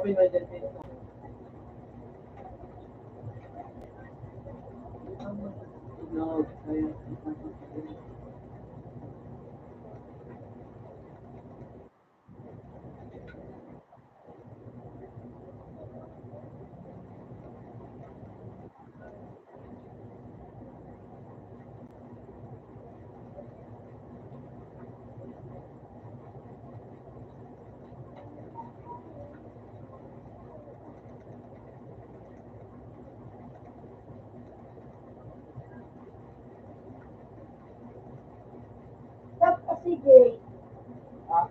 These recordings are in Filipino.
Open mo dyan, please. No, ayun. Tap kasi Jay. Ah,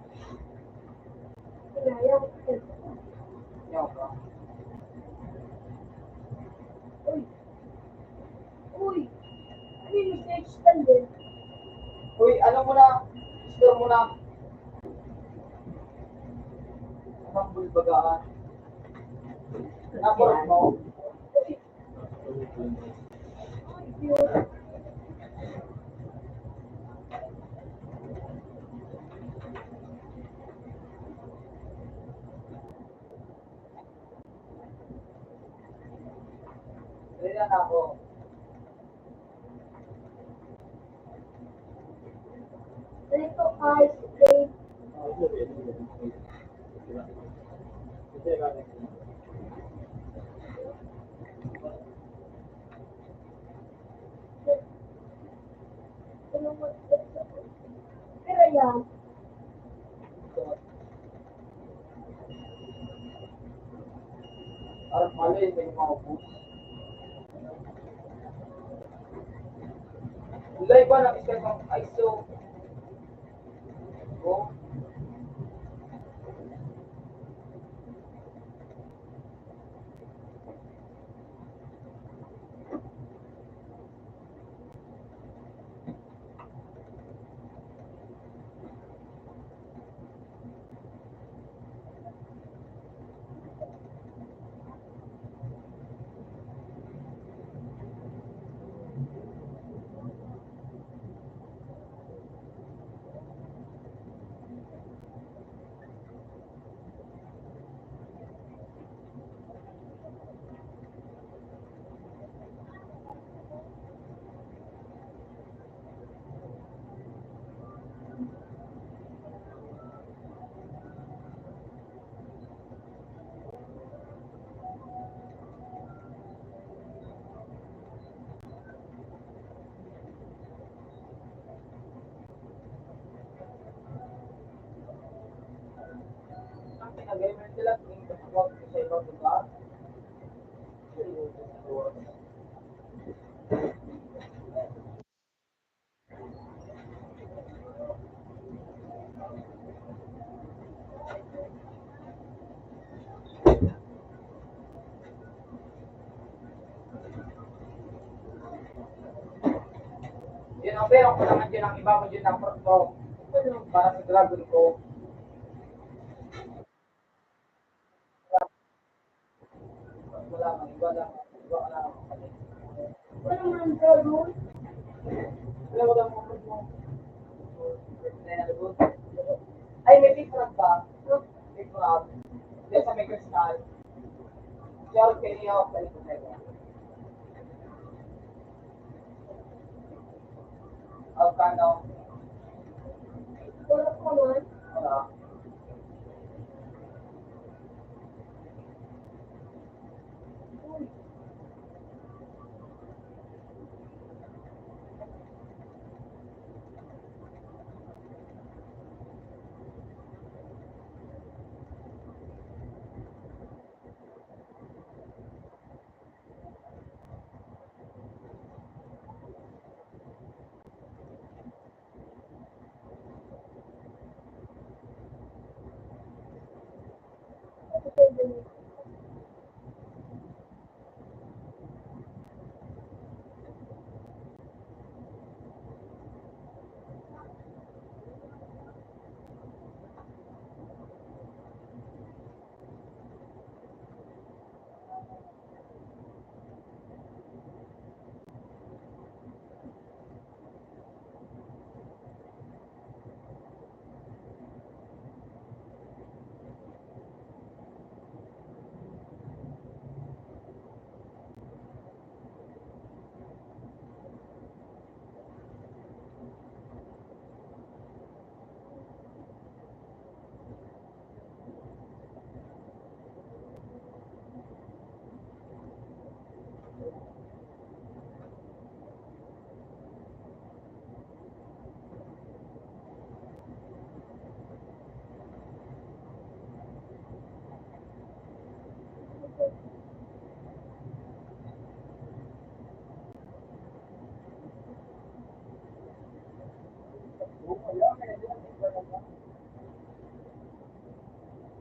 Kinaya ko. yaw ka. Uy. Uy. Ano yung message stand din? Uy, ano mo na? Store mo na. Anong bulbagaan? Napurot mo. Uy. Cute. Dali na ako. Ganito ice cream. Ano mo? Pero yan. Parang malo yun, may maupo. Ulay ba ng isa ng ISO? Oh, ang pinag-gamer sila, tingin ko sa ibang lugar. Yun ang pero ko naman dyan ang iba mo dyan ang front mo. Para sa dragon ko. Wala lang, iba lang. Iba ka lang. Ano naman ang dragon? Alam mo lang mo front mo. Ay, may different ba? Different. Diyan sa may crystal. Diyan kayo niya ako balik ko sa'yo. Kano? Wala ko naman. Wala. Uy. Ito pwede mo.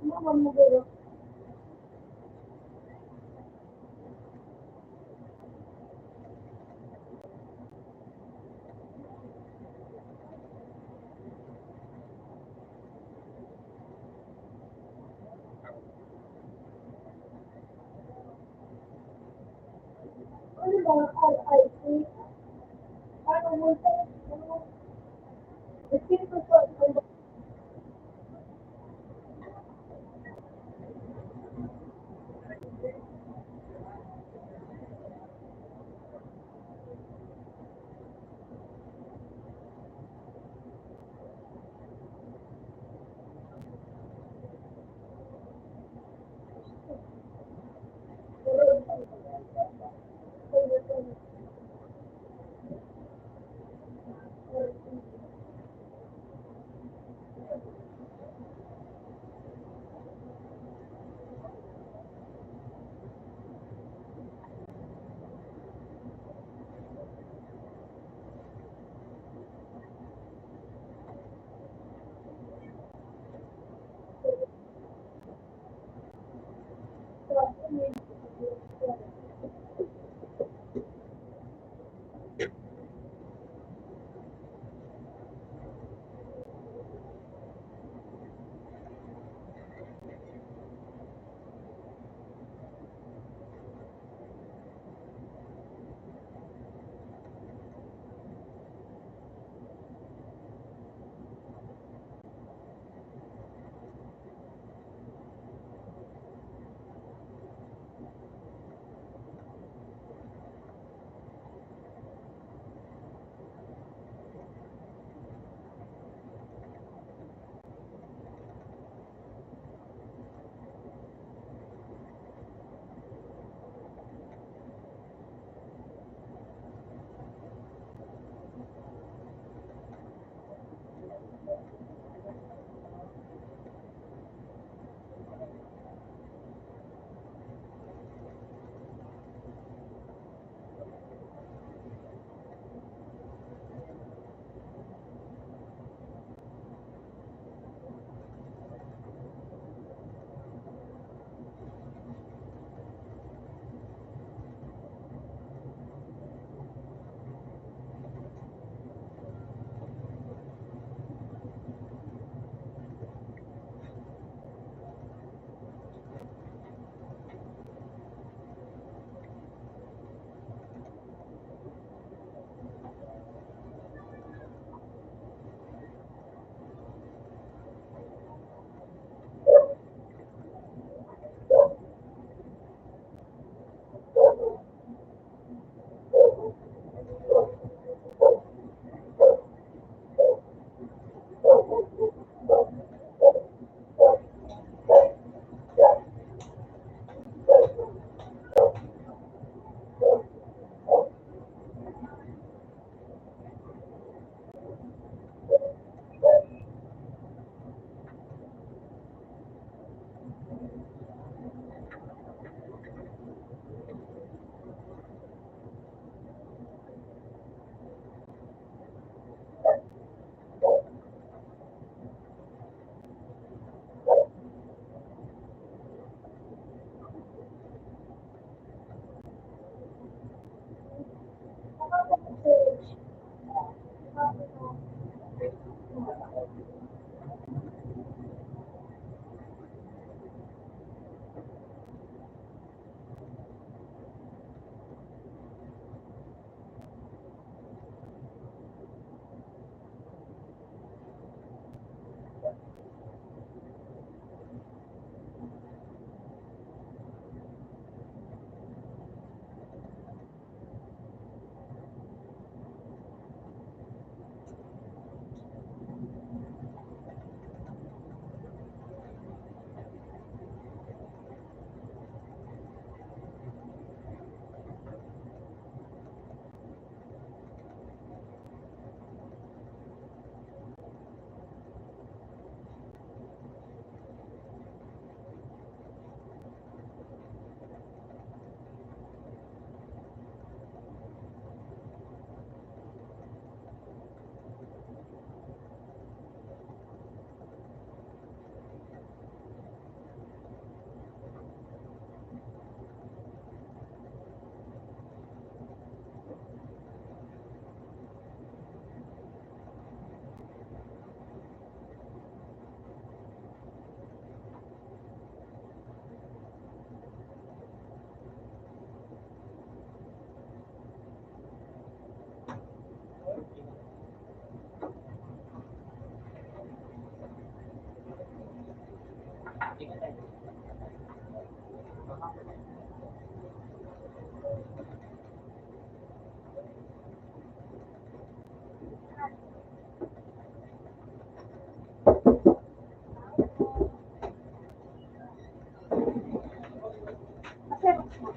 Mama mo guro. Ano ba ang RIP? Paano mo ito? Espiritu Santo. Xerox na.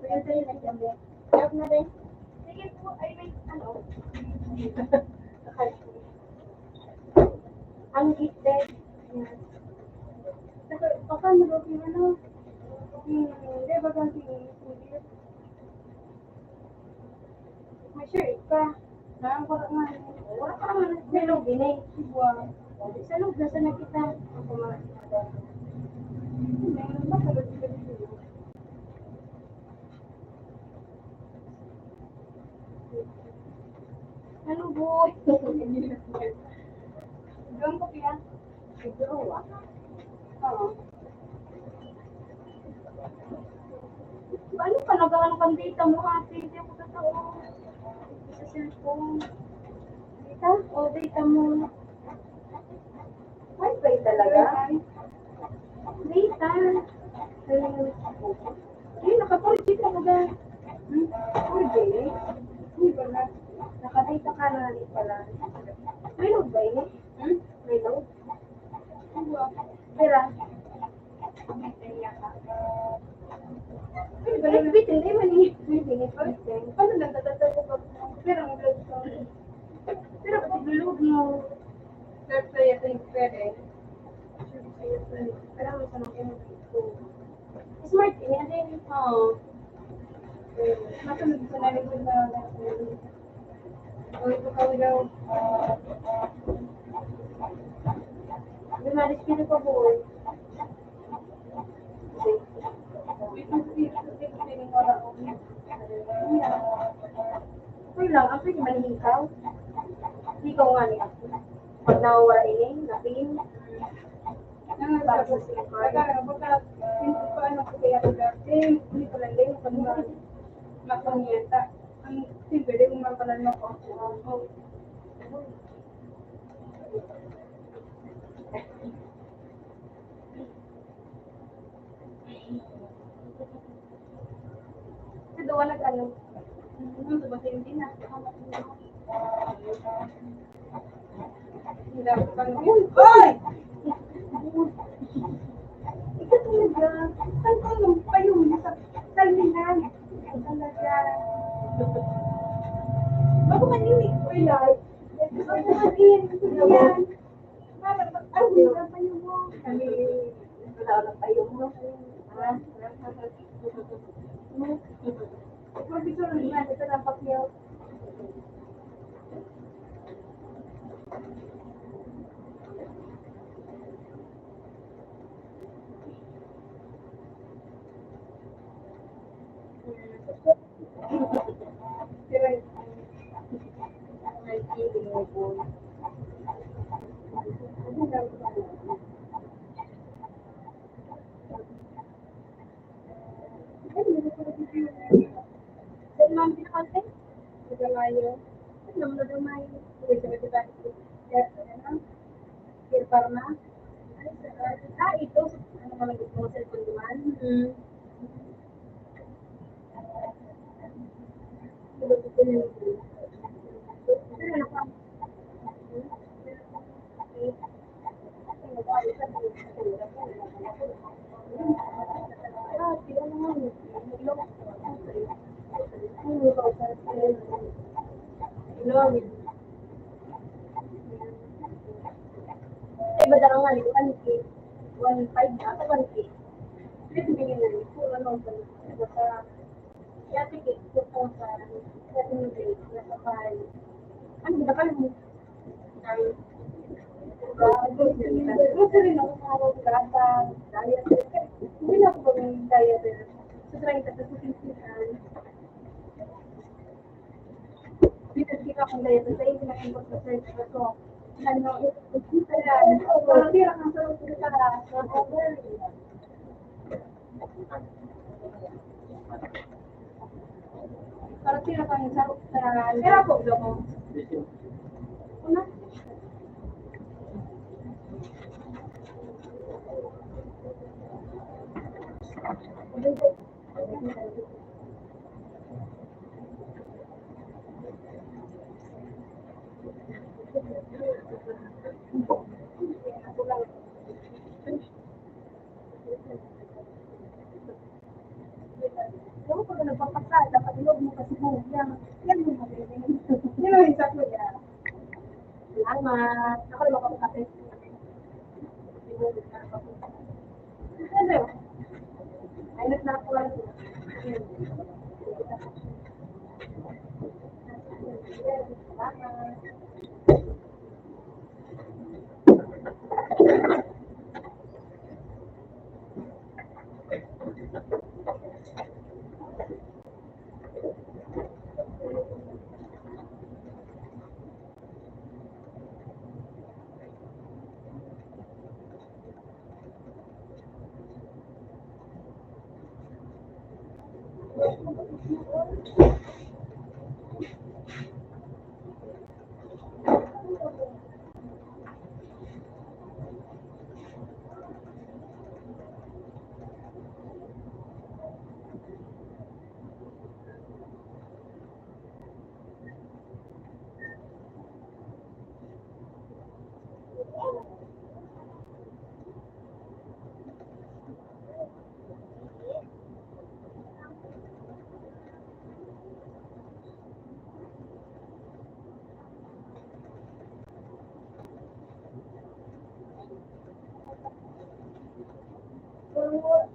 Kaya tayo nagsabi. Sarap na rin. Sige po, ay may ano. Ang gifted. Paano ba yung ano? Di ba kasi may shirt ka. Parang wala nga. Wala ka naman. Hello, binay. Wow. Sa loob na sa nakita. Ako mga meron ba? Ano boy? Doon ko kaya? Siguro ah. Oo. Ano ka nag-ano kang data mo ate? Hindi ako totoo. Sa cellphone. Data? O data mo. Wi-Fi talaga? Data. Ay, naka-4G ka ba ba? 4G? Hindi ba na? Naka-data ka na rin pala. May load ba yun? May load? Pera. Ay, wait, hindi man yung paano nagtatata ko pag pera mo load sa pero pati load mo start sa'yo ito yung pwede alam mo sa mga smart ini ano yun oo masunod sa nalipod na o ito ka daw lumalis kino pa buo okay lang, ang pwede manihikaw. Hikaw nga niya. Pag nawawala ini, napin. Para sa silikon. Paano ko kaya ito dati? Hindi ko lang din. Pag makonyeta. Ang simple, kung mapalan ako. Kasi doon nag-ano. Ito ba hindi na? Hindi ako pang yun. Hoy! Ito talaga. Saan ka lang pa yun? Sa salminan. Talaga. Bago maninig ko ilay. Bago maninig ko yan. Ang hirap pa yun mo. Kami, wala pa yun mo. Ha? Mag-picture rin na. Ito na pakyaw. Ah, ito. Ano ka lang gusto mo sa cellphone naman? Ay, badarang nga, 1K. 1.5 na, 1K. Pwede bigyan na rin. Kung ano ba, nasa, yati cake, 2,000, 7 days, nasa 5. Ano, ba ka mo? Ay, gusto rin ako sa hawag grasa, diet. Hindi na ako ba may diet. So, try ka sa susinsinan. Dito kita akong diet. Sa iyo, pinakingkot sa search ko. So, ano, kita yan. Parang tira kang sarap sa para tira kang sarap sa tira po mo. Una? Ako lang. Yung pag nagpapasa, dapat ilog mo kasi mo. Yan yung magaling. Yun ang isa ko niya. Salamat. Ako lang ako kapit. Ano? Ay, nagnakuha. Salamat.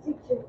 Teacher.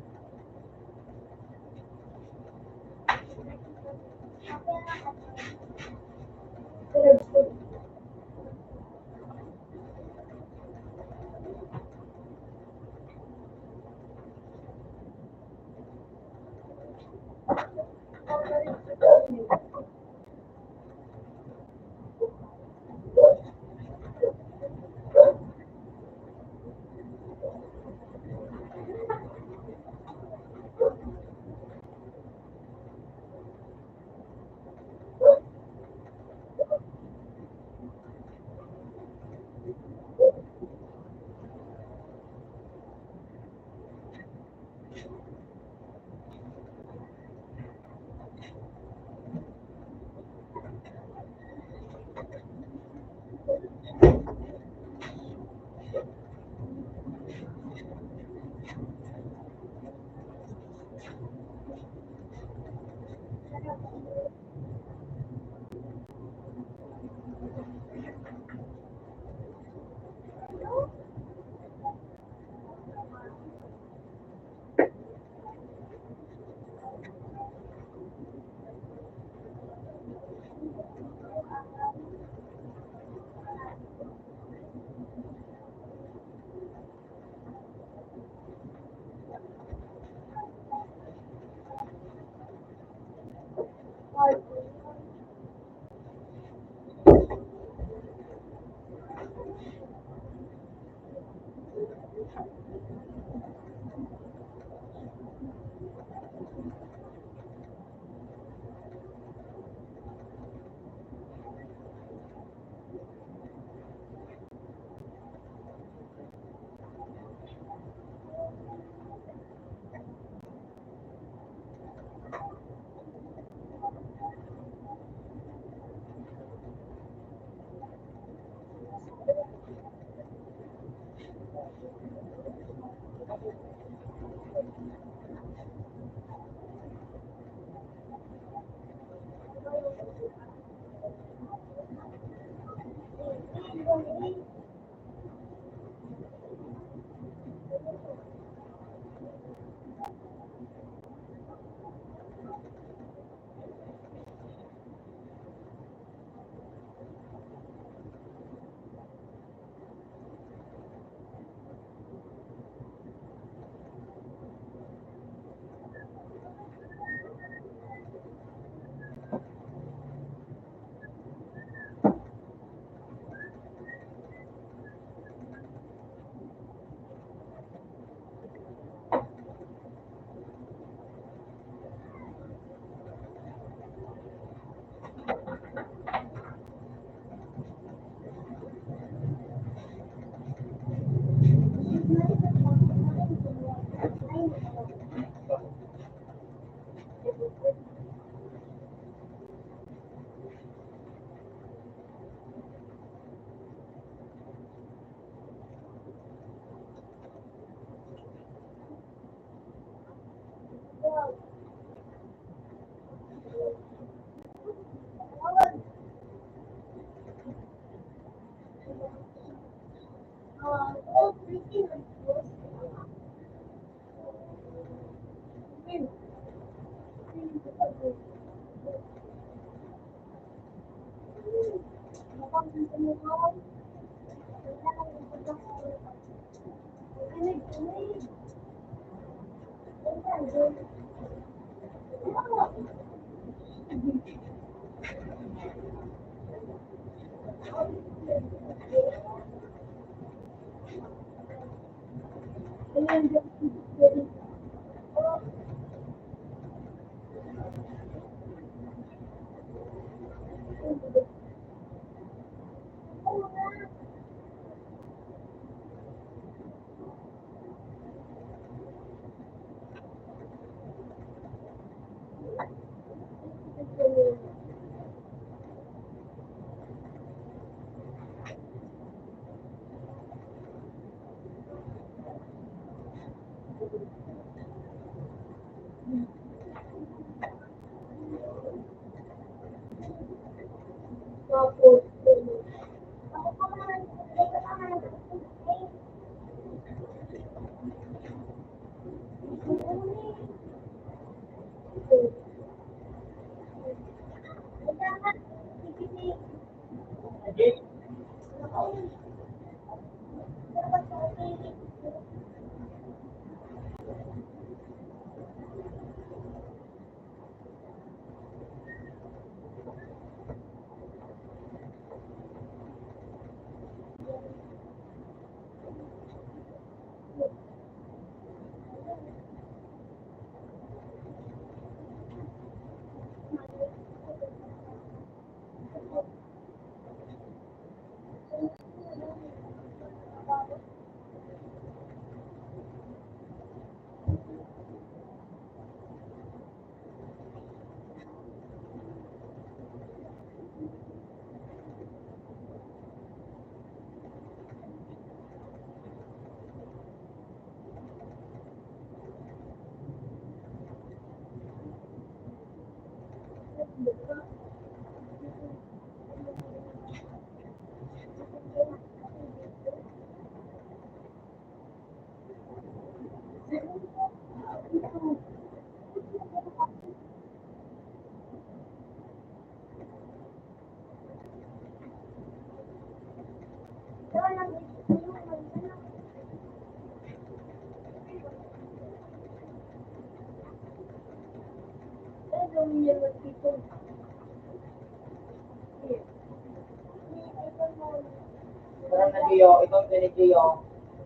Parang na Gio, itong ni Gio.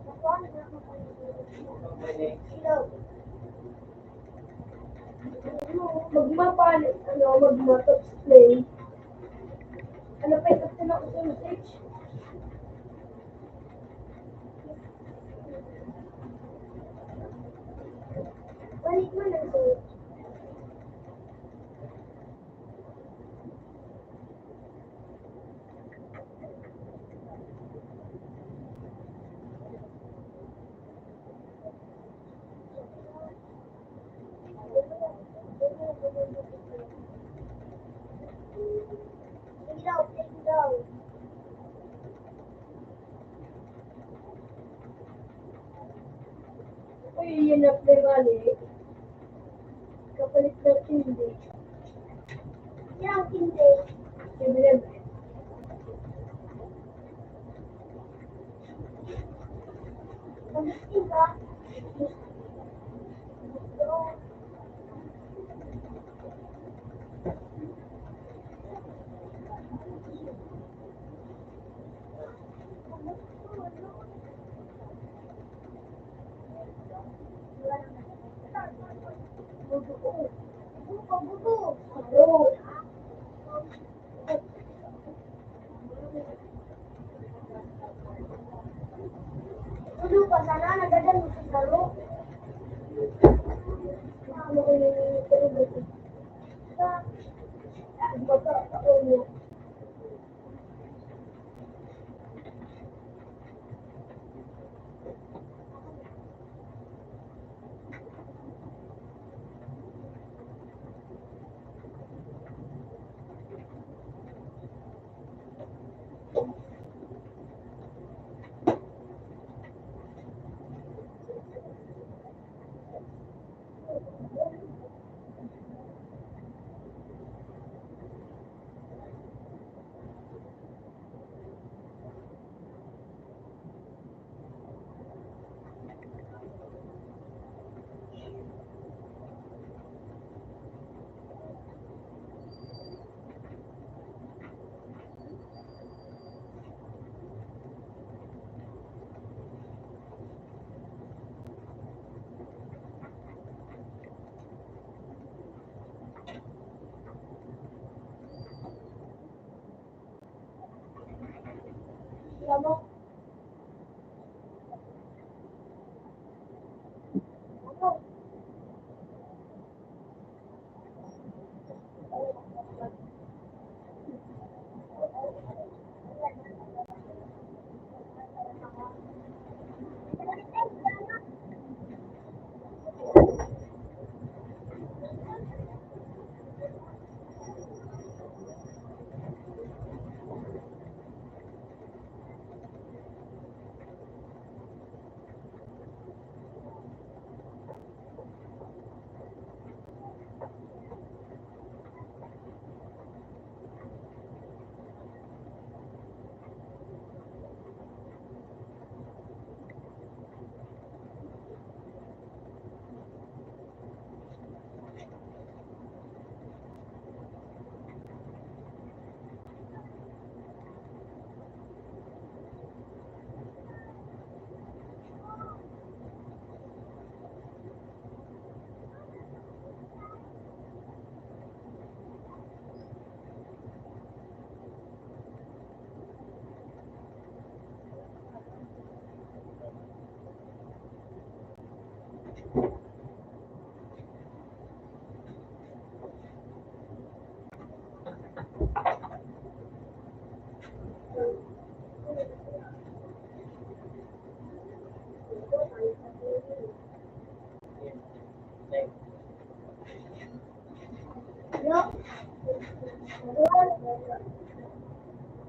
Itong ni Magmapa, magma-top play. Ano pa ito sila ko sa message? Balik mo na ito. Uy, yun na play balik. Kapalit na hindi. Yan, hindi. Sibilan. Pag-isip ka. Dulu pa sana nagadan mo sa laro. Ano ko yung pero sa bata sa ulo.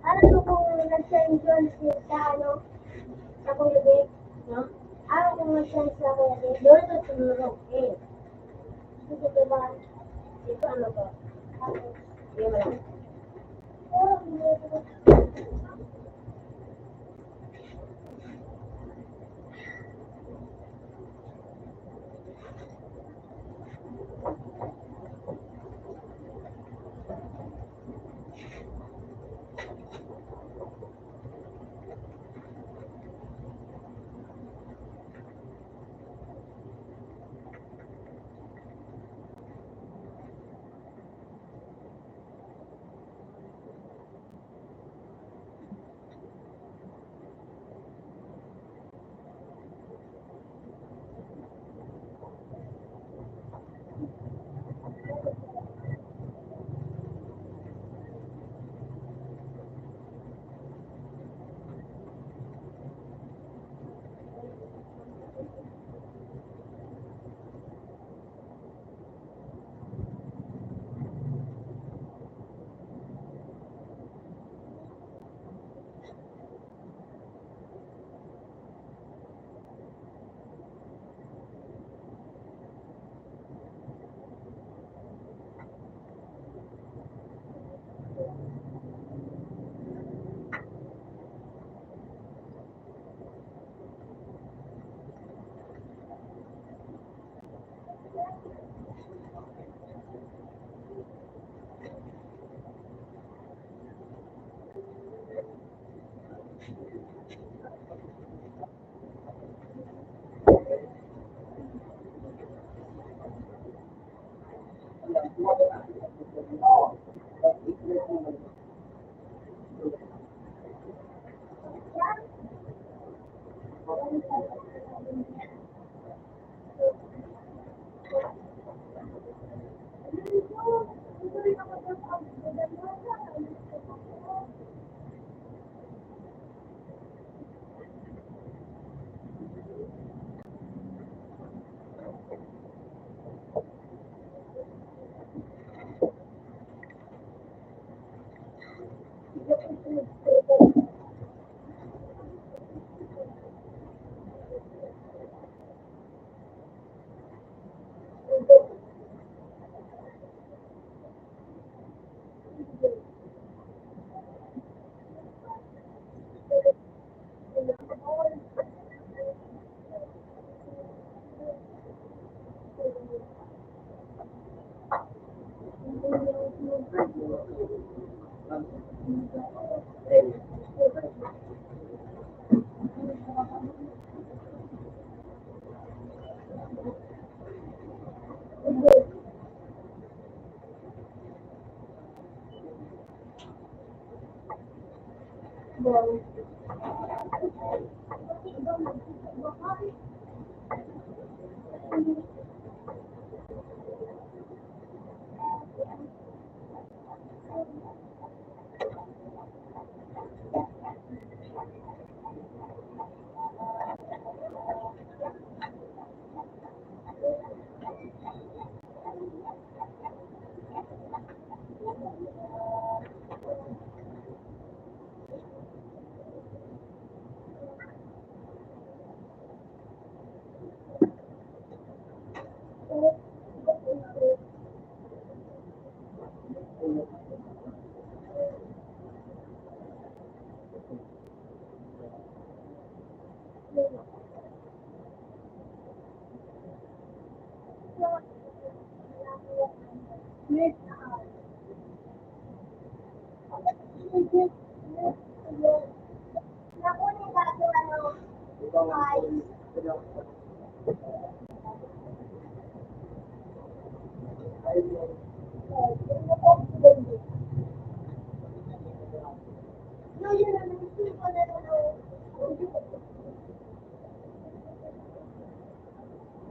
Ano kung nag-send yun sa ano, sa Kuya Vic, no? Ano kung nag-send sa Kuya Vic? Doon ito tumulong, eh. Dito ba? Dito ano ba? Hindi mo lang.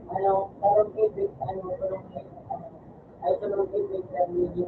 Ano, parang ibig, ano, parang, ay, parang ibig na hindi.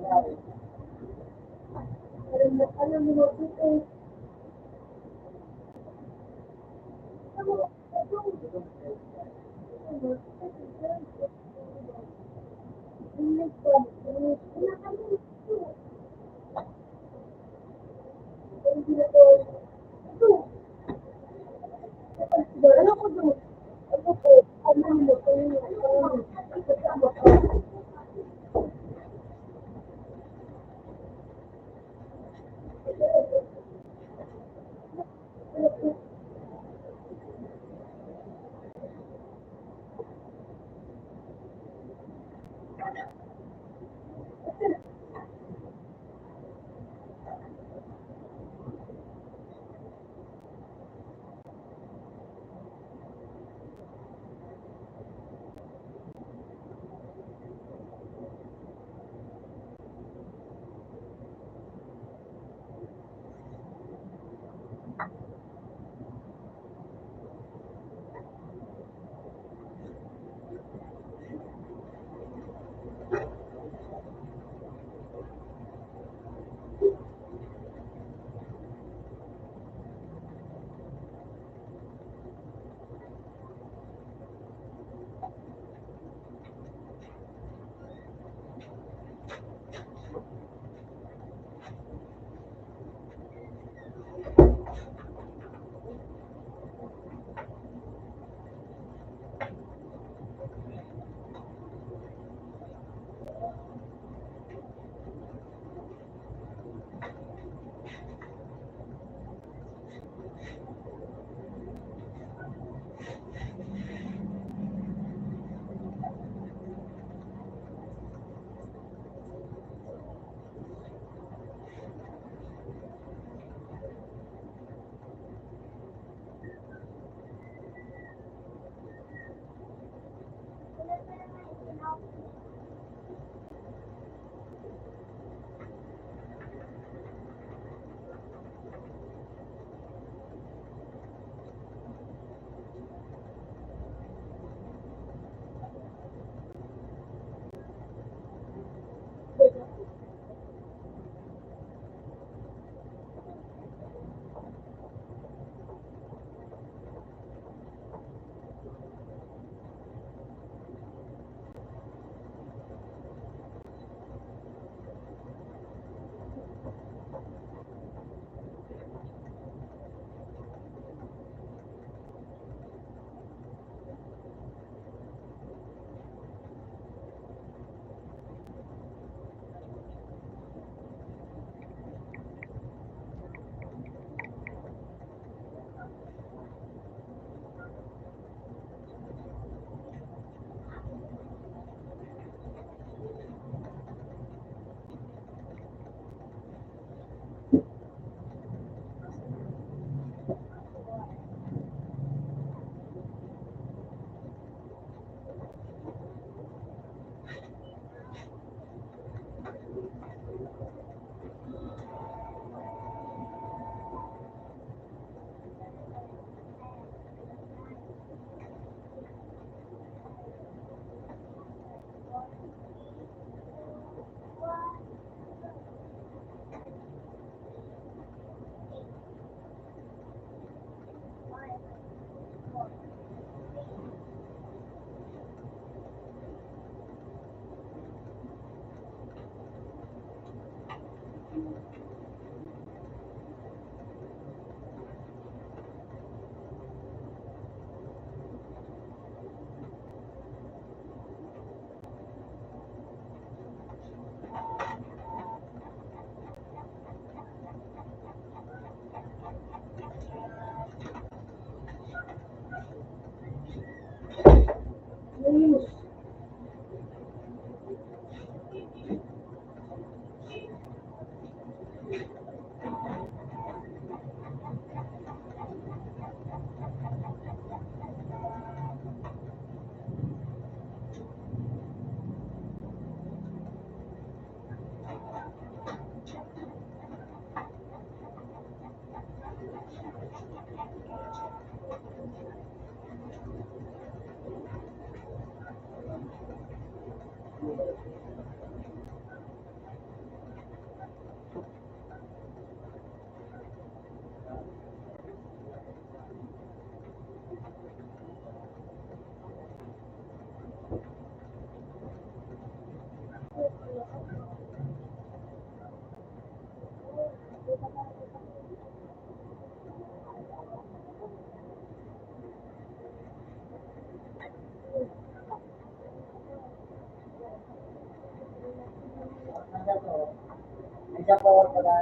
Isa po pala.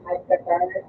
Hypercarnet.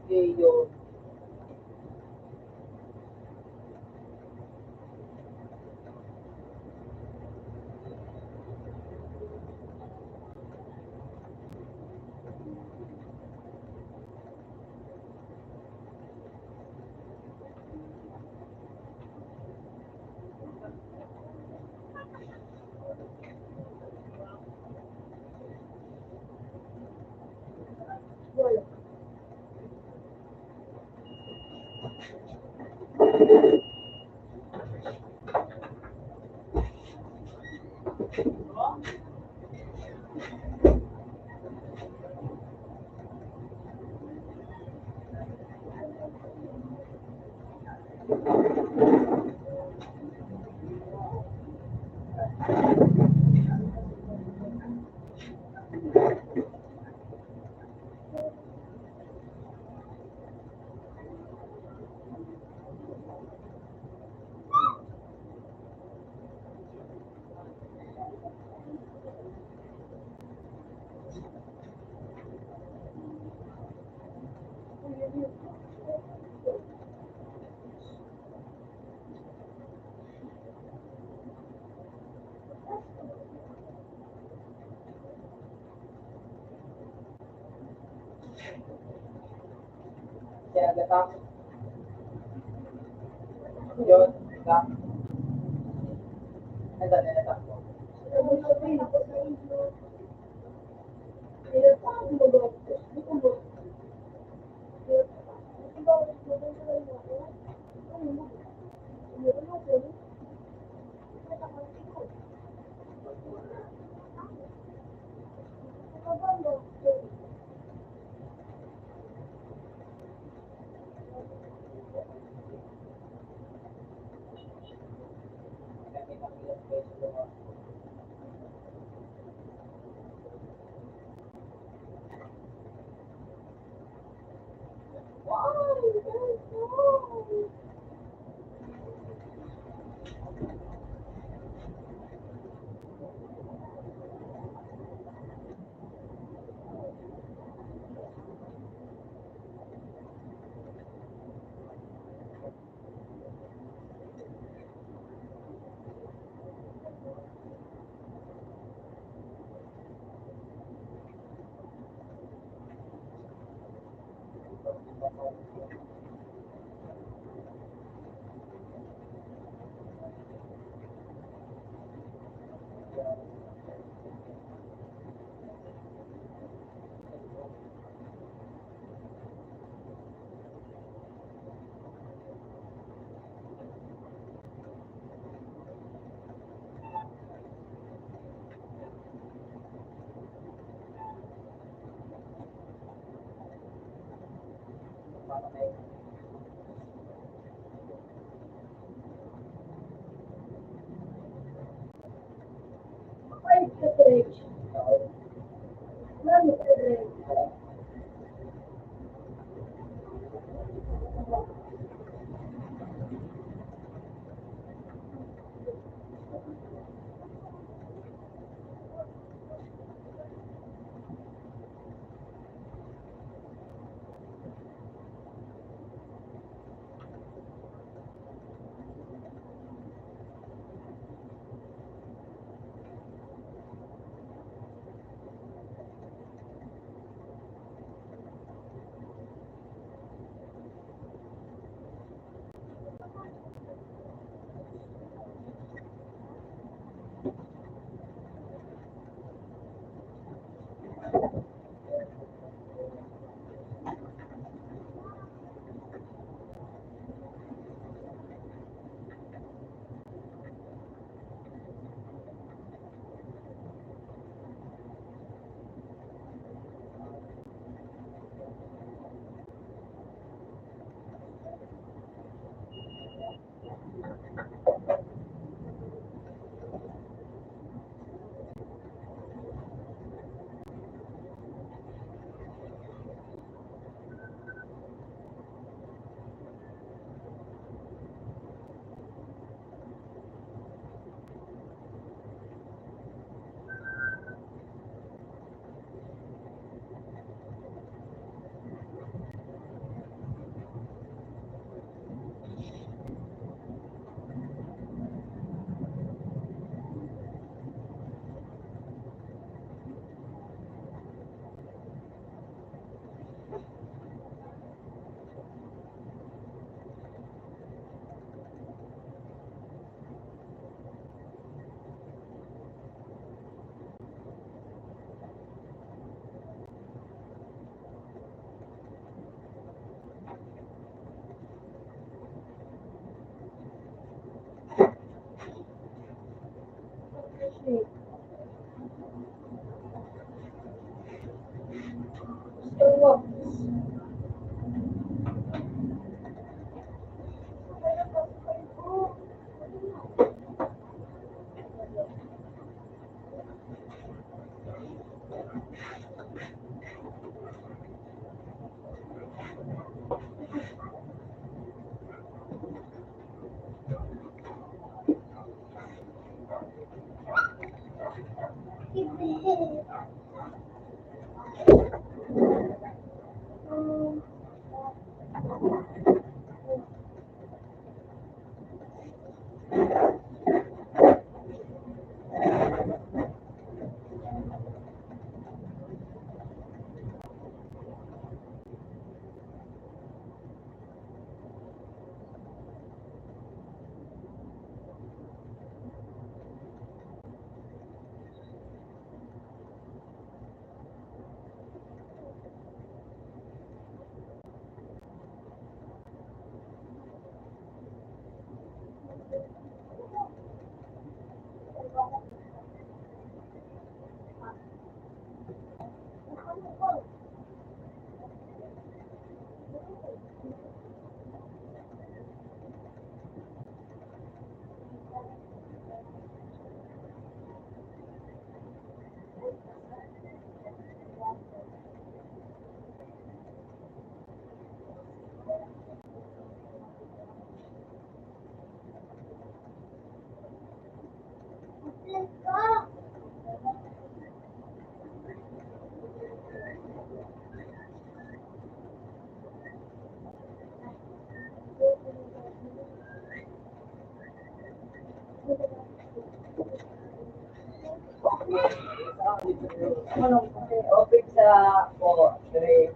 Okay, yun. Kaya gata. Yun, gata. Ito, ito. Ano kasi? Open sa 4, 3,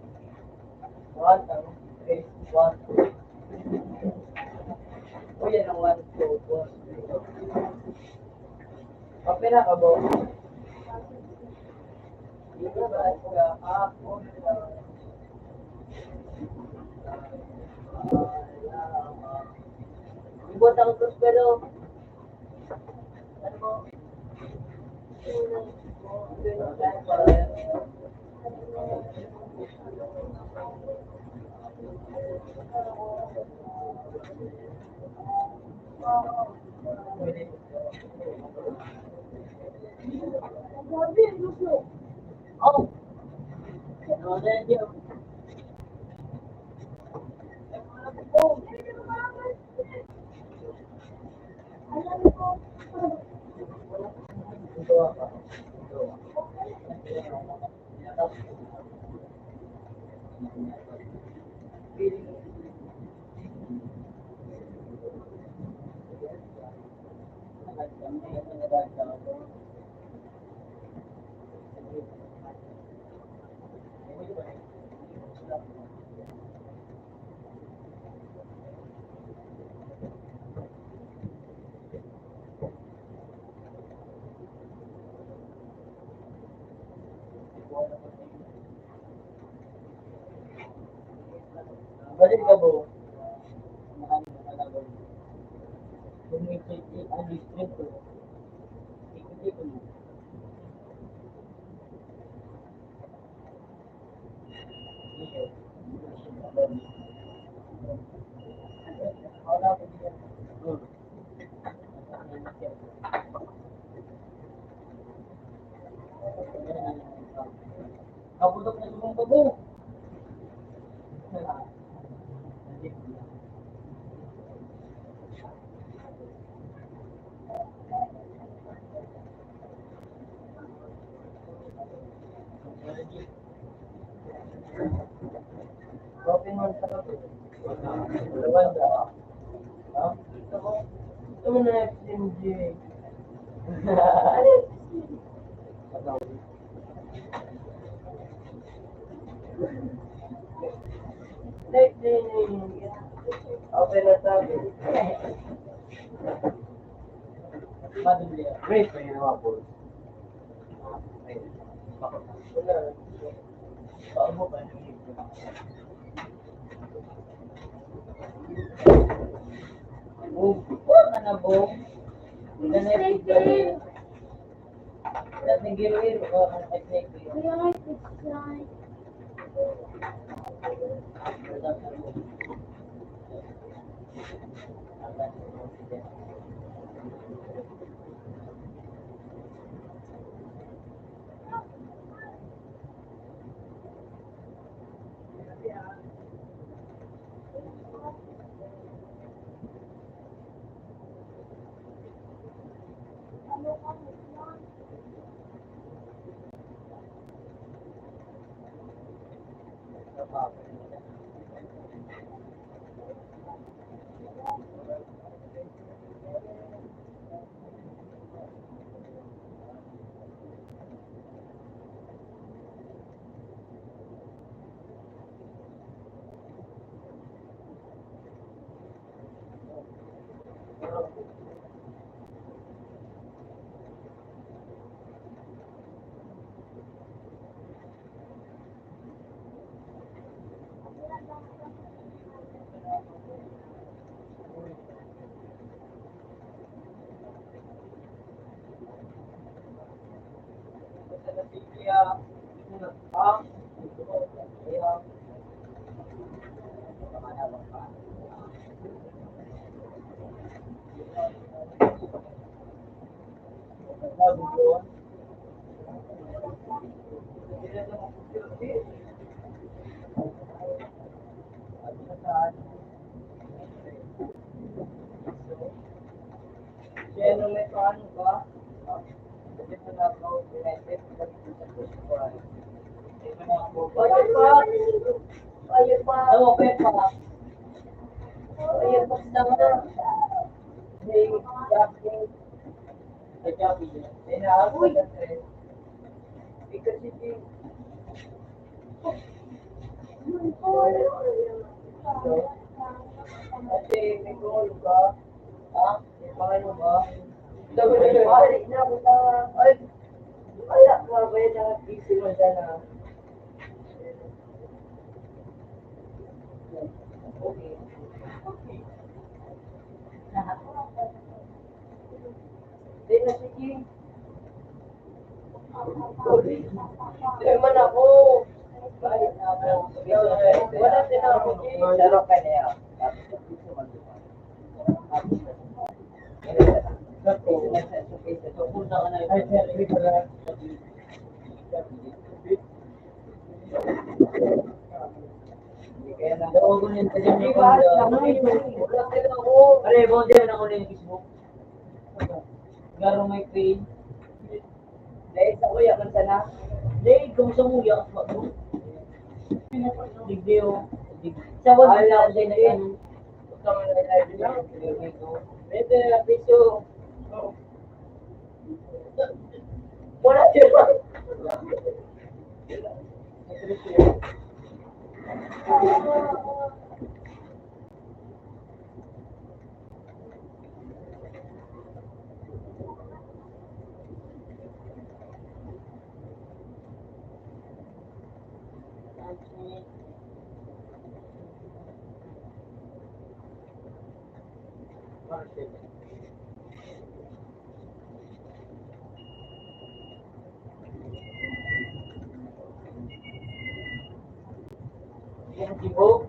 1, 3, 1. O yan ang 1, 2, 4, 3. Open na ka, bo. Dito ba ka? Hapon lang. Ibot ang pero ano mo? Oh, no, then you. Balik ka po. Kung may ano strip ko, ikot-ikot mo. Kaputok na sumong babo. Open mo sa kapit. Lawanda. Ha? Ito mo na FMJ. Open na sa Madali. Wait, may ginawa po. Wala. Paano ba? Huwag ka na, Bong. Mistaken. Nagigilwin ko ang technique. Kaya it's like... Ano may paano ba? Kasi po na ako, pinaitin ko sa puso ko. Ayun pa. Ayun pa. Oo, pwede pa. Ayun pa sa mga. Hindi, Japping. Ay, Japping. Ay, naabot na Kasi kasi may goal ka. Ha? May pangano ba? Ay, nabuta. Ay, wala ka ba yun na busy mo dyan na? Okay. Hindi na sige. Hindi man ako. Balik na ako. Wala din ako. Laro ka niya. Garo may pain. Dahil sa kuya man sana. Dahil kung sa kuya ka mo. Digdiyo. Sa wala din na yan. Kung sa live na. Ito na piso. Wala din ba? Yung tipo.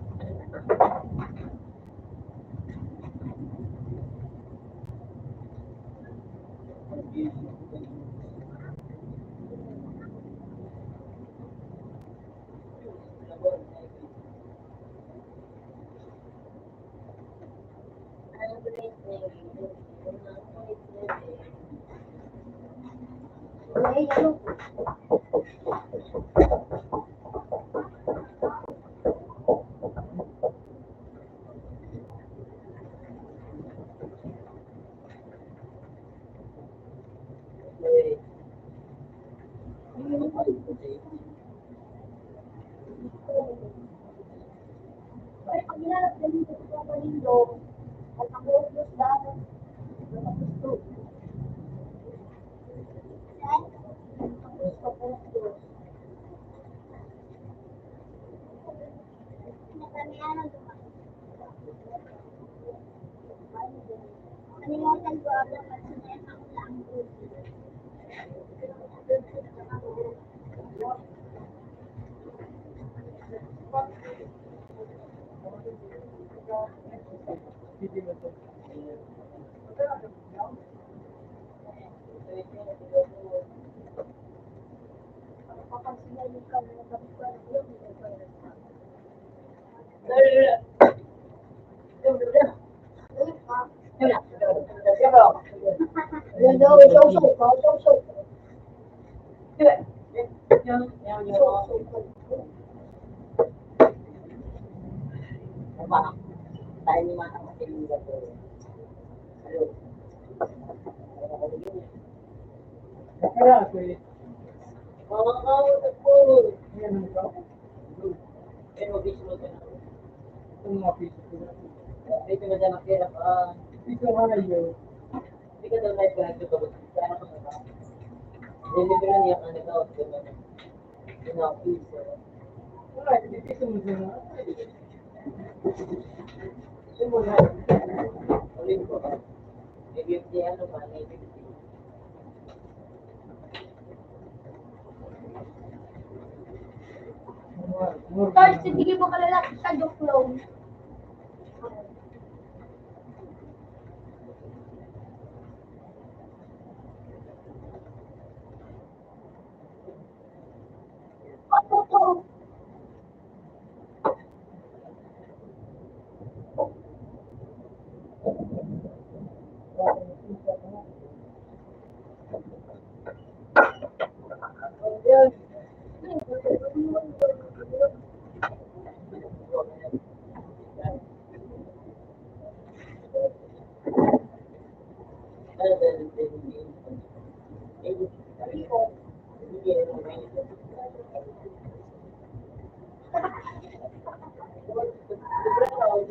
Tol, sige mo kalalaki sa joke lang.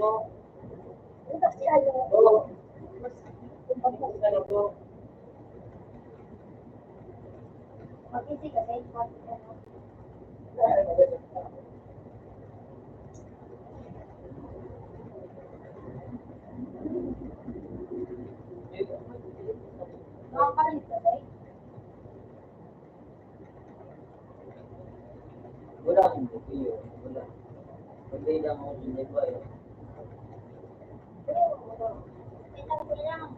ko. Ito kasi ano, Oo. pag- Ano ko? mag-isip kasi, ano, makakalit kasi. Wala akong video. Wala. Hindi lang ako siniba eh. Ito ko lang.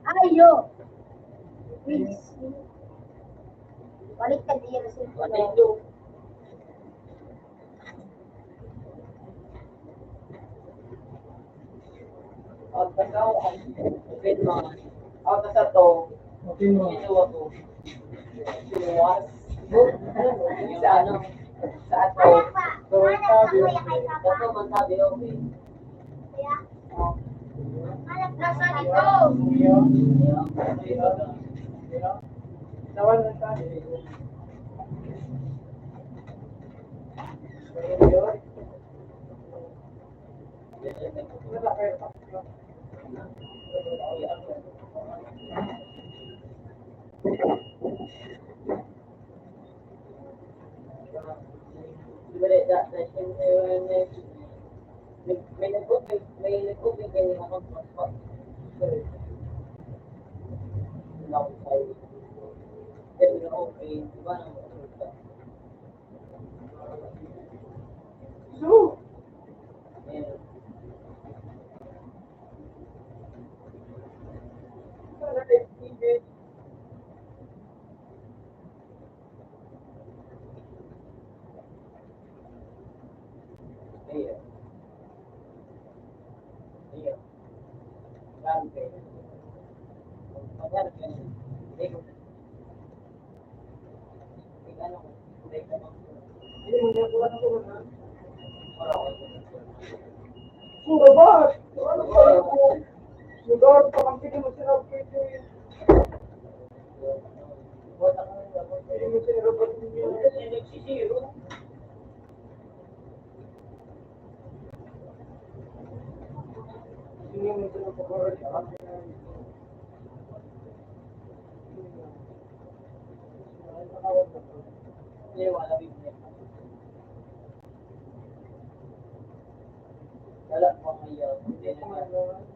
Ayo! Please. Balik ka diyan sa Ano yung out na sa ako. Wait mga. Out na sa to. Ginawa ko. Sinuwas. Sa ano? Sa ato. So, sabi. Dato man sabi okay. Kaya, nasa dito. Nawan na tayo. May nag-open kayo ng account. So, Sudah, sudah, kamu tidak mesti rapat itu. Tidak mesti rapat itu. Ini mesti rapat. Ini wala bibig. Wala pa kayo. Hindi naman.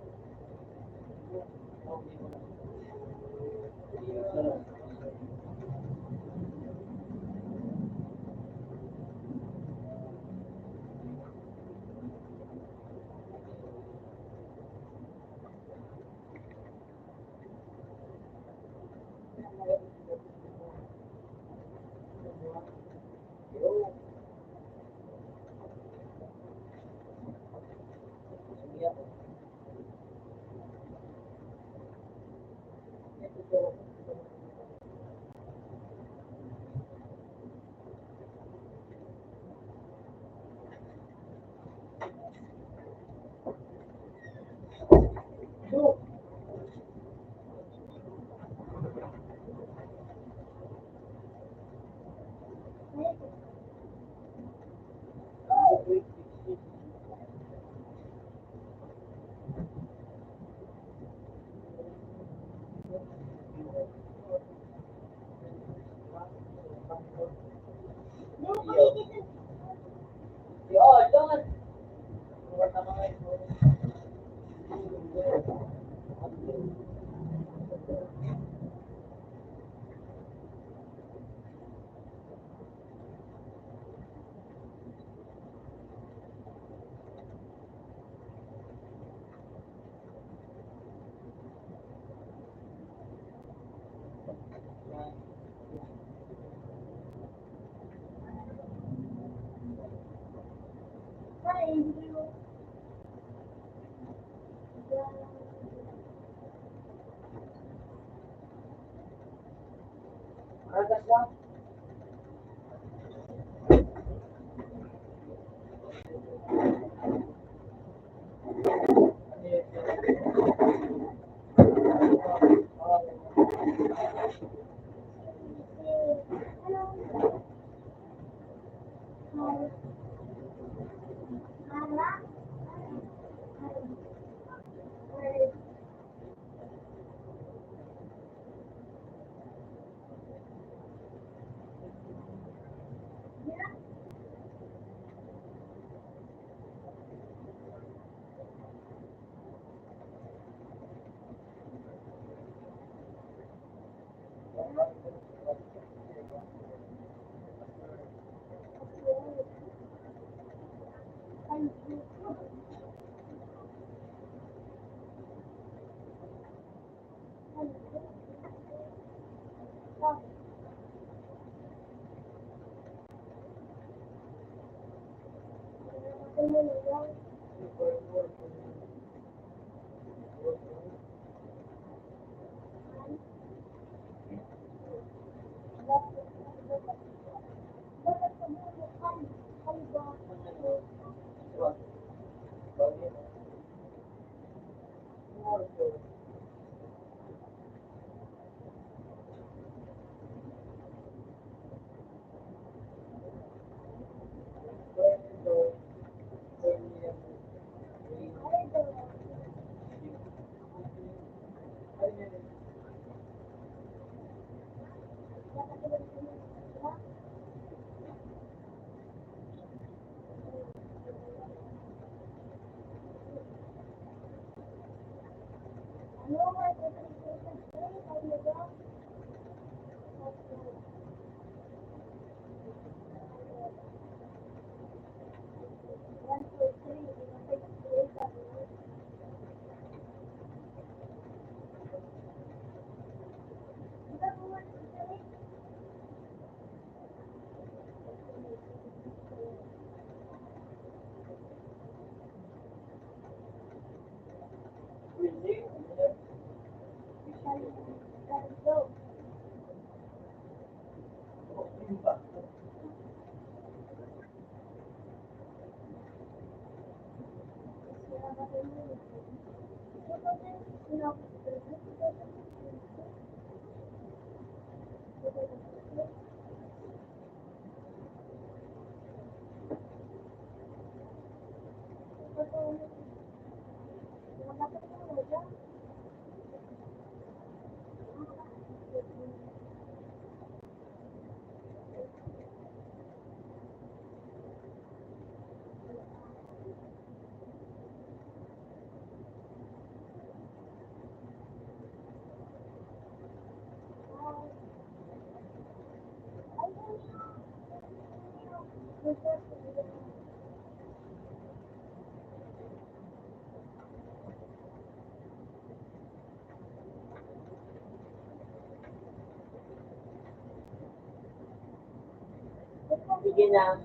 Sige na.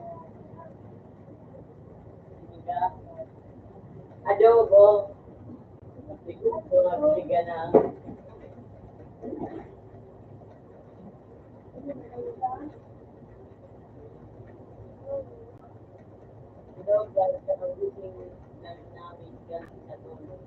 Sige na. Adobo. Sige na. Adobo, dahil sa pag-using namin ganun sa tulong.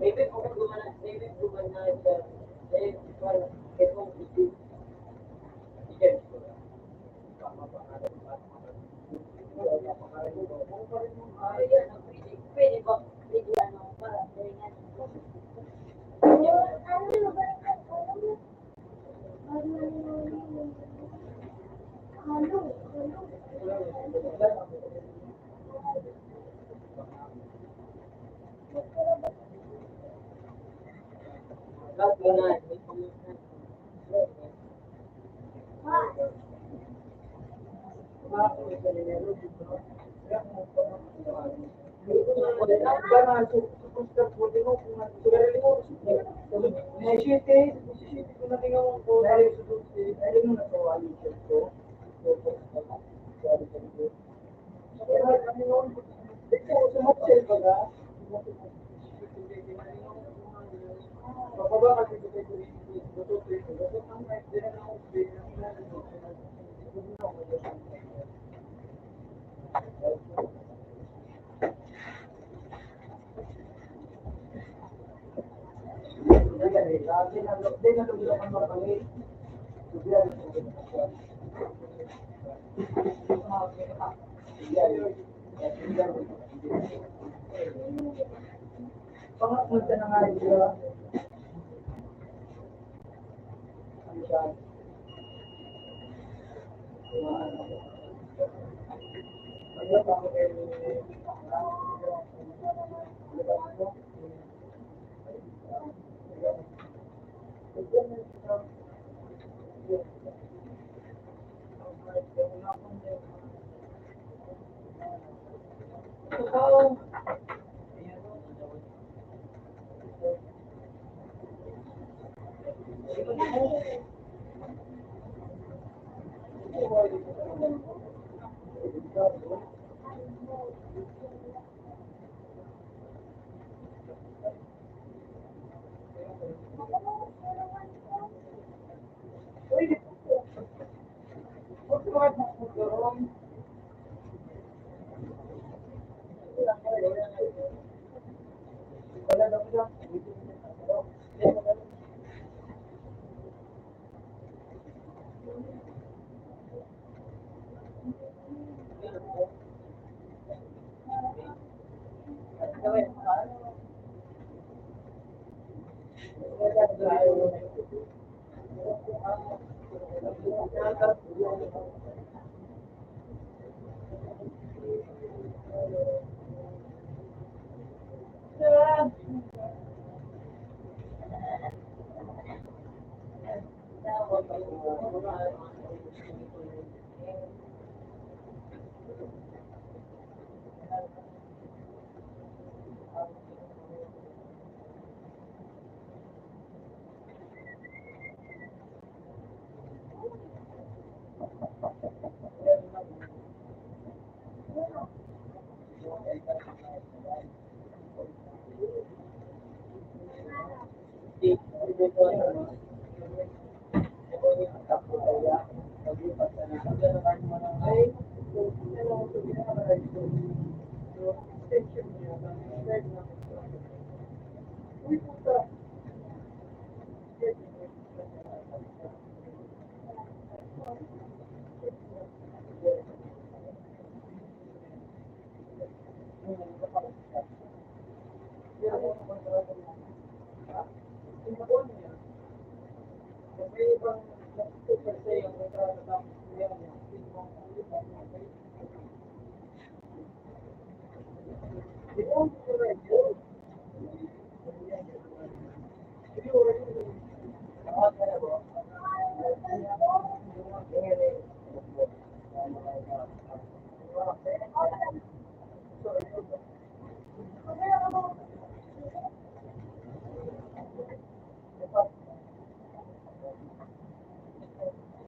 Maybe kung gumana, maybe gumana siya. Eh, wala. Kung pwede ba bigyan ng para ringan? Lahat mo na.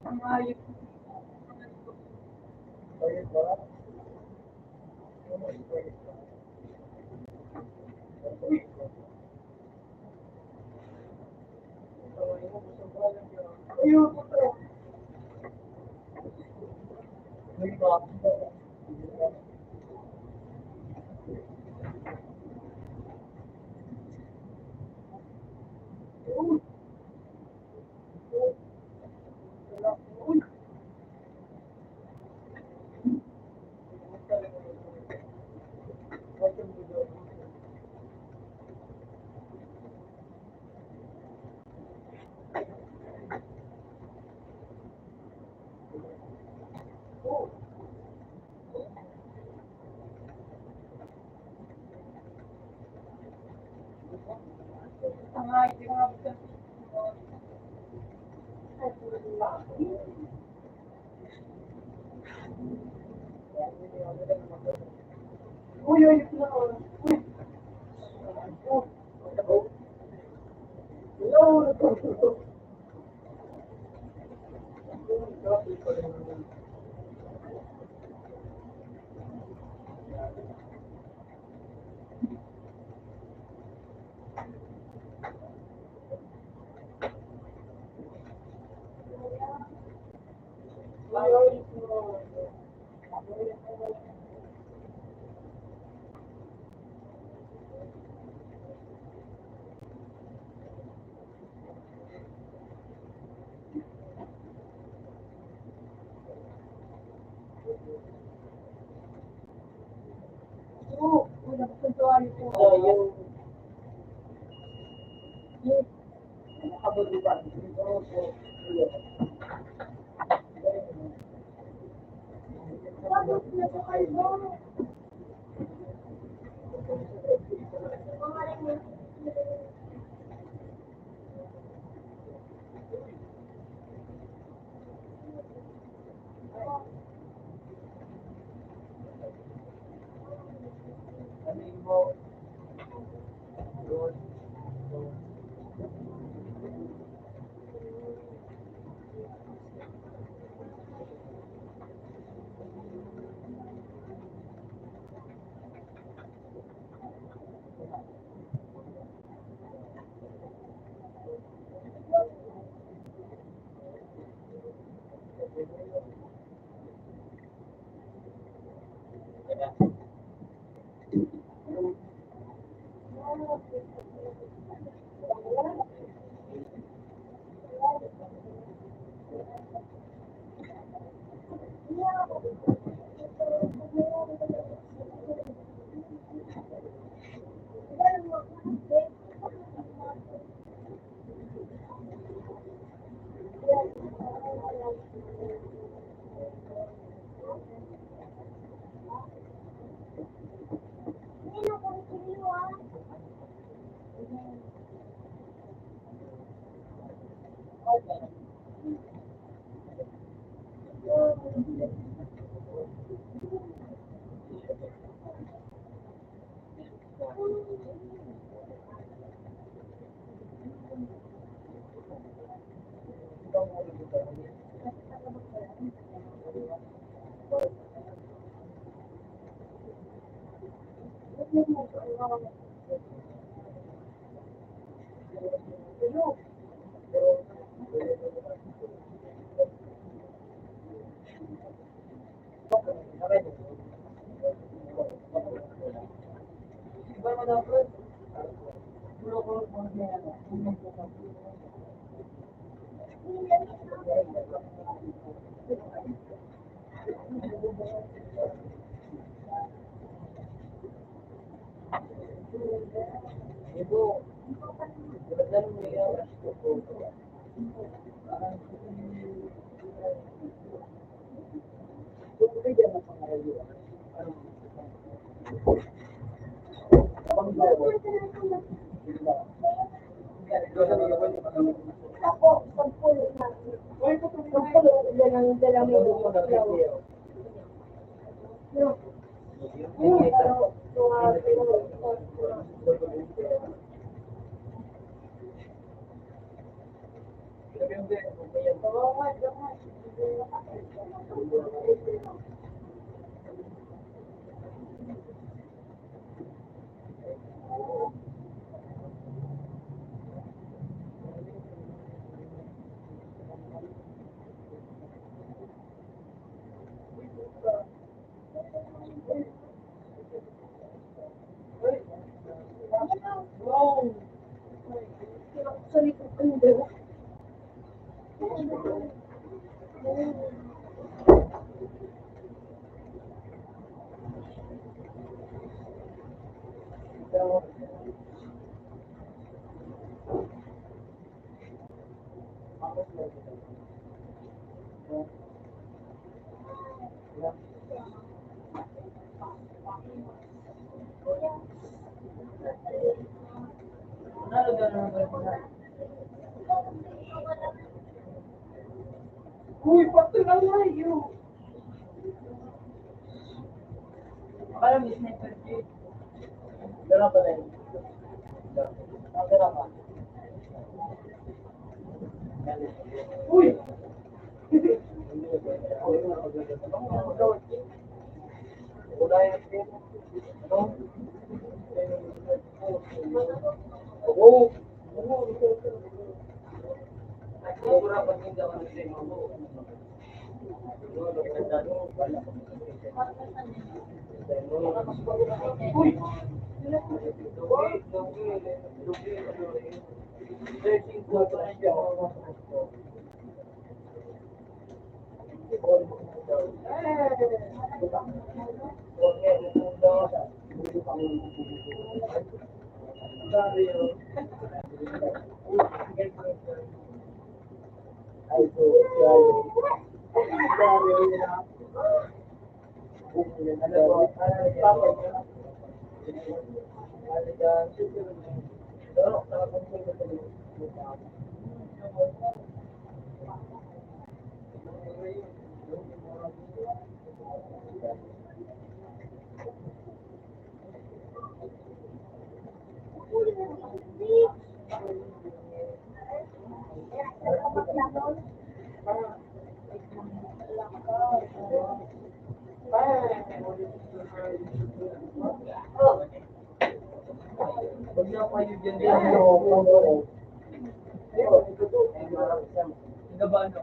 Ang ayos. Ang ayos. Yung mga bukas. Uy, ayos na. Uy. Sa likod ko hindi. Uy, pati lang na yun. Parang may sniper dito. Gano'n pa rin. Gano'n pa. Uy! Wala yung oo. Siguro pag hindi ako nag-save mo. Uy! Huwag niyo kayo dyan din. Hindi ba ano?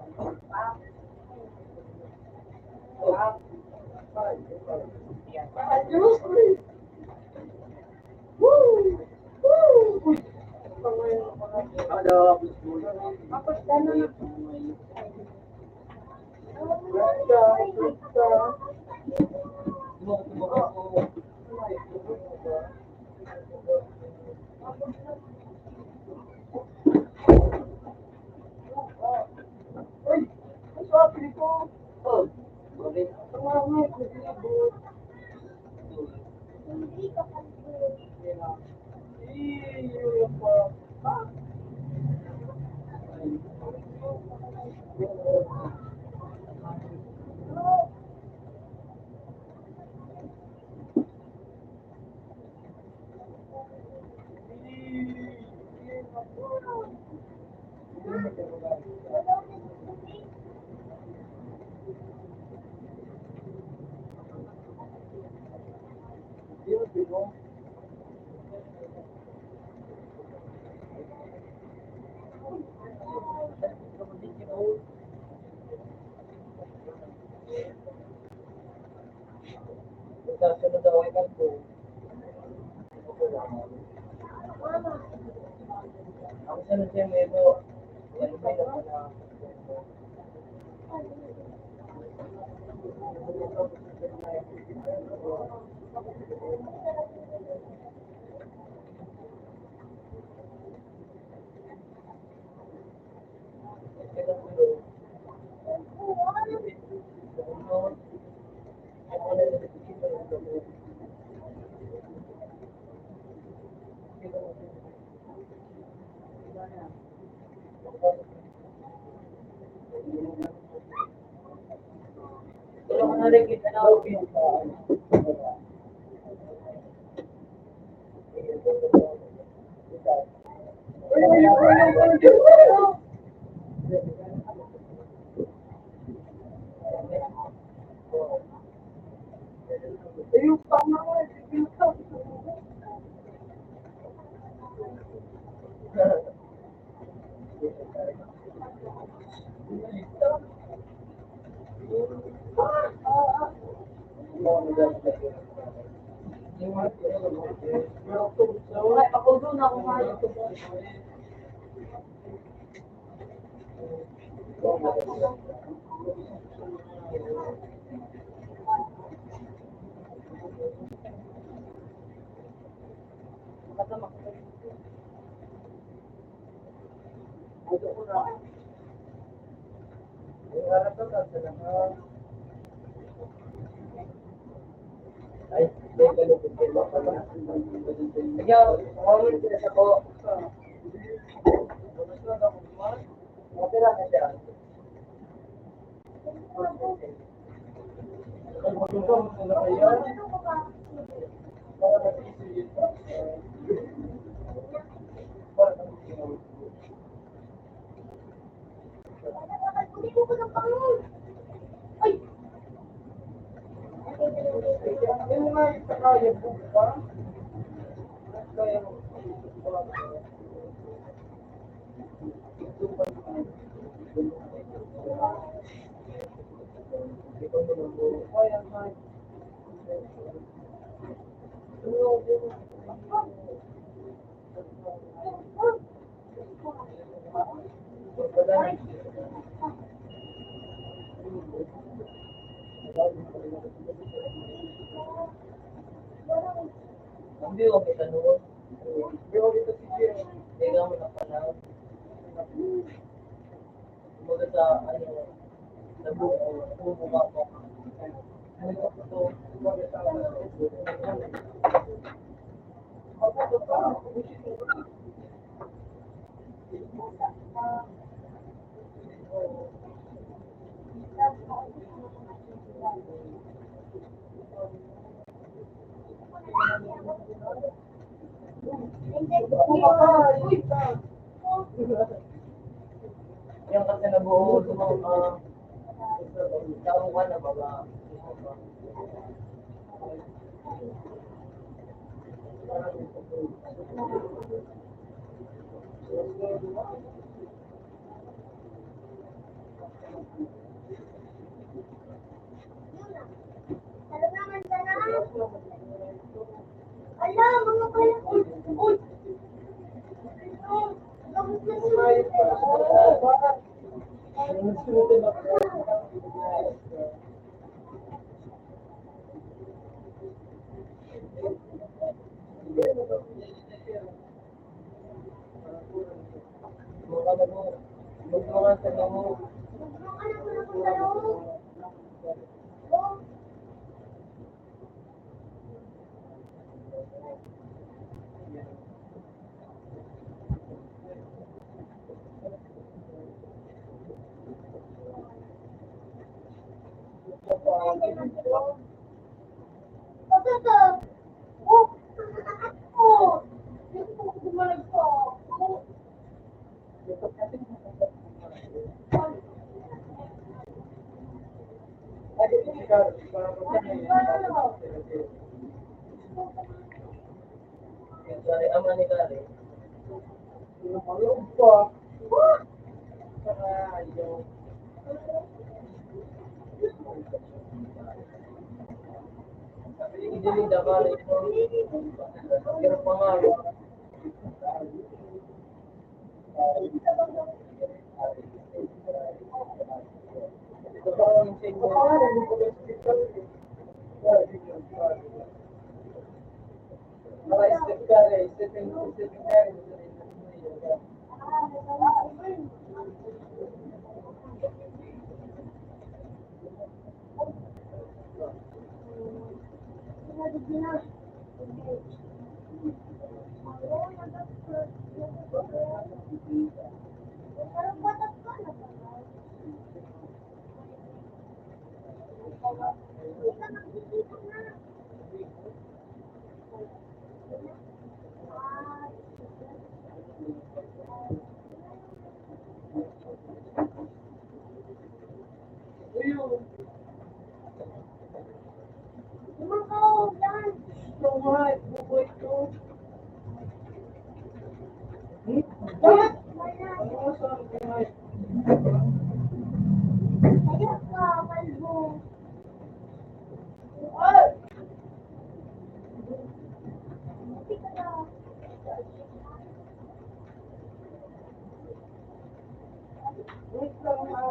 Kasunod ako ikan ko. Ako sunod siya may ito. Yan may naman na. Kalau menarik kita tahu Wala ako doon. na ako kayo. Hindi ko kita noon. Hindi ko kita si Jim. Hindi ka mo napanaw. Kumbaga sa, nabubuka ko. Ano ko ito? Kumbaga sa, yung kasi nabuo sa mga taong ka na mga Ala, mga pala. Uy! Dari aman ni kare. Lupa. Ayo. Jadi dapat itu. Kira pengaruh. Hi!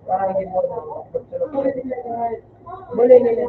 Parang hindi mo boleh nila.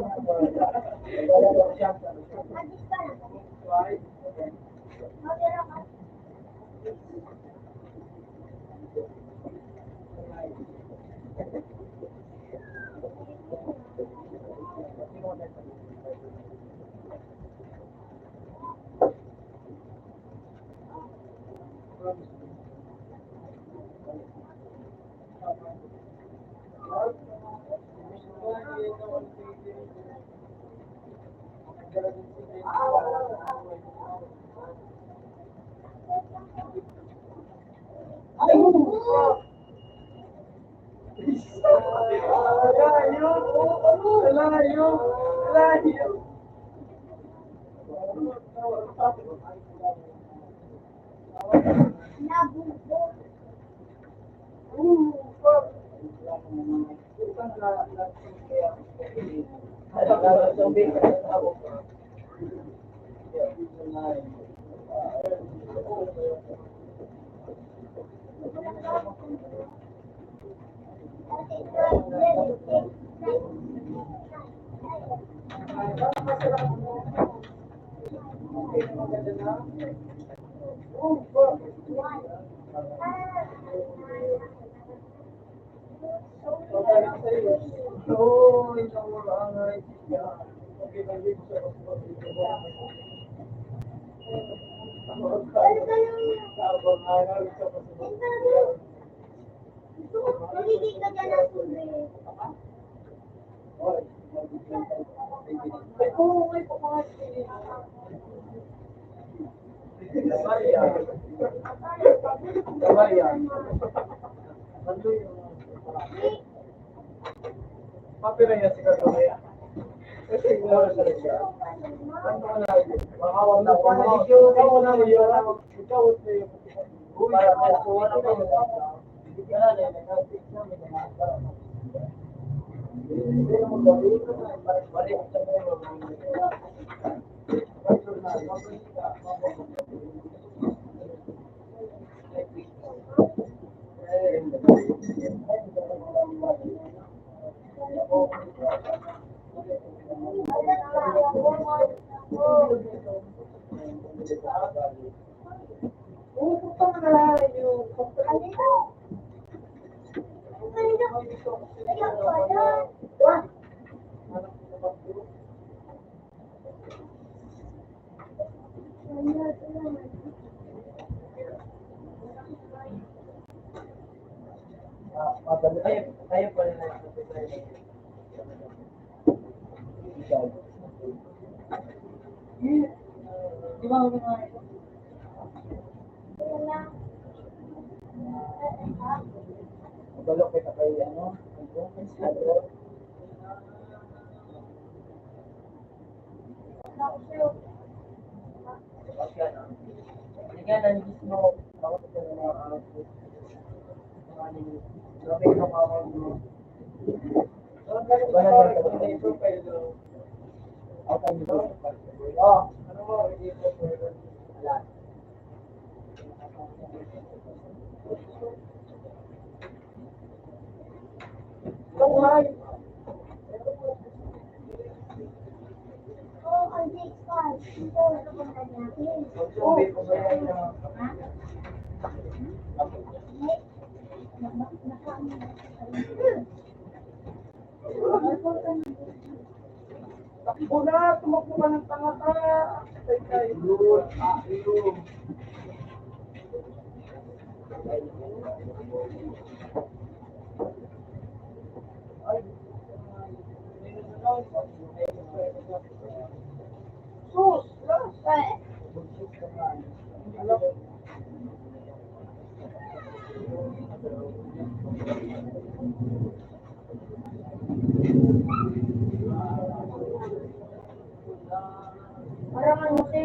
Marangan mo si.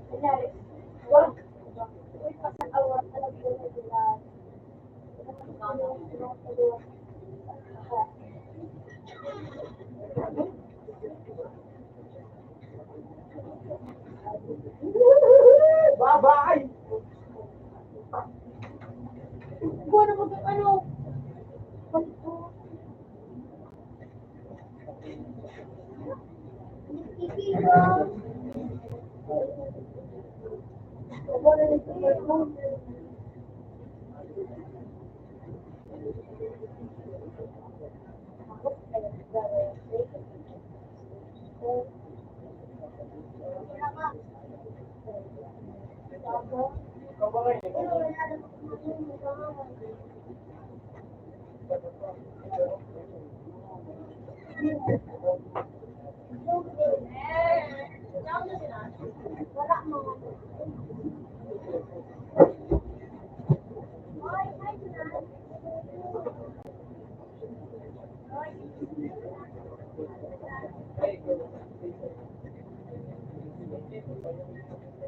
Kunyari, wag. Uy, pasang-awat na lang po sila. Bye-bye! Kuha na mo ng ano.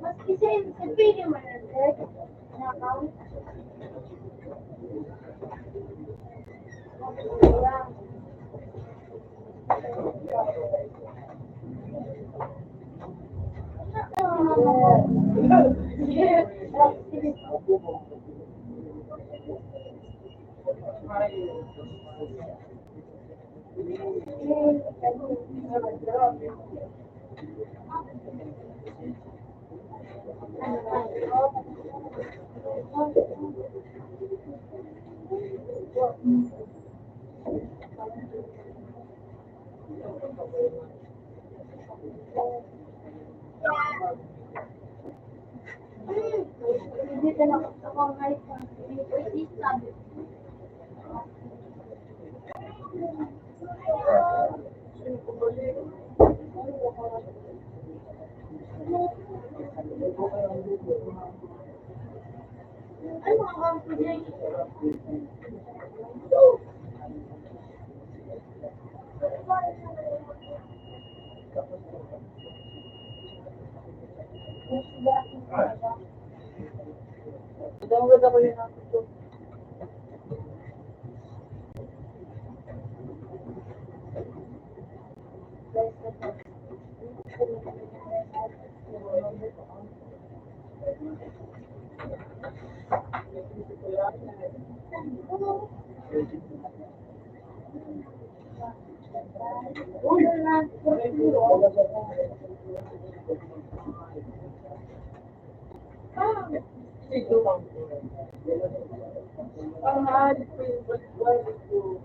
Mas isa yung sabihin mo na, Dad. Nakakawin. Hindi ka na ako kahit hindi sabi. Ay, mga kampo niya. Download ako yun natin to. Uy! Ito lang. Ang halik ko yung balik ko.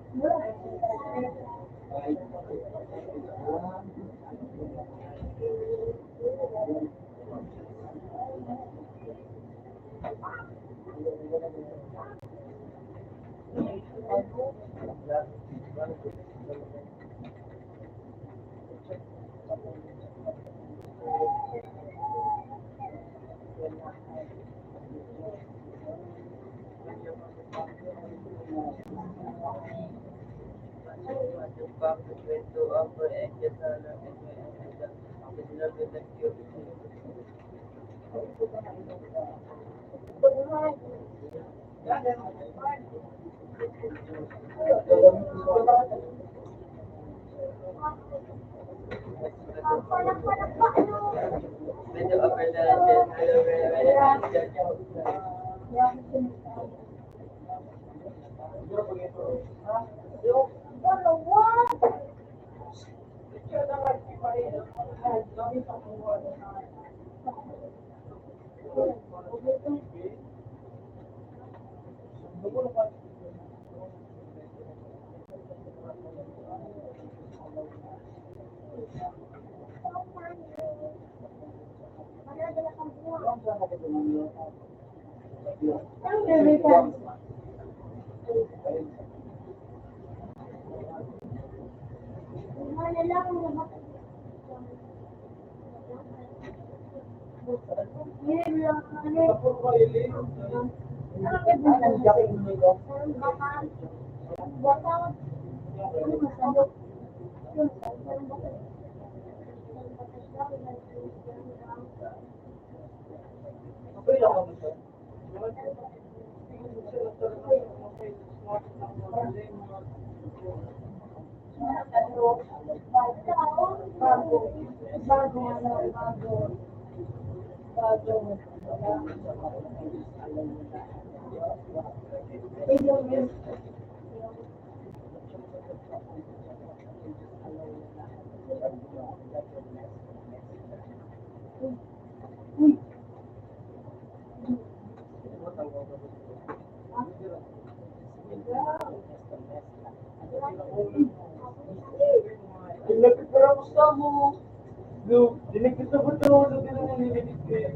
Okay lang kami sir. Dinapit ko lang gusto mo. Dinapit na ba ito? Dinapit ko eh.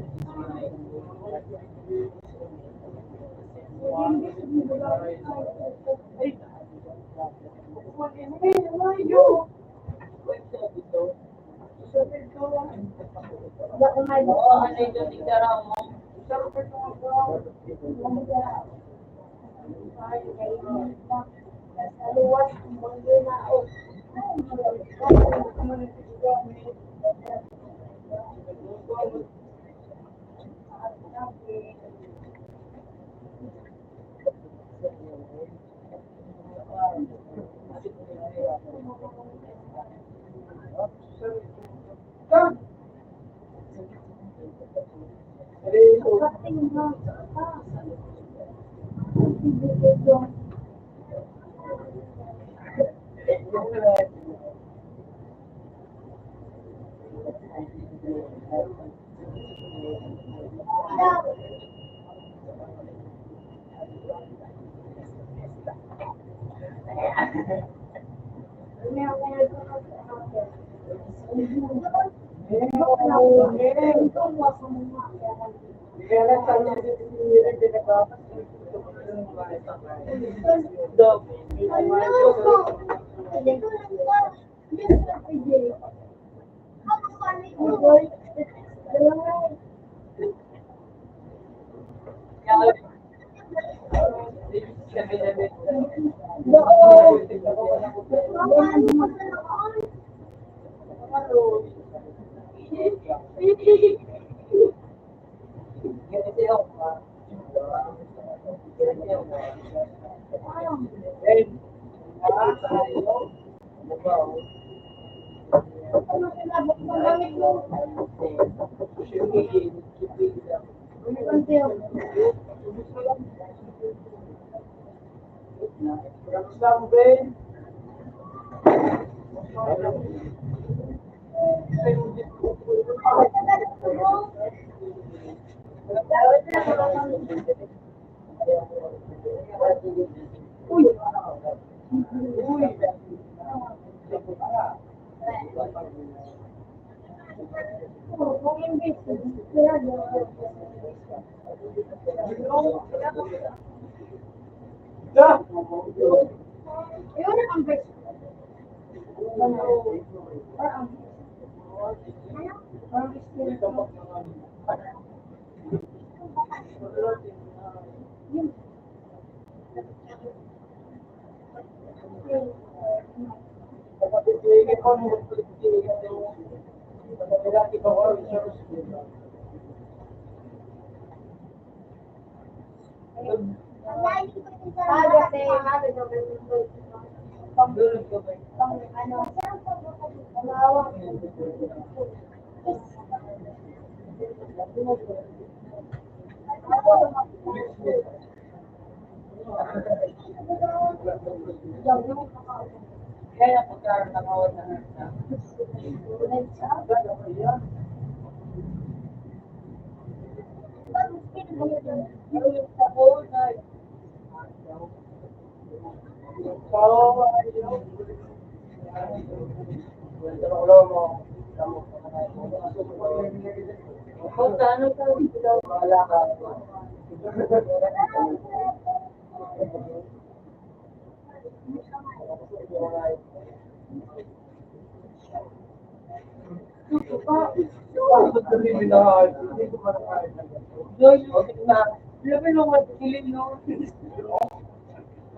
Kaya pagkaroon ng awal na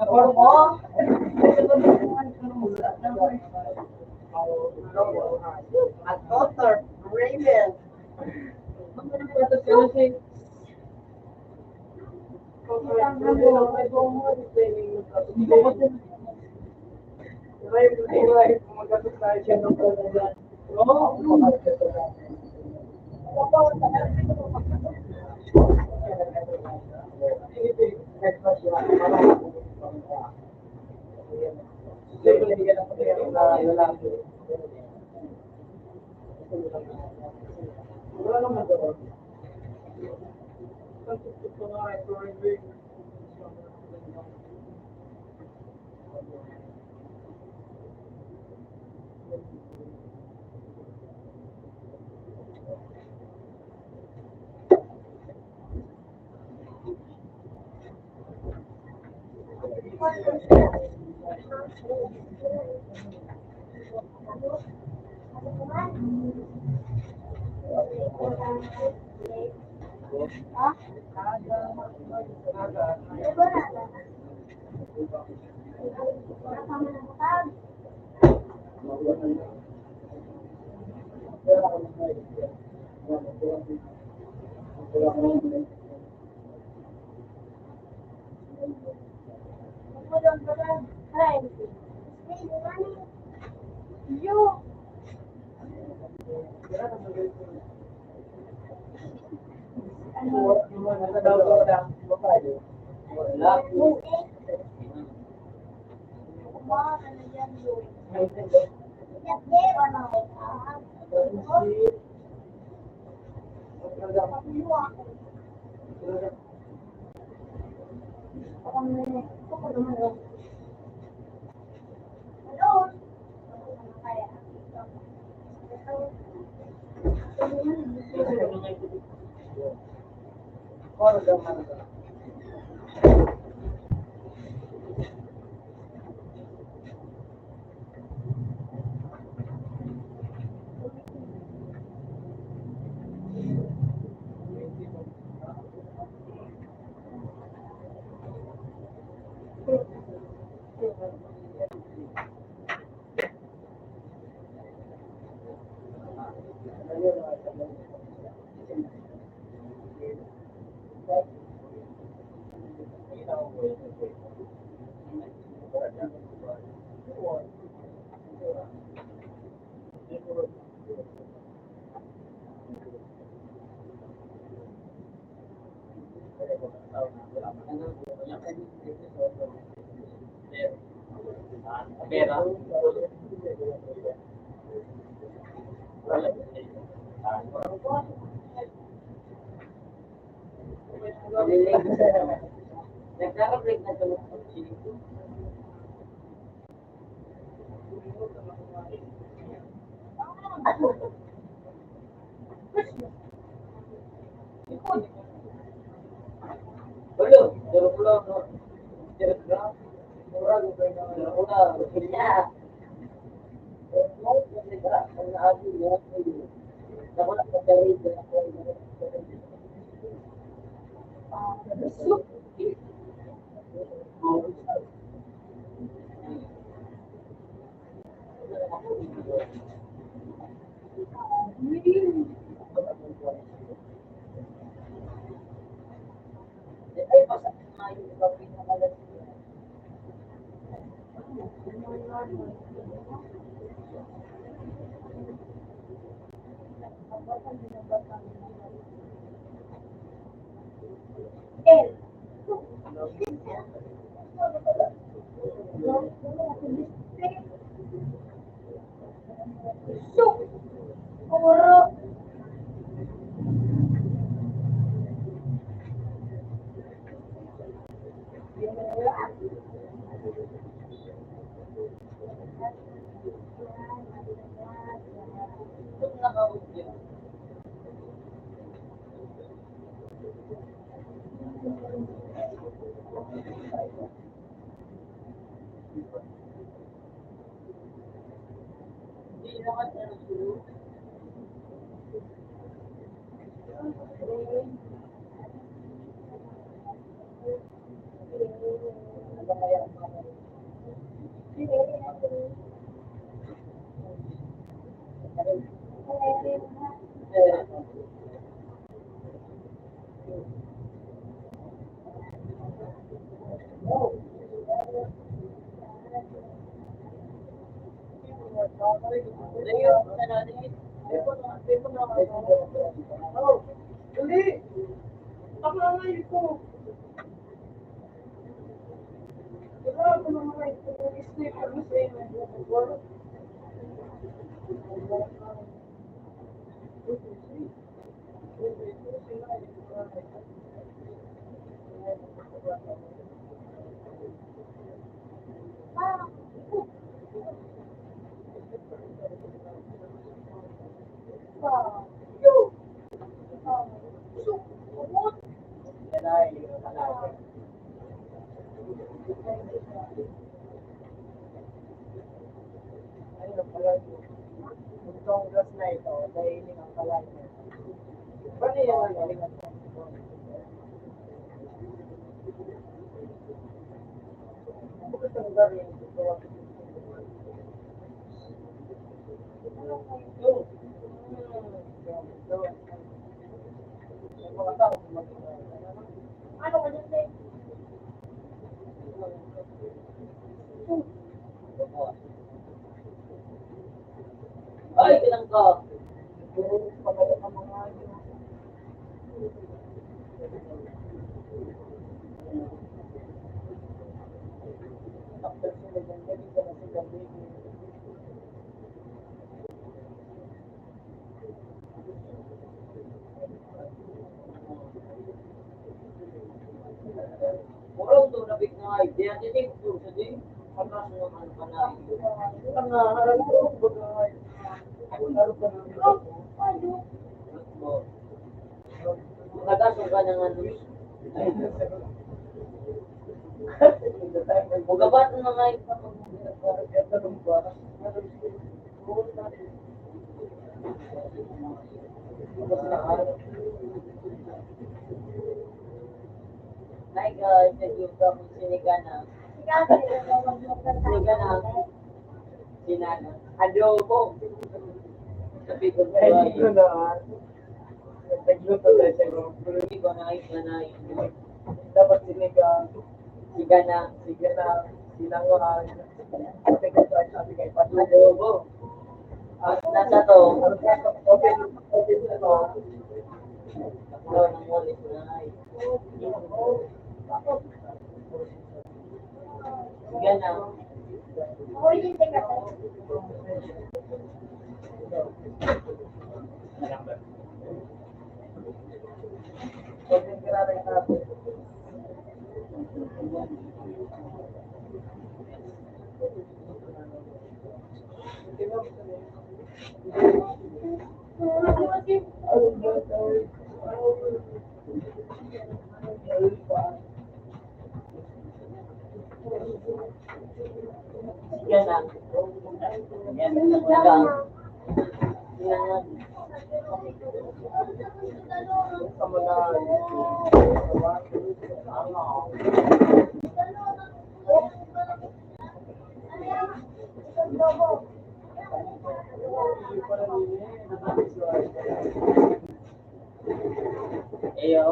Kapag mo? At Potter, Raven. Pera. Nagkakablik na ito. Belum, belum pulang. Ano kaya? Ay, kinang ka. Murang to na big na idea. Hindi ko sa din. Panas mo ano ka na. Nagasong ka ng ano. Mugabat na nga Hi guys, nag-yung ka kung sinigana. Sinigana. Sinana. Adobo. Sabi ko ba yun? Nagluto tayo sa group. Hindi ko na dapat sinigang. Sigana. Sinanguhan. Sabi kay Adobo. Nasa to. Okay na to. Taklo ng walis na ay. Sigana. Sigana. Iyo.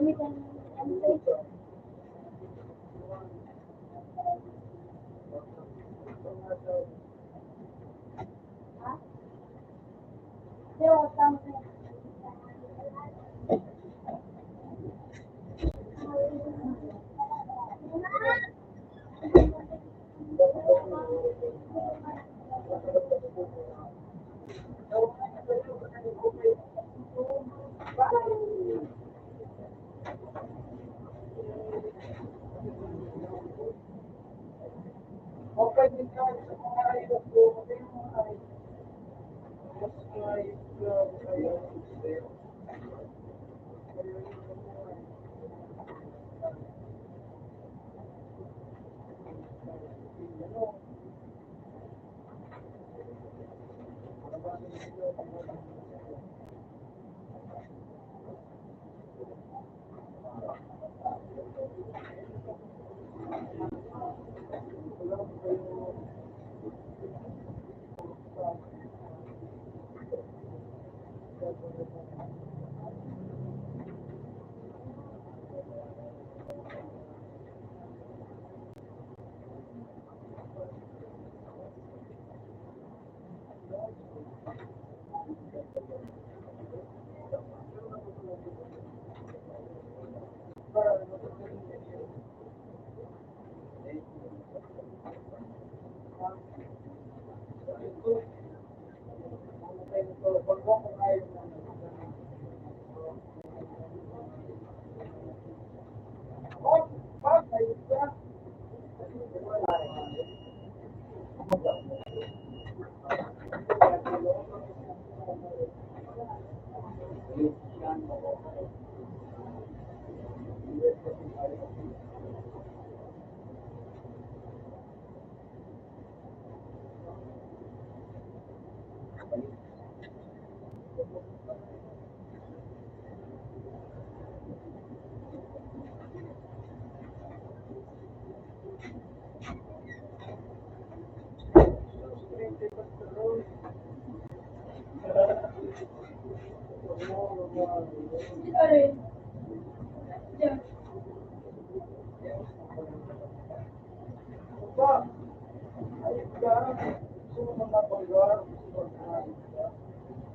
Kami kung ano ito. Ha? Pero tama na.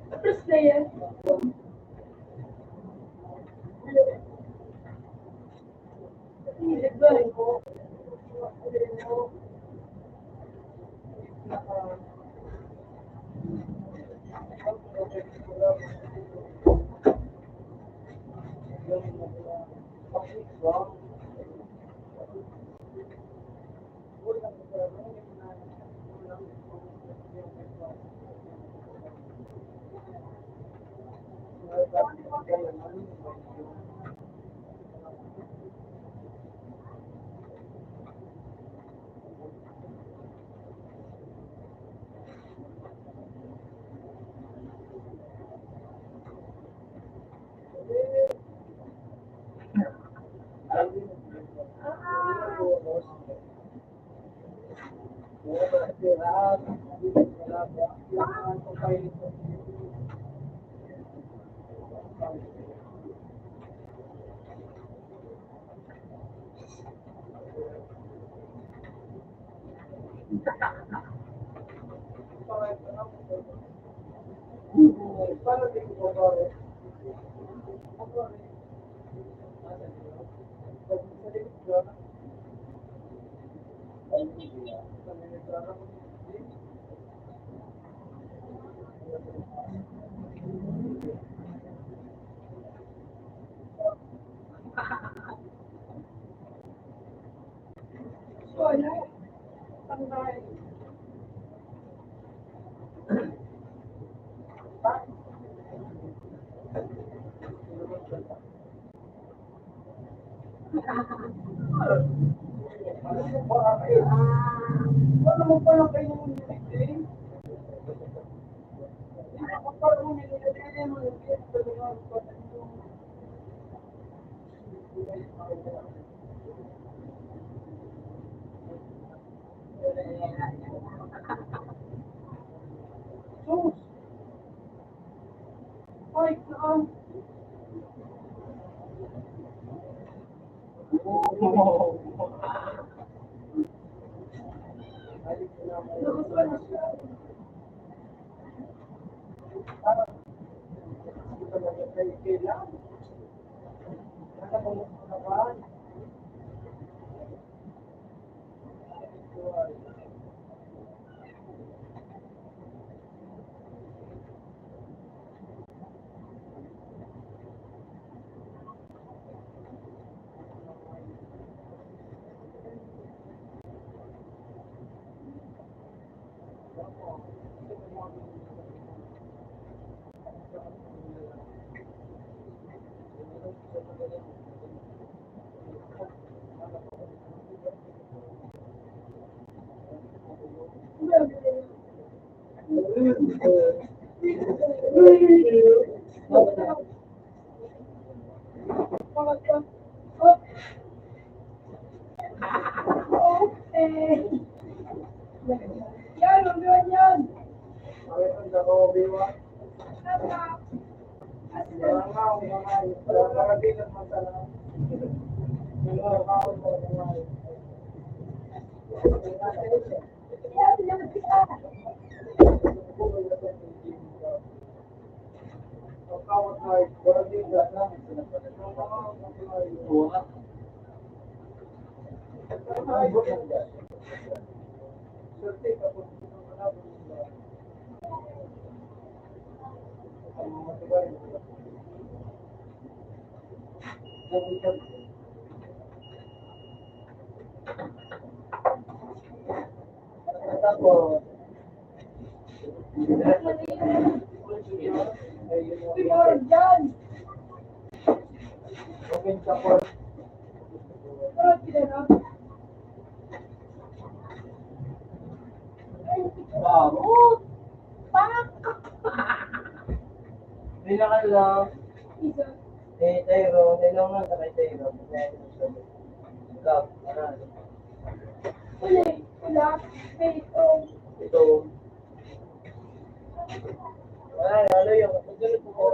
Tapos na yan. Hindi ba? Wala. Tanggal. Wala mo pala kayo ng nilagay. Ako pa rin nilagay mo yung kito ng sus. Ay, saan? Yan, lumbiwan yan. Pinakalang, Tayo, nilangan sa kay Tayo. Ito. Ay, ano yung pagdalit mo ko.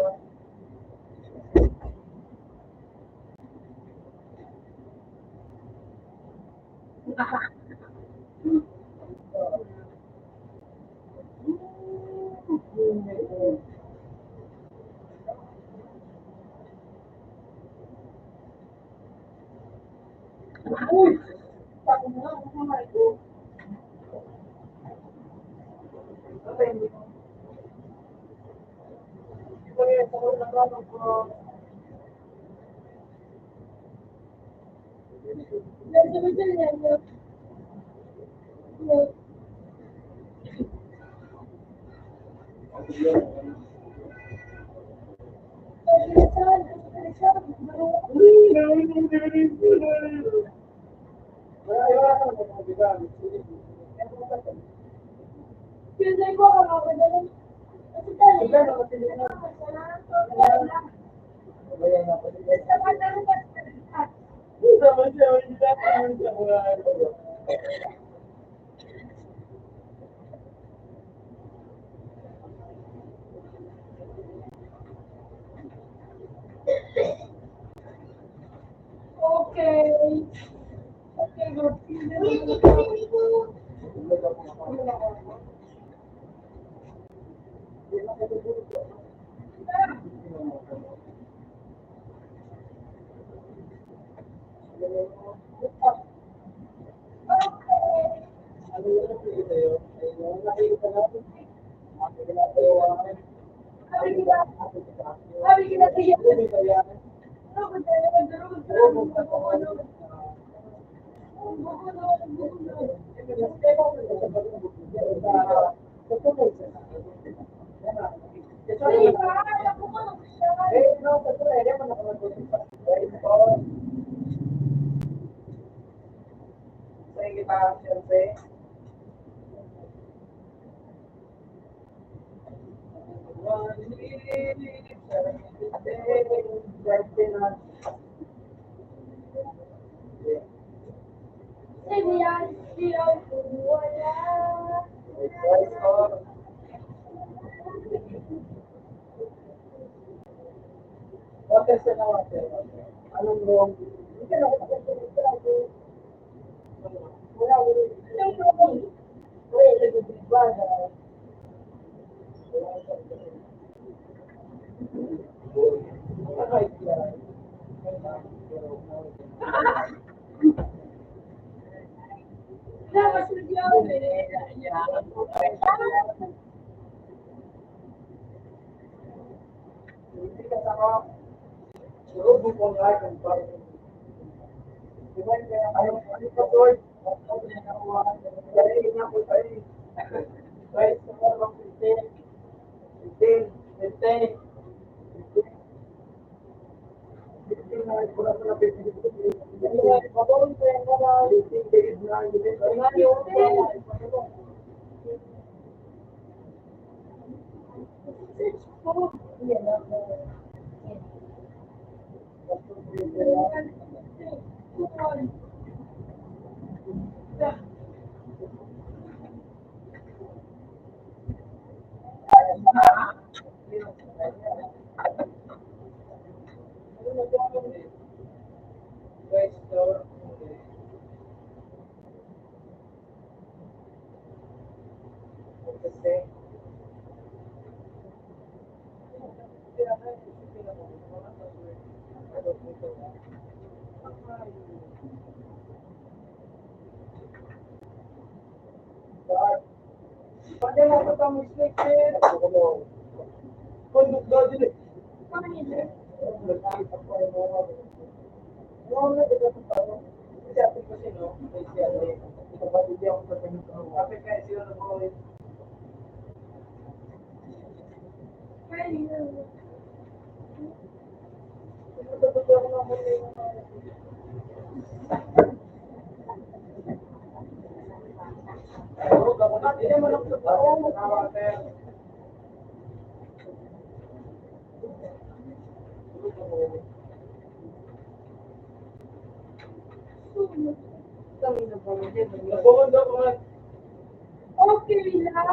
Okay lang.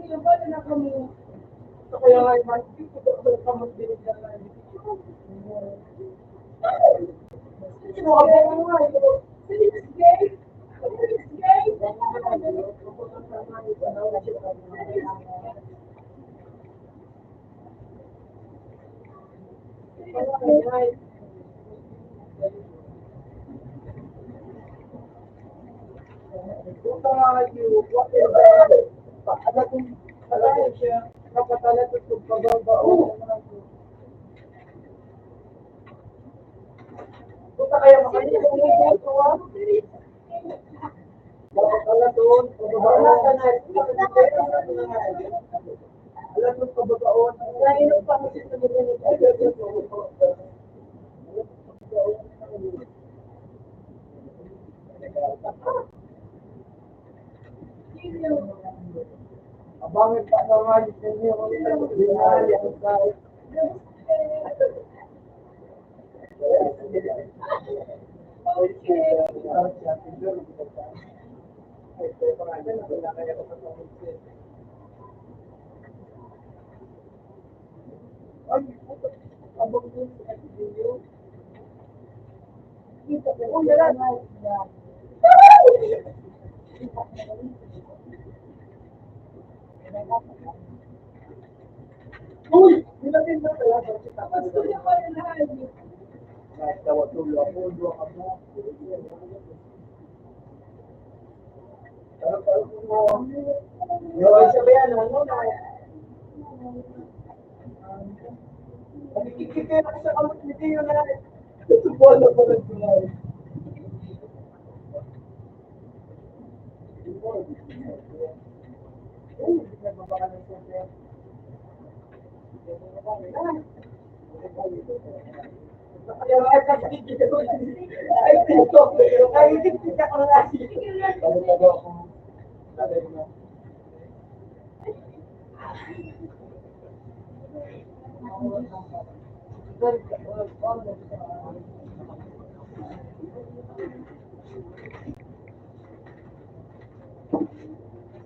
Kaya ba na kami?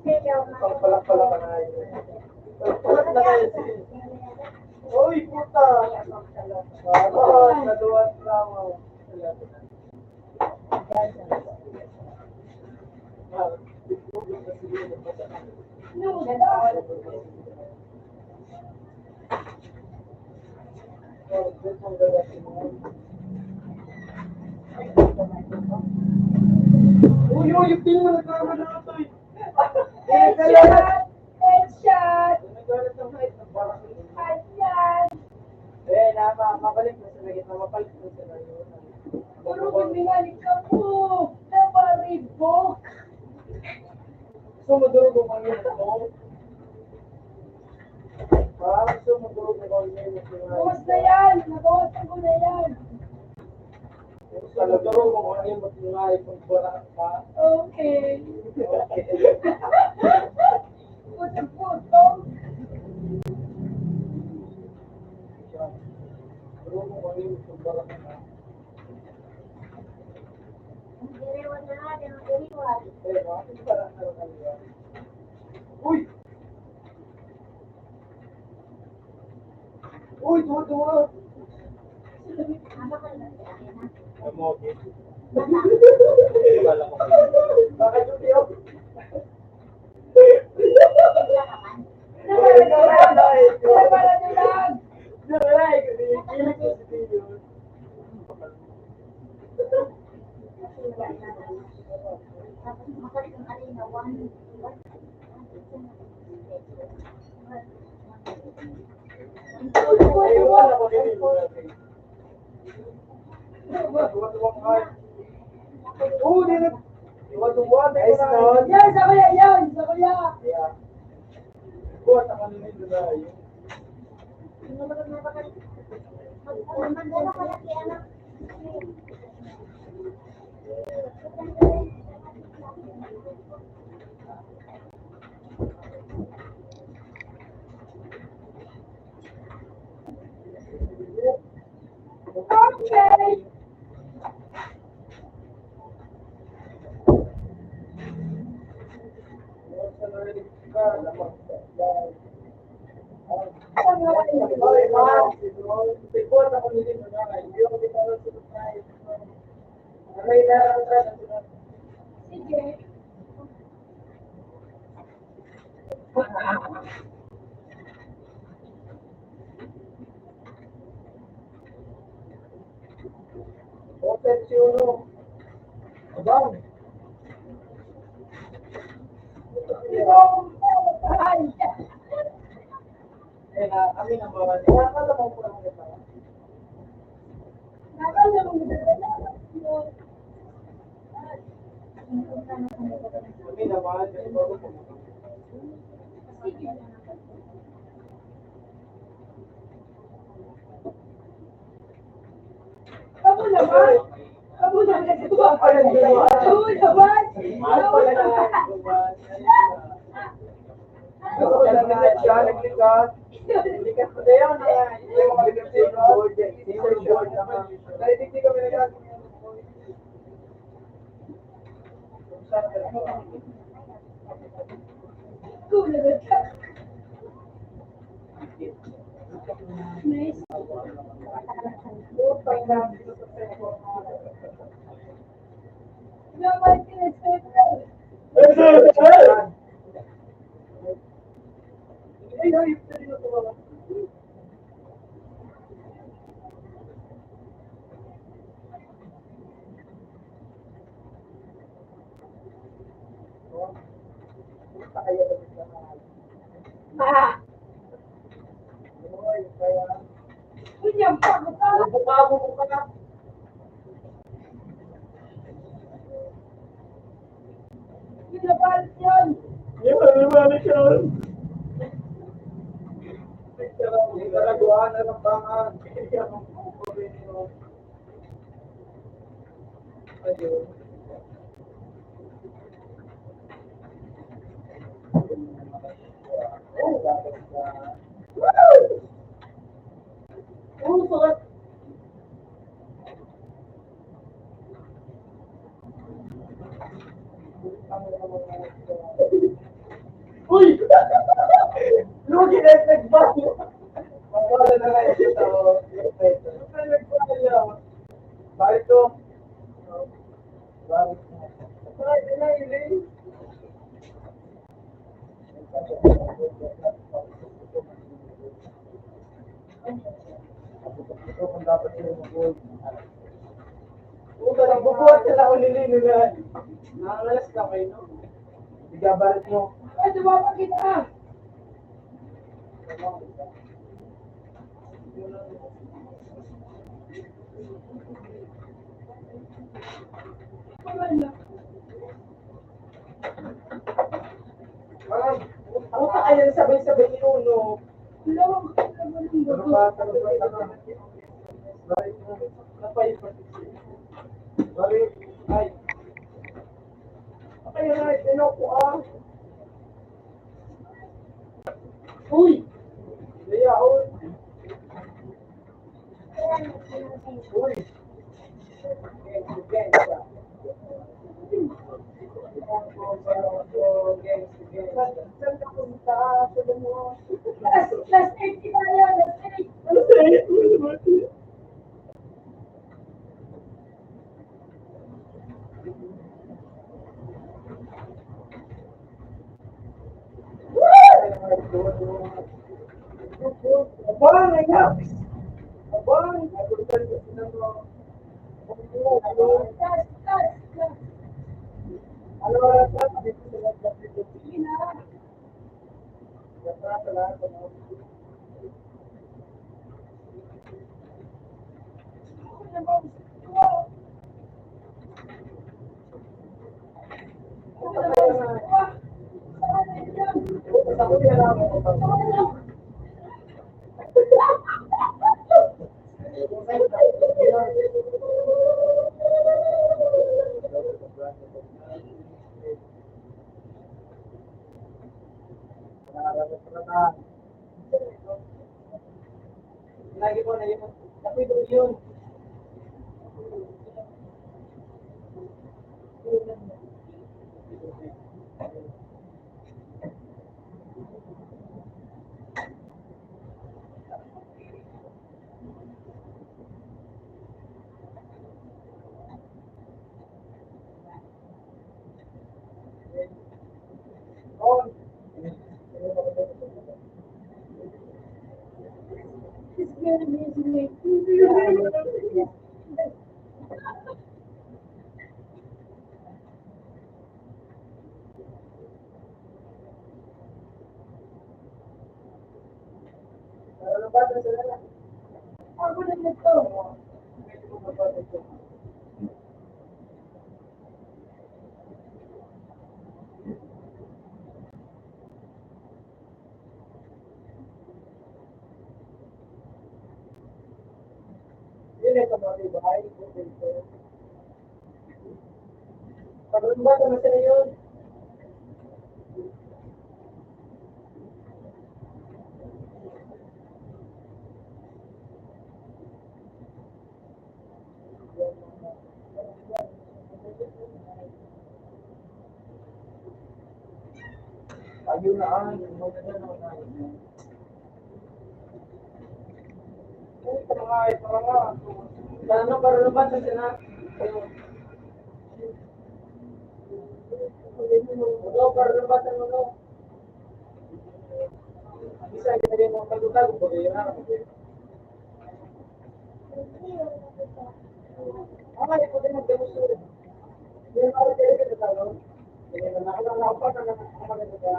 Pala ka na yun. Pala na kayo. Uy, puta! Naluwas lang ako. Uy, yung pin mo nagkakaroon na ito eh. Headshot! Headshot! Nagalit ng height ng parang Headshot! mabalik na sa nagit na mapalit na sa nagit. Puro binalik ka po! Naparibok! Gusto mo durog ang mga yun ito? Gusto mo durog ang mga yun ito? Bawas na yan! Nabawasan ko na yan! Gusto mo durog ang mga yun ito? Kung wala pa. Okay. Okay. Puto-puto. Durog ang mga yun ito? Kung wala pa. Diriwan na, diriwan. Uy! Uy, tuwa! Ano okay? Bakit yung tiyo? Yan, sa kuya, yan, sa kuya. Okay. Sige. Kami nang bawa. Nakakala mo po lang ito. Kami na bawa. Kamu naman. Kamu naman. Kamu naman. Nice. Naman kinasipin. Punya pak betul. Kita balik yan. kung dapat sila mag-gold. Puta, nagbubuhat sila ako nila. Nangangalas ka kayo, no? Bigabalit mo. Ay, tumama kita! Puta kayo, sabay-sabay yun, no? Pero ba, balik mo. Napay, balik. Ay. Kaya nga, tinoko ah. Uy! Kaya, uy. Uy. Saan ka punta? Sabi mo. Last 80 na yan, last 8. Last 8? Abang, anak! Abang! Ano oras na? Dito sa lahat dito. Gatra sa lahat. Lagi po na yun. Tapi ito yun. Ako na nito. Ini kembali baik. Kalau mbak sama saya yun. Ayun na ang maganda na. Parang sana para naman sa sana. Ano para naman sa ano? Bisa kita dia mau tagu-tagu bagaimana? Apa yang kita mau demonstrasi? Dia mau jadi kita tahu. Dengan apa nama kita?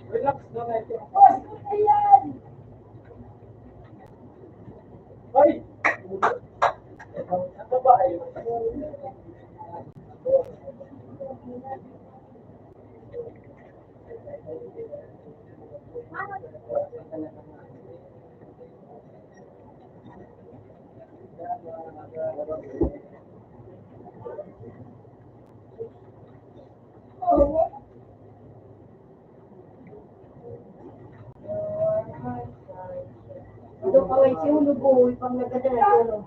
Relax na natin. Ay! Ito kaway si Ulubo, pang nagkadala tulong.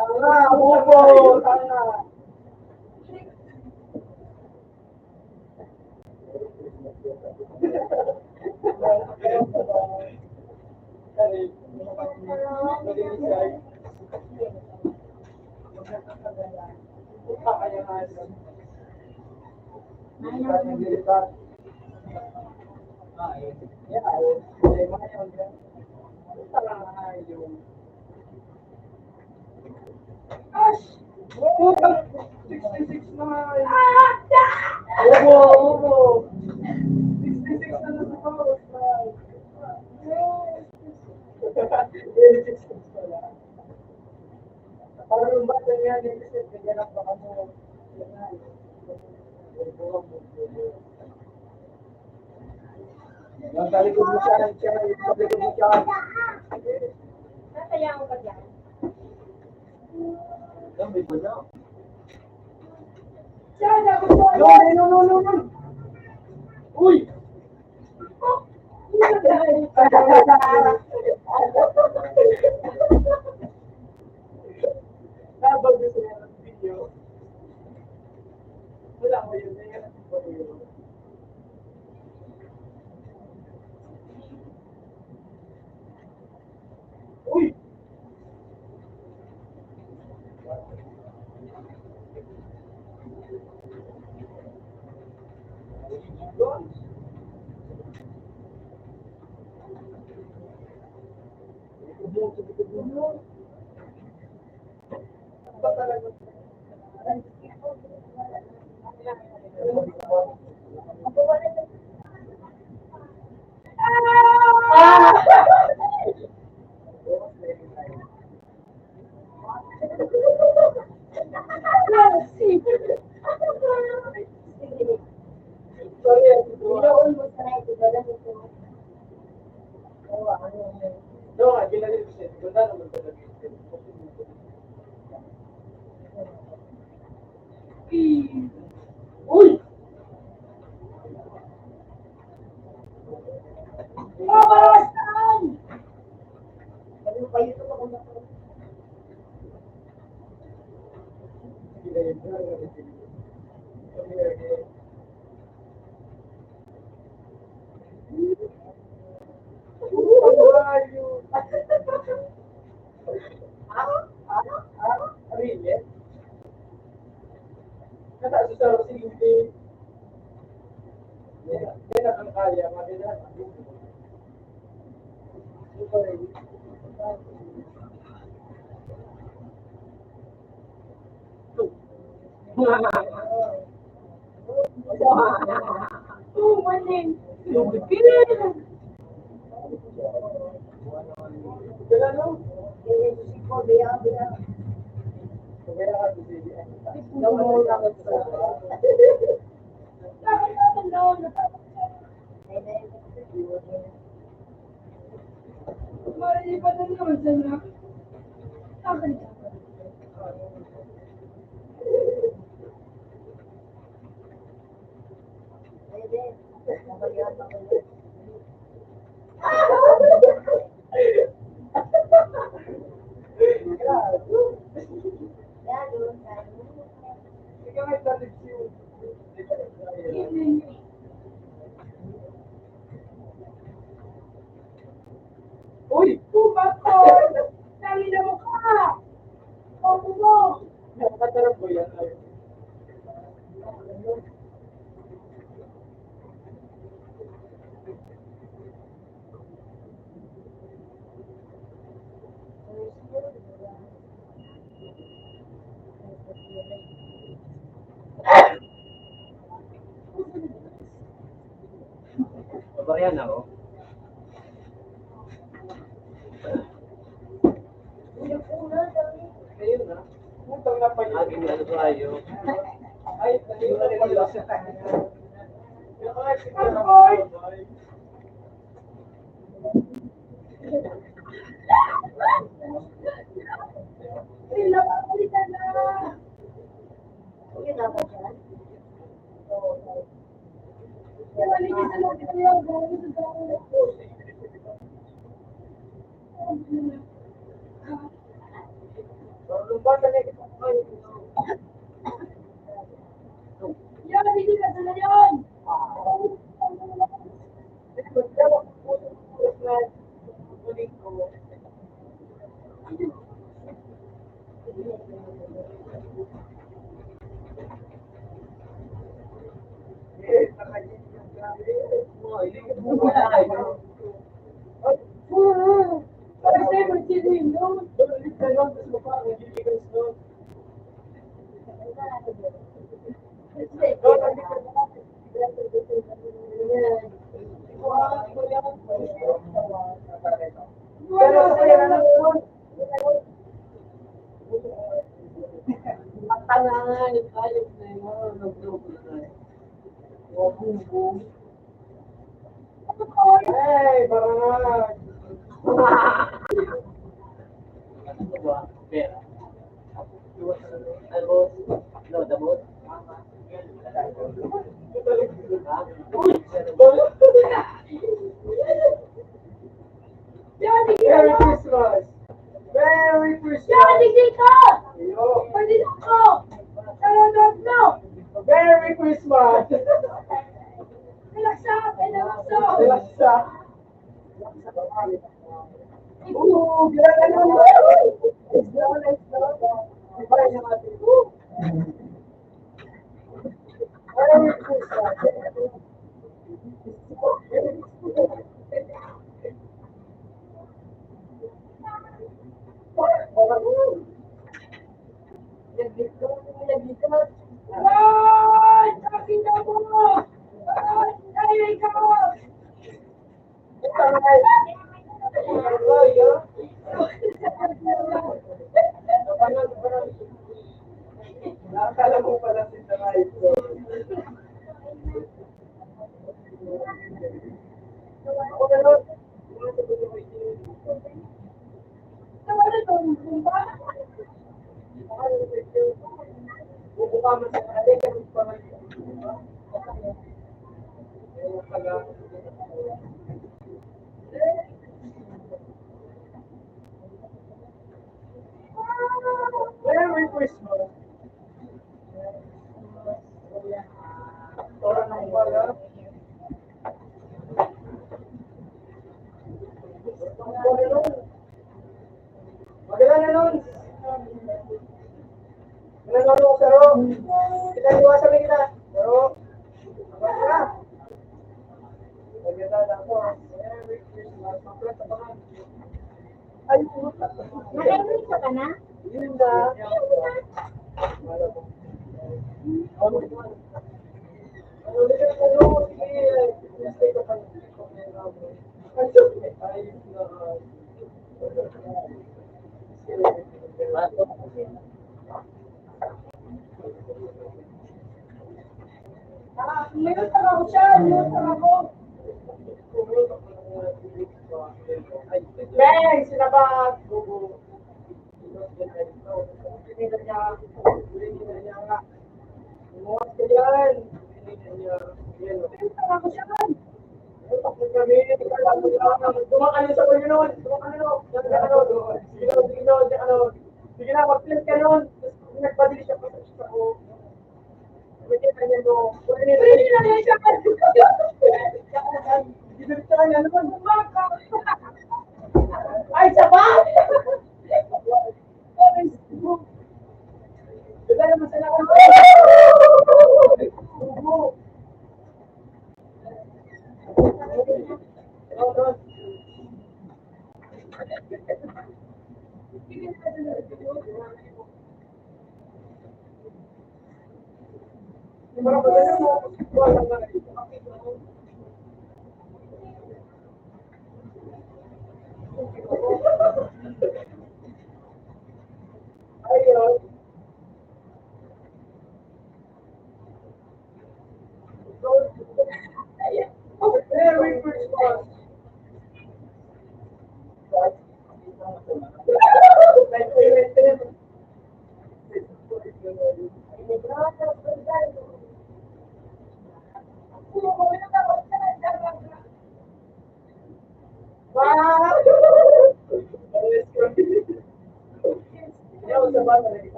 Tanga, bobo, tanga. Parang bata niya, kasi ganyan ang baka mo. Ang talikod mo siya, ang talikod mo siya. Nasaya ko ka dyan. Dami ko na. Siya, dapat ko. No. Uy! Nabag ko sila ng video. Wala ko yun. Uy! Uy! Mabawasan! Sabi ko kayo ito ako na. Really? Nasa sa hindi. Hindi na kang kaya, maganda. Oh, maling. Kailan no? Marilipat na naman sa na. Akin ka. Uy, kumakot! Dami na mukha! Opo mo! Nakatarap ko yan. Babayan ako. Ayun na. Utang na pa yun. Laging ano tayo. Ay, ayun na pala. Sila, palitan na! Okay na ba dyan? Kaya linis na ito yung gawin sa gawin. Yan, hindi na sila yan! Matangan, ayos na yun. Nag-joke na tayo. Hey, barangan! Ano ba? Pera. Ano? No, the boat? Ha? Merry Christmas! Merry Christmas! Yan, dito! Ayo. Pwede na ako! Sarap na! Merry Christmas! Relaksa! Relaksa! Relaksa! Gila na naman! Let's go, let's go! Ibaray na natin. Merry Christmas! Ay! Akin na mo! Ay, ikaw! Nakakala mo pala si Tanay. Ako na nun. Nawala itong bumba. Bubuka mo sa kali, kasi pa rin. Merry Christmas! Tora ng umaga. Maganda na nun. Nanalo ko sa ro. Kita iwasan kita. Pero, abang ka. Maganda na ako. Merry Christmas. Magplata pa nga. Ay, puta. Nakaimig ka na? Yun na. Mayroon pa ako siya. Mayroon pa ako. Bang! Sila ba? Pinila niya. Pinila niya nga. Umuwas ka dyan. Pinila niya. Ako siya man. Dumakan sa Panginoon. Dumakan sige na, mag-flip ka nun. Nagpadili siya pa sa ako. Pwede kanya no. Pwede na rin siya man. Gibirit ka niya naman. Ay, saba! Diba naman sila ka? Very first one.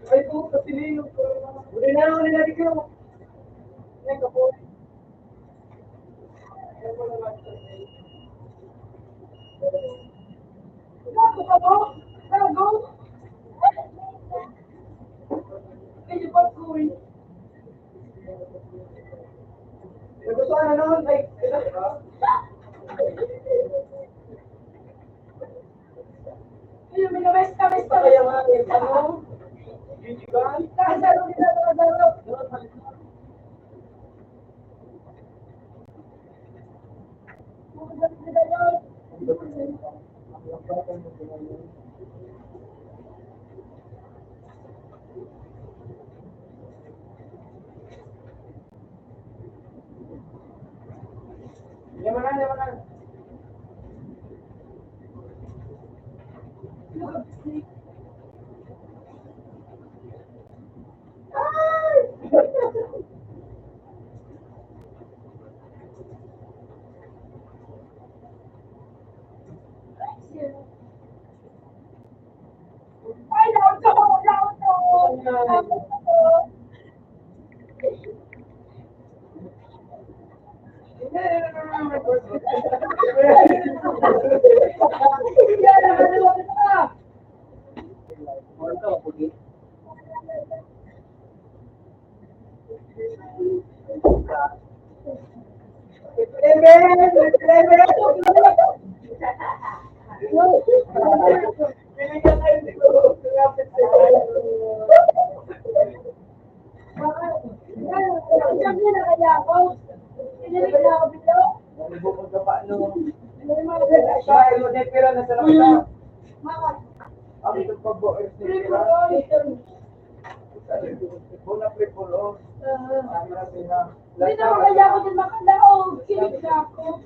Ay, po, kasi niyo. Uli na dito. Ay, kapo. Gago ka mo? Gago? Ay, di ba ko eh. Nagustuhan na noon. Ay, kailan ka? Ay, minabes ka. Kaya nga, ano? Gigigan? Nakasaro nila, nakasaro. Yaman na, yaman na. Ay, nauto! Nauto! Yan, nakalawa ka. Hindi naman kaya ako din makalaog. Kinig na ako.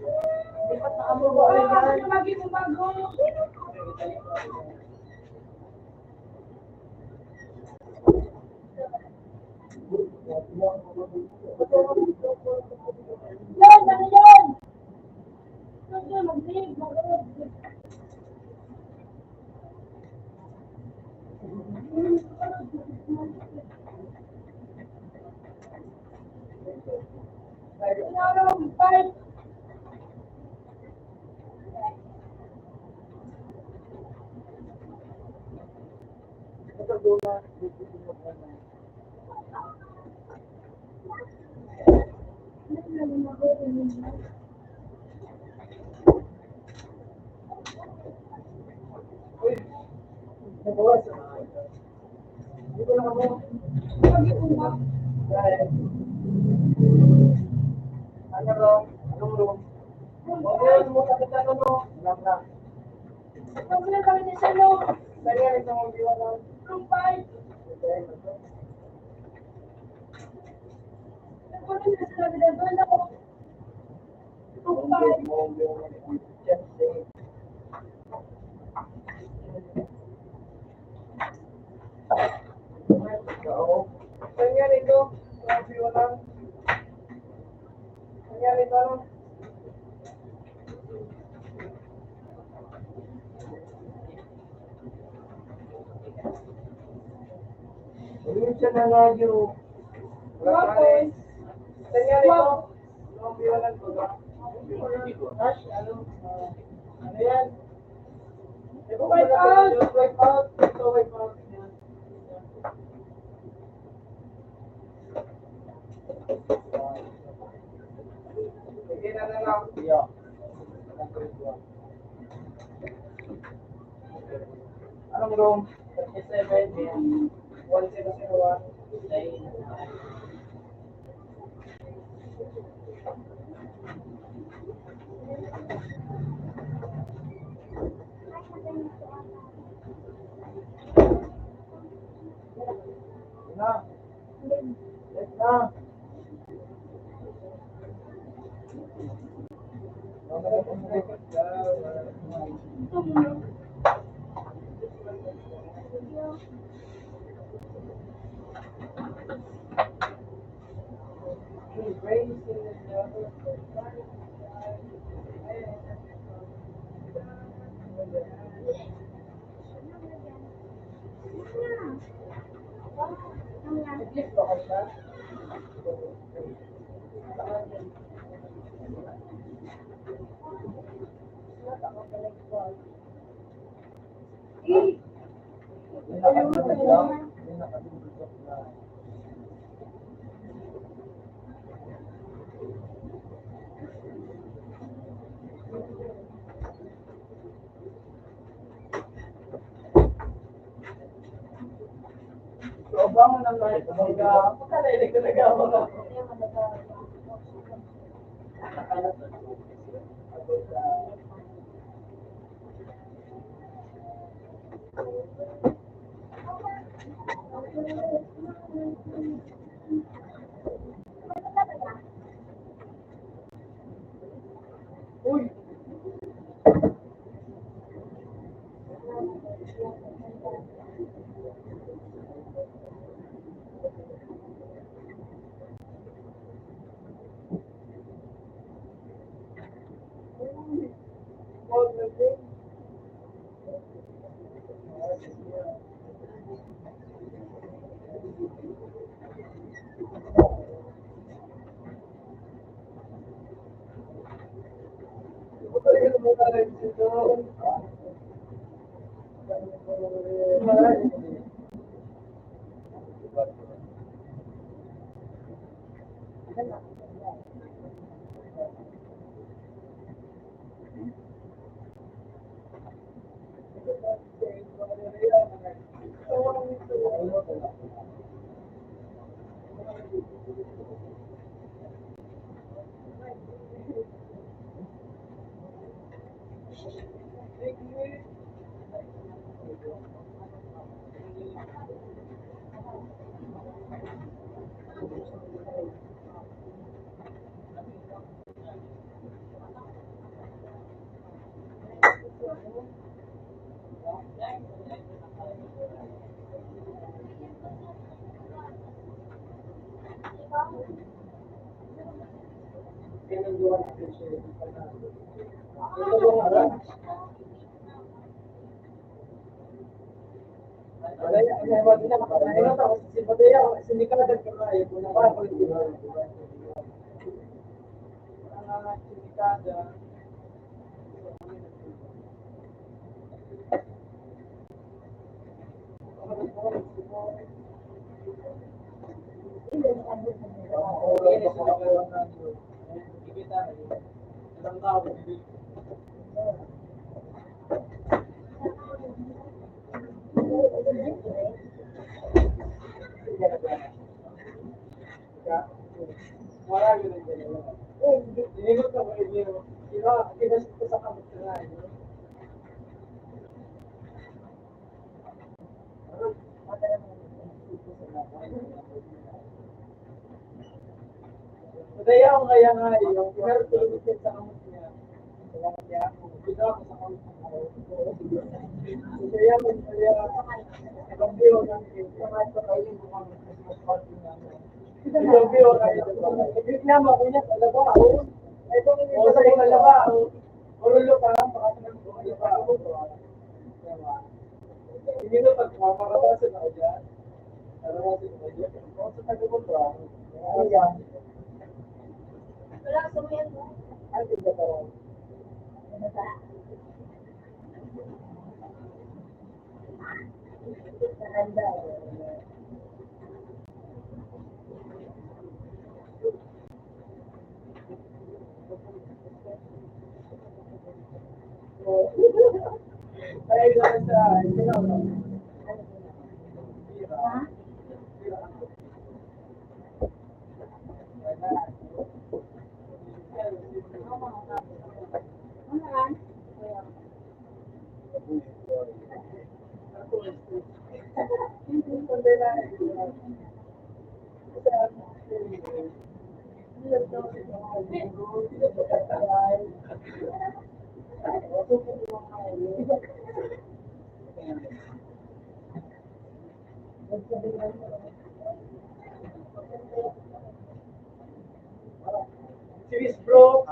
Ako na maging bago. Yan, ano yan? Mag-dig. Fight. Ano ro? Anong ro? Ano mo kapitan mo? Lang. Ano na kami ni Salo? Dali rin sa mga biwan lang. Rumpay. Ano na sa nagdadal ako? Rumpay. Nangyari ito? Mga biwan lang. Nangyari ito ano? Siya na nga yung Wapoy. Nangyari ito? Mga biwan lang ito ba? Ano yan? Wipe out! Wipe out! Ito wipe out. Sige na lang. Yeah. Anong room? 37. 1001. Na. Let's na. Nag-lift ba kayo ba? So, bangon ng light. Pagkalaili ko nagawa ka. Uy! Kaya ako kaya nga yung pinartulog sa kamot niya. Kaya ako, kita ako sa kamot niya. Kaya mo, kaya ibang biyo ng kamay ko kayo yung kamot niya. Ibang biyo kayo. Nagreklamo ako niya, talaba ako. Ito nga yung sa talaba ako. Urulo ka, makatanong ko kayo pa ako. Hindi na pagmamarabasan ako dyan. Narabasan ako dyan. Kung sa taga-bot ako. Ayan. Wala, sumayan mo. Ay, hindi ba? Maganda. Ay, lang sa ginawa. Ha? Ano yan? Series bro.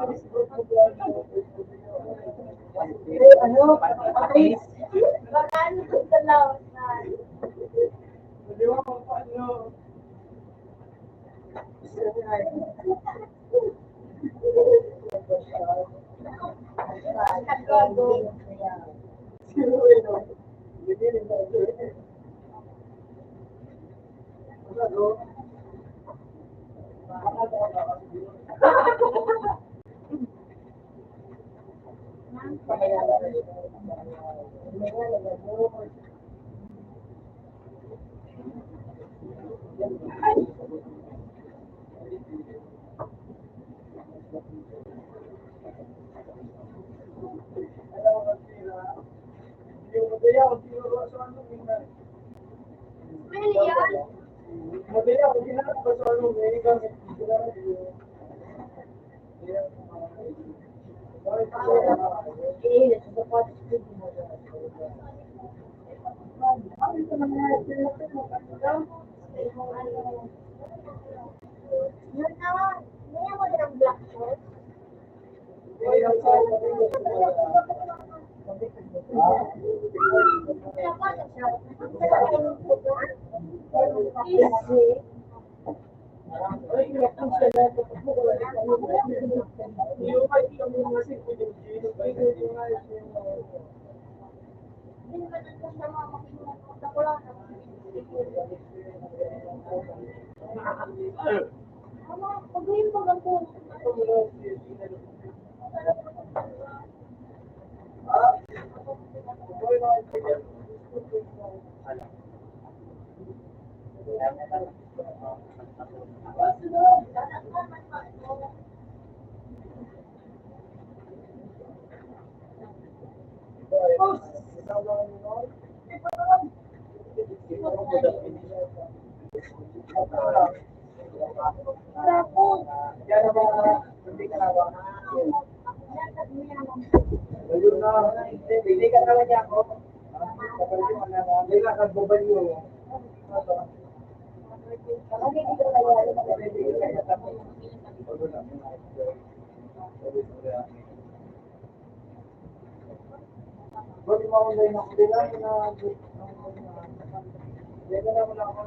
Ano? Patis? Baka ano sa lawas na. Hindi mo kung paano. May yan? Yun na. May ako ng black short. Easy. Hindi ba nagkasama makinuha ko lang. Ano, pag-uwin mo lang po. Tapos, Ayun na, hindi ka naman niya ako. Hindi ka nagbabalyo. Ba't makulay na kulay na hindi ka naman ako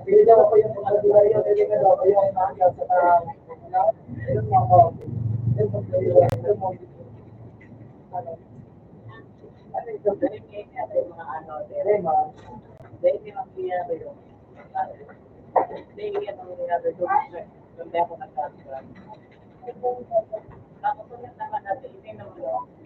Hindi daw ako yung pagkadilayo, hindi ka daw ako yung nangyaw sa yung mga ano ito, dahil ngayon yata yung mga ano, direma, dahil yung mga nangyayari yun. Dahil yung mga nangyayari yun, hindi ako nagkakaroon. Tapos ulit naman natin, hindi naman yun.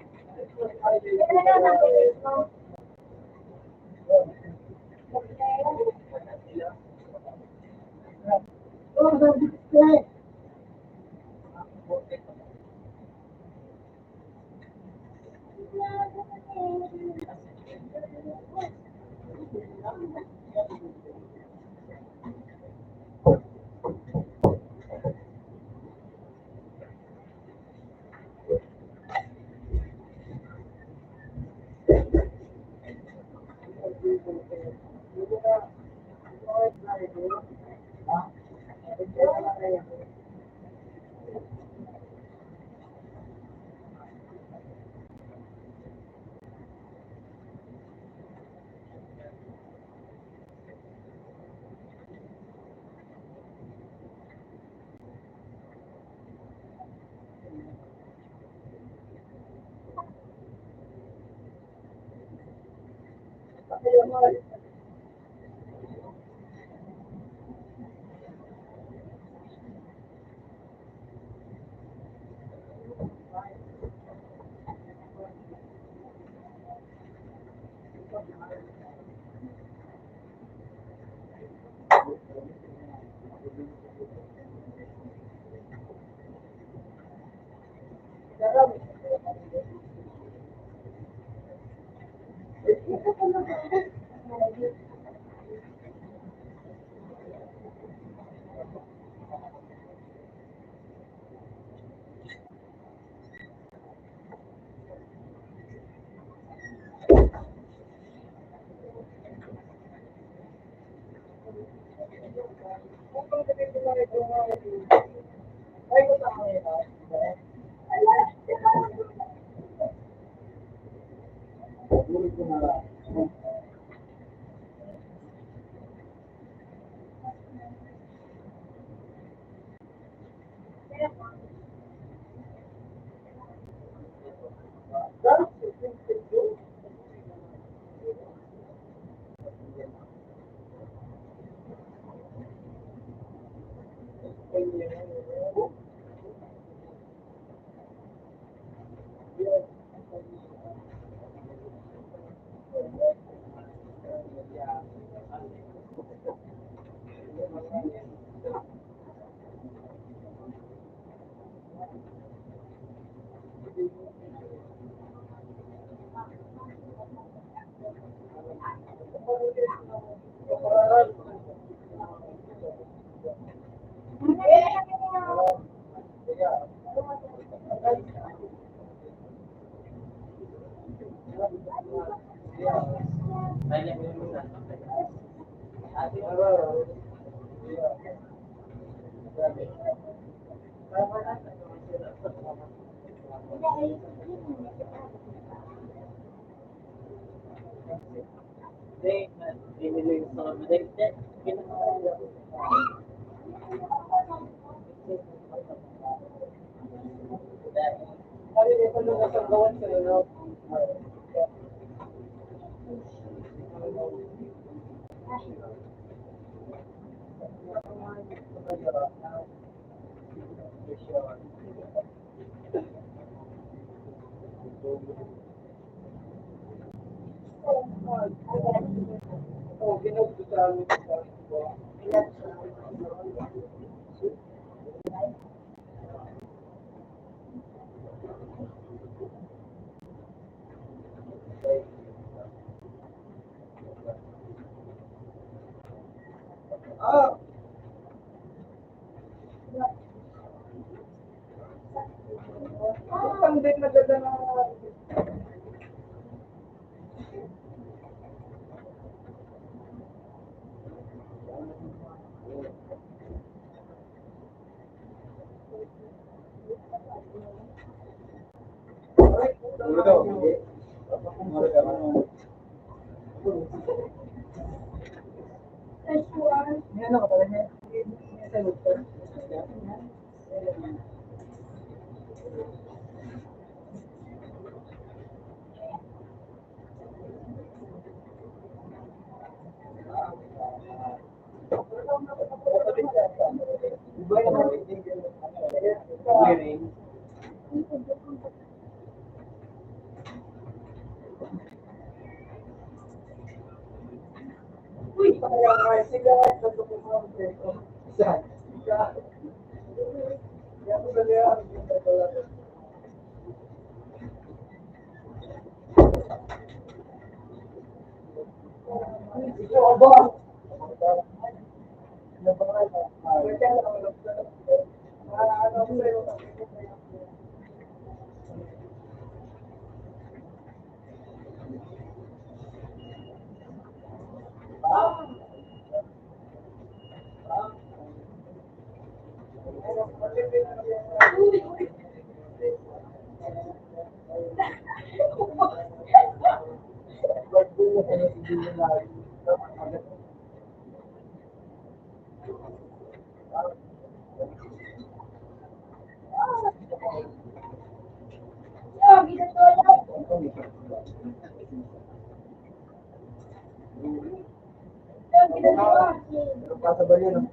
Kasabay yun.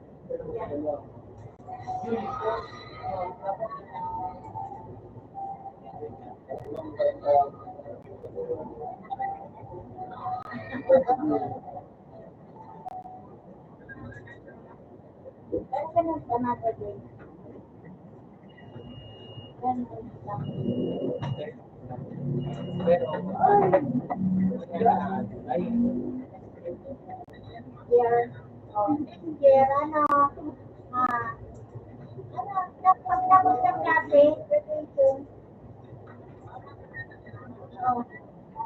Pagtapos ng klase, graduation.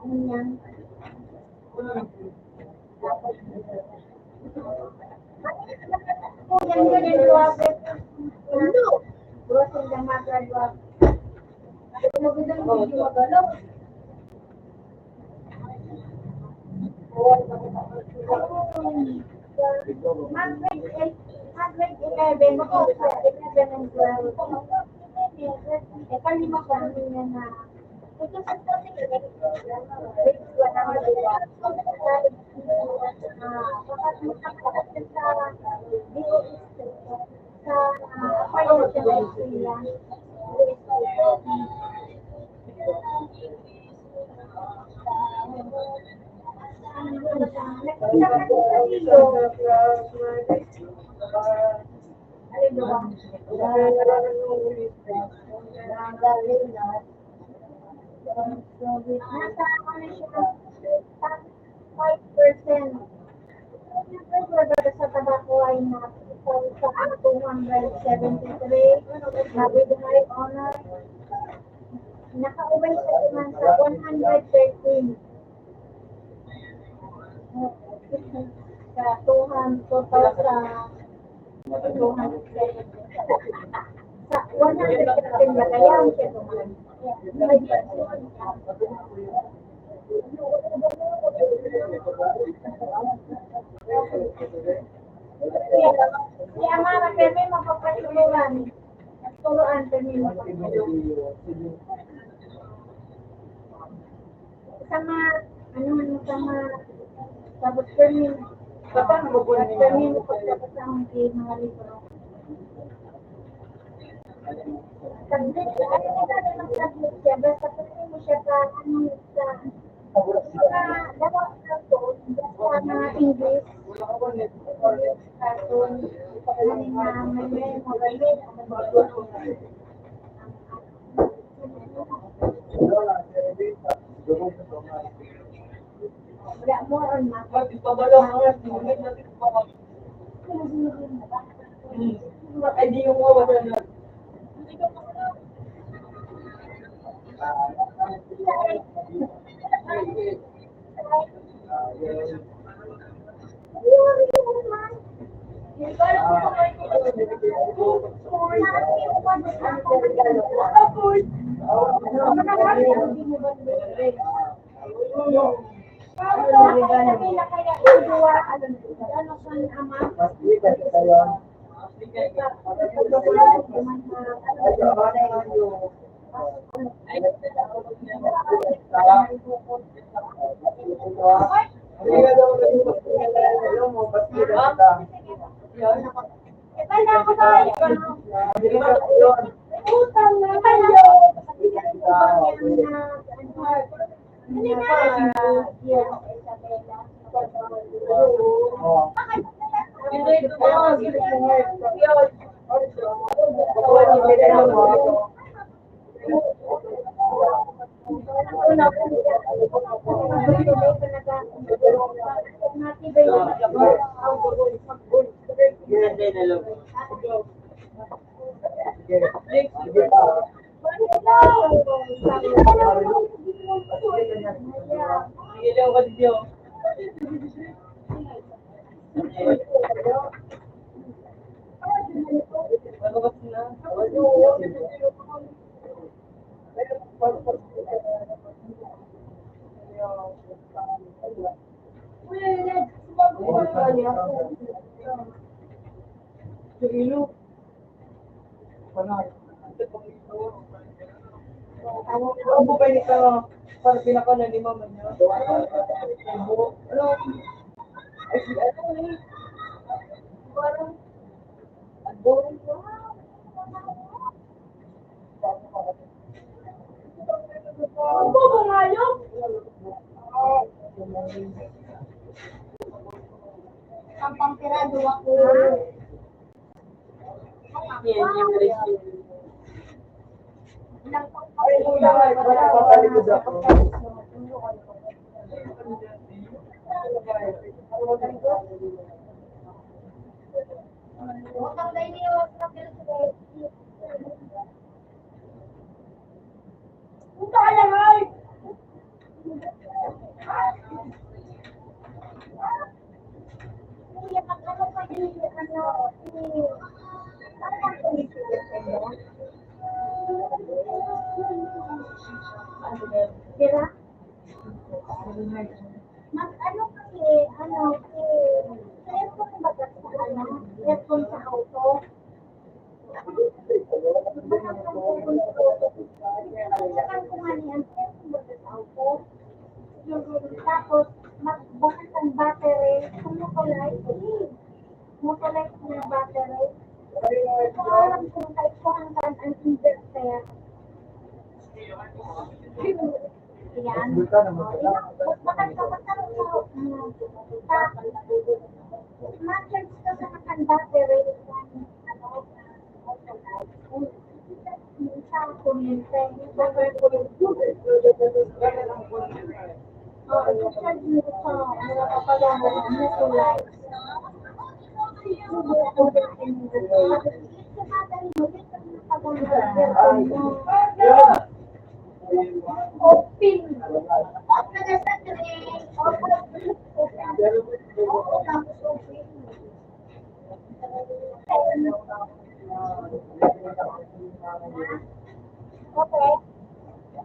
Ano yan? Yan ganyan grabe. Ano? Bros ang dama graduate. Magandang video magalaw. Mag-grade 11 ako. 11 and 12. Kalima ko niya na ito sa grade 1 ang nagawa. Sa financial sila. Nasa ano siya, 5%. Sa tabako ay na 273. With high honor. Nakaubay siya naman sa 113. Sa 200 total sa 207. Sa 113 bagayan siya naman. Kaya mara, pero may mapapatuluran. Turuan, pero may mapapatuluran. Sama, sabot termin. Termin ko sa mga libro. Subject, ng subject siya, basta pwede mo siya sa, dapat sa mga English, cartoon, may wala more on math. Ay, di yung mga na. Ano ba nito? Para pinaka na lima man niya. Ano? Parang, boring ko. Ang bobo nga yun. Ang pampirado ako. Yan yung recipe. Ay, kung nakakalikod ako. Utang tayo niyo sa Philippines. Punta ka lang ay! Kuya, pag ano pa yun, ano, parang tumitigil kayo. Sira? Mas ano kasi, telephone ba sa ano? Telephone sa auto? Tapos, magbukas ang battery, kumukulay na battery. So, alam kung kahit kung saan ang inverter. Yan. Bakit ka ma-charge ka sa ang battery. Sa kuryente. I-charge mo sa mga kapalaran mo kulay. Open.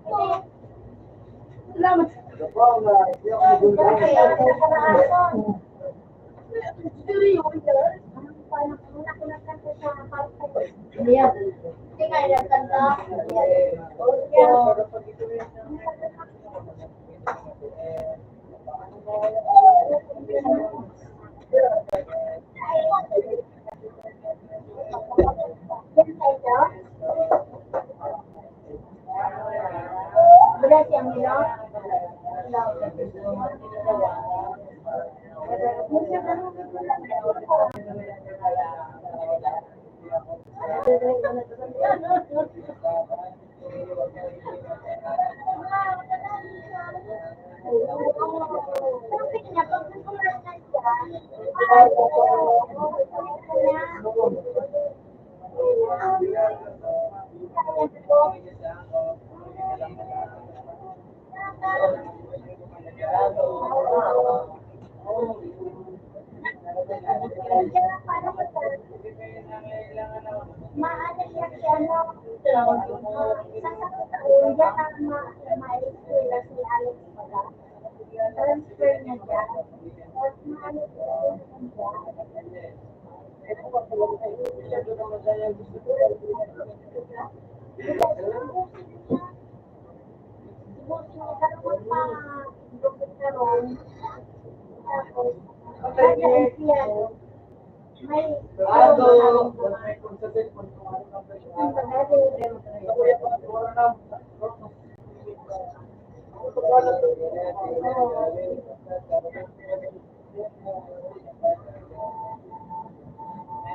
Okay. Salamat. Belas yang bilang maano siya ano, sa taon niya ang ma-eskwela si Alex Maga. Transfer niya dyan. Tapos maano siya dyan. May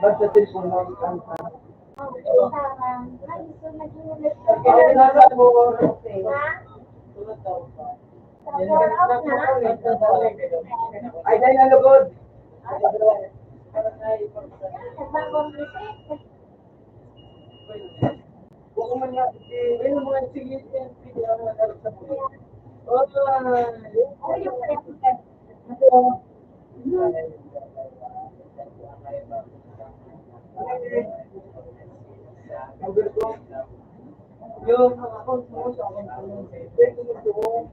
Basta cellphone mo ang kanta. Ay, Nasa mo, ay, dahil na lugod. Buko man nga, yung mga sigit yan, sige ang nagarap sa pulis. Yung mga account mo sa akong tulong.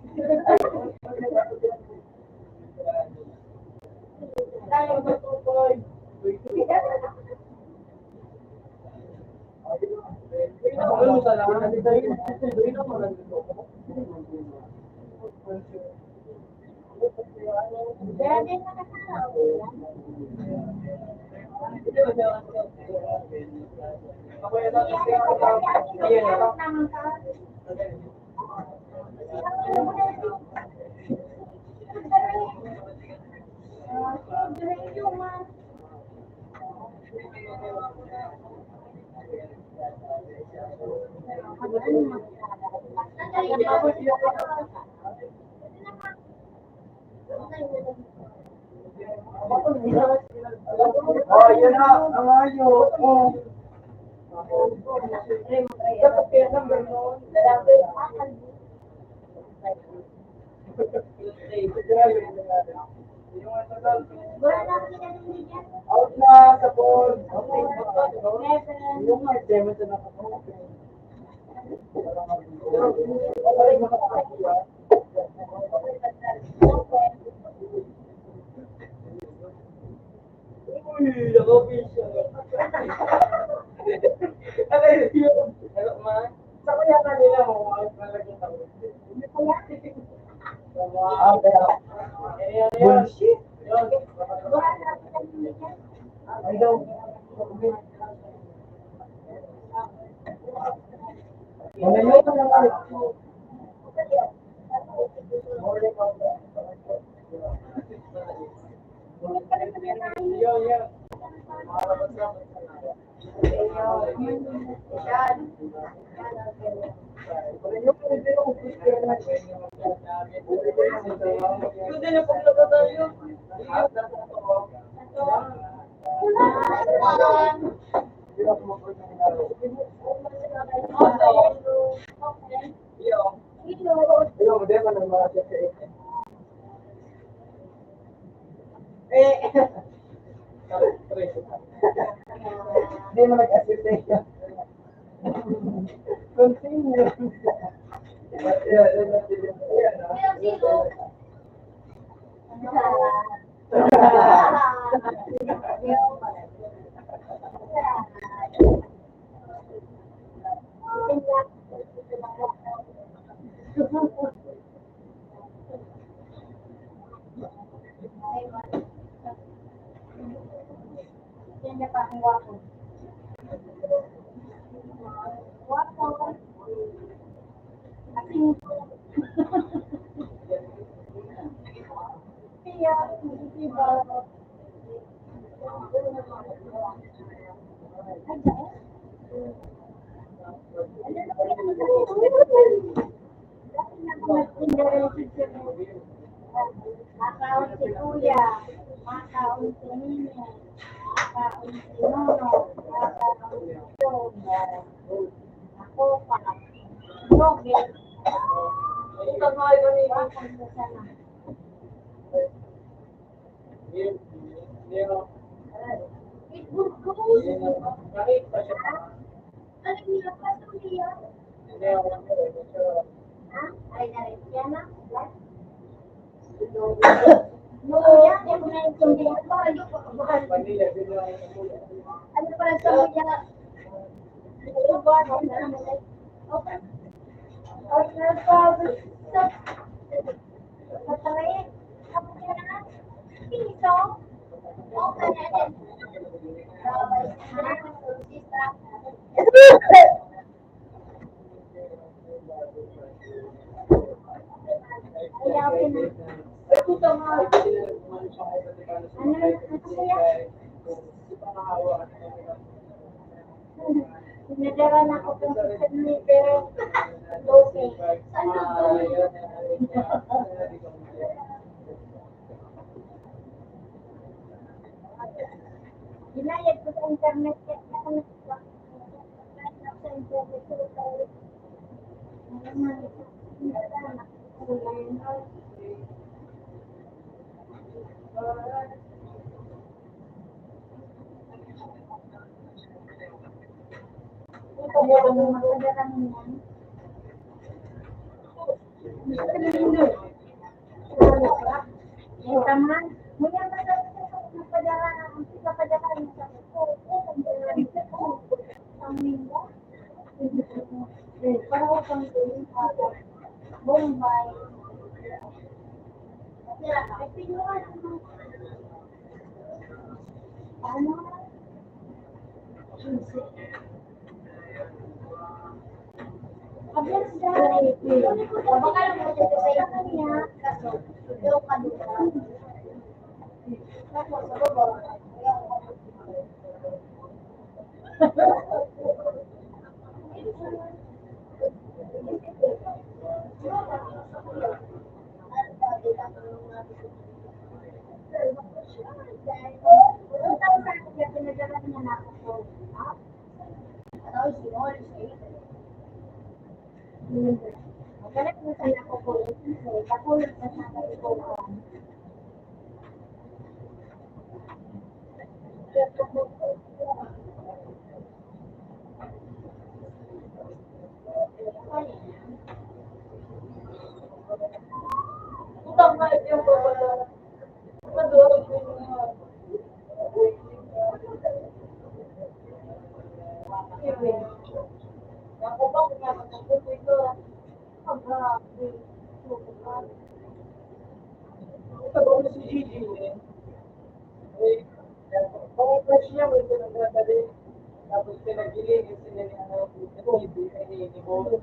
Ako yun lang, kasi ako naman ka. Oh, yun na, ang ayo. Oh. Dapat kaya number noon. Out na sa board. Yung mga demo sa nakapagod. Uy, nakapisa. Ano yun? Ano man? Sa kaya kanila mo, malagyan ako. Bullshit. I don't. Malayo ka lang ulit. Hindi mo nag-assist eh. Continue. Makaon si Kuya, makaon si Nino, makaon si Nono, makaon si Joe, ako pa, Roger, ito mo ay bakit sa sana. It would go. Ano niya pa ito niya? Ha? Ay, na-Riana? No, yan. Yan mo na yung sumbiyan ko. Ano pa lang sumbiyan? Ano ba? Okay. Okay, stop. Matawin. Ako ka na. Piso. Okay na din. Sinadara na ako kung sa pero okay. Ano ginayad ko sa internet kaya ako sa internet ko tayo. Ito mo ang magdadala mo yan. Taman, muna ba sa padala na ang padala ng sa ko. Para ko kang Bombay. Ano? Abis dari bakal mo dito sa kanya kaso yung kaduka. Tapos sa baba. Magkano kung saan ako po katulad na sa kaibigan. Ito ba si Gigi eh? Kung fresh niya, may pinagdadali. Tapos pinagilinis sila ni ano, Gigi, ay ni Bo.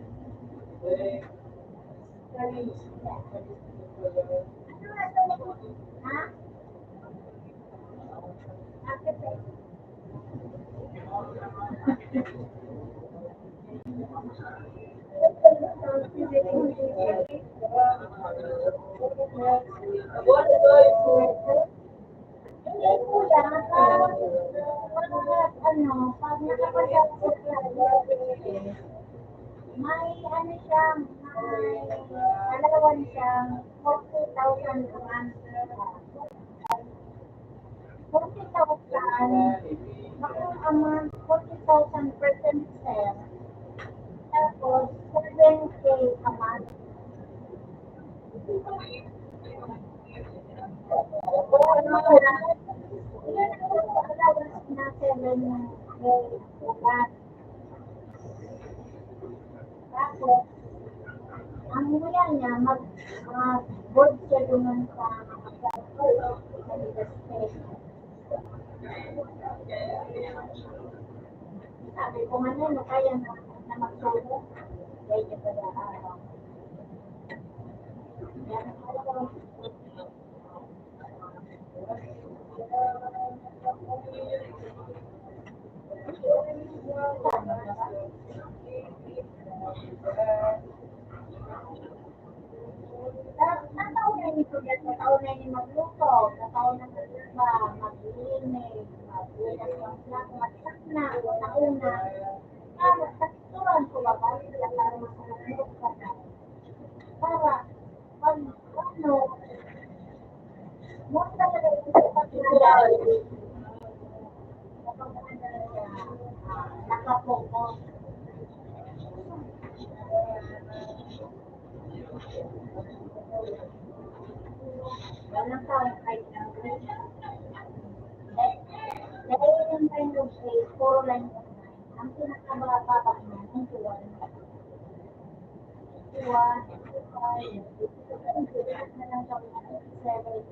Eh, Ha? Hindi po lang, pag nakapasok ko siya, may ano siya, may dalawan siyang 40,000 a month. 40,000, bakit a month, 40,000 per semester. Tapos, 7K a month. Kung ano ko lang, yun ang allowance na 7K a month. Tapos, ang mula niya, mag-board siya naman sa Manila State. Sabi ko man ano, kaya na mag-solo. Kaya niya pala araw. Yan ang alam. Nataon na ni Kuya, nataon na ni magluto, nataon na maglinis, magluto ng plato, magsakna, una-una. Sakturan ko ba ba? Sila para masalunod ka na. Para, ano, mo talaga ito sa pagkakala. Nakapokus. Walang taong kahit ng grade. Dahil yung kind of grade, 4 lines of 9. Ang pinakababa niya, into 1. 1, 5, na lang siya 7.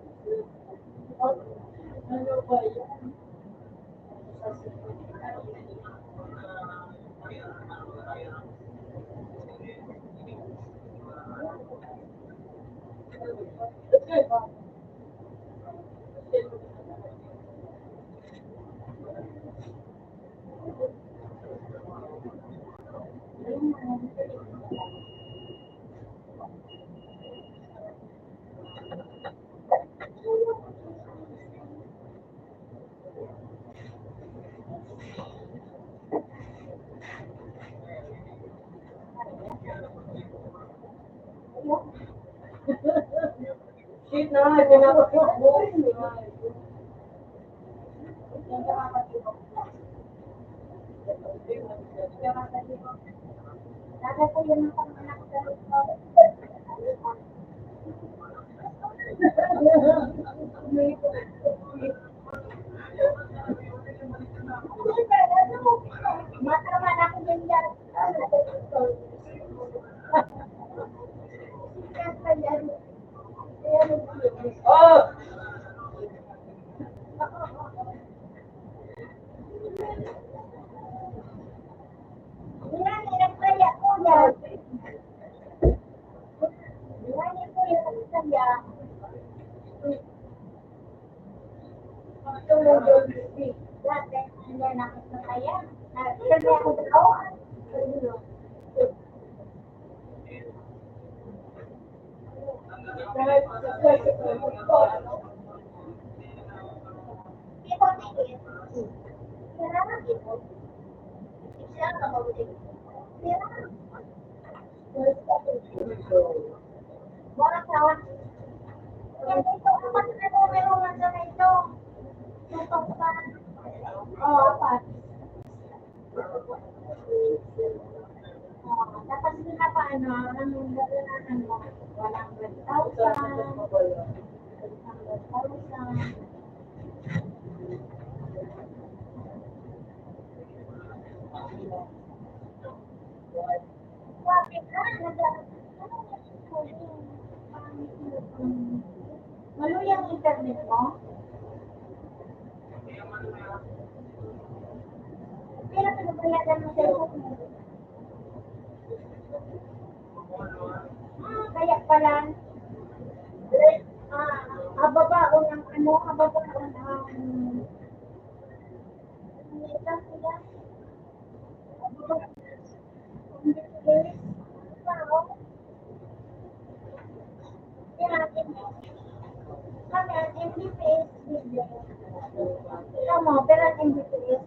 Ano ba yan? Shit na, pinapakit mo. Dapat po yun ang panganak ko. Matraman ako ganyan. Oh! kahit sa pwesto ko, Oh, apat. Dapat sila pa ano, anong gagawin mo? 100,000. 100,000. Malo yung internet mo? Pero pinabayadan mo sa iyo. Kaya pala, ababaon ang ano, ababaon ang ito sila. Kami ang MBPS video. Tama, pero ang MBPS.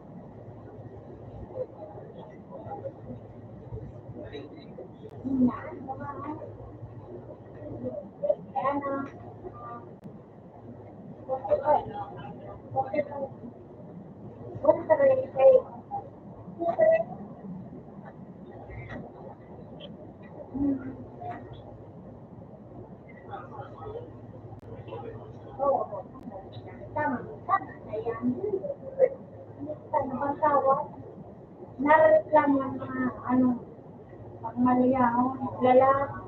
Nareklamo ng mga ano, pagmaliyaw, lalaki.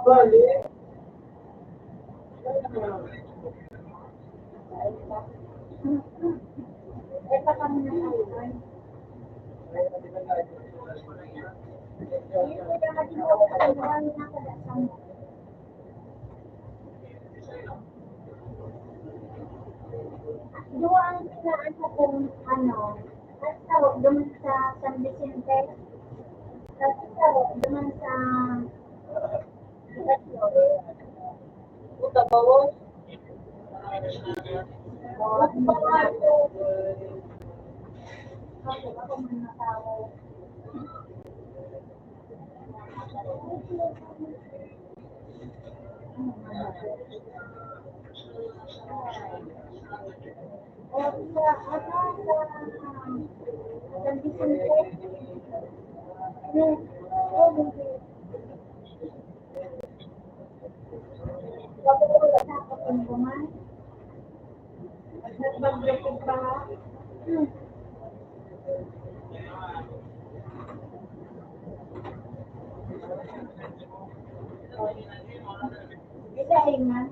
bali, Ito kami na tayo. Dua ang tinaan sa kung ano, at tawag duman sa San Vicente, at tawag duman sa Puta bawos. Kasi ako man natawag. O sa ano, sa San Vicente, sa Kapambuman, nagbag-breaking pa ha. Isa man.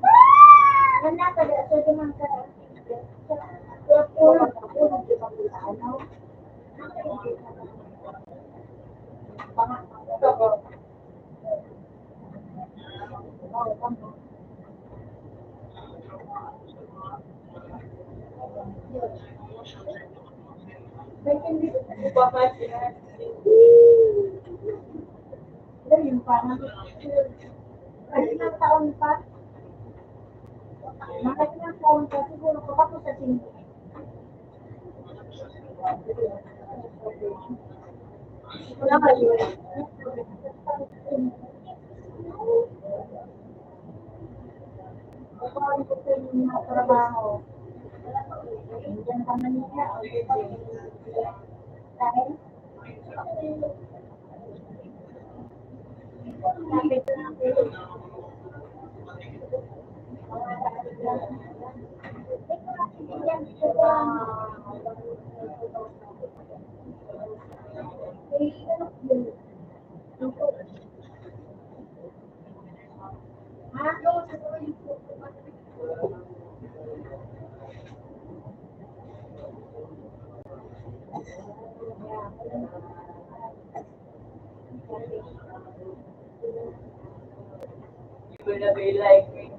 Wala ka da sa dumang ka. Sa puno di ba ano? Yung parang ilang taon pa. Mga ilang taon pa siguro kapag sa sindi. Wala kayo. Kapag ko sa mga trabaho. Diyan sa Manila. Dahil sabi ko na You will be like me.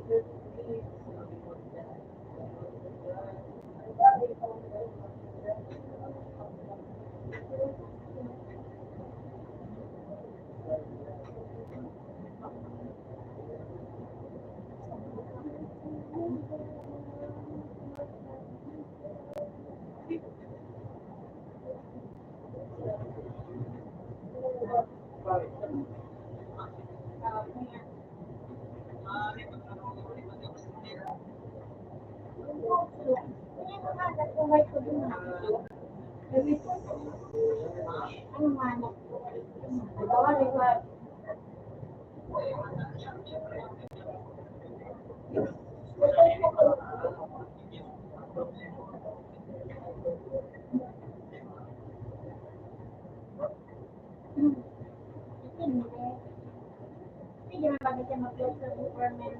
Hindi naman bakit siya mag-upload sa government.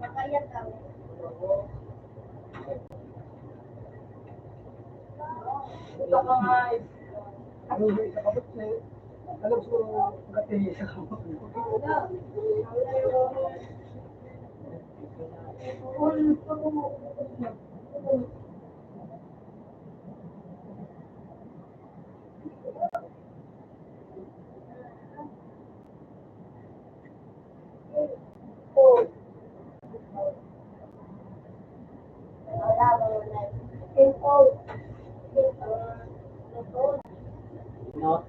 Makayat kami. Ito mga Ano ba isa kapot na alam ko gati sa kapot. Wala ba wala? Info. no?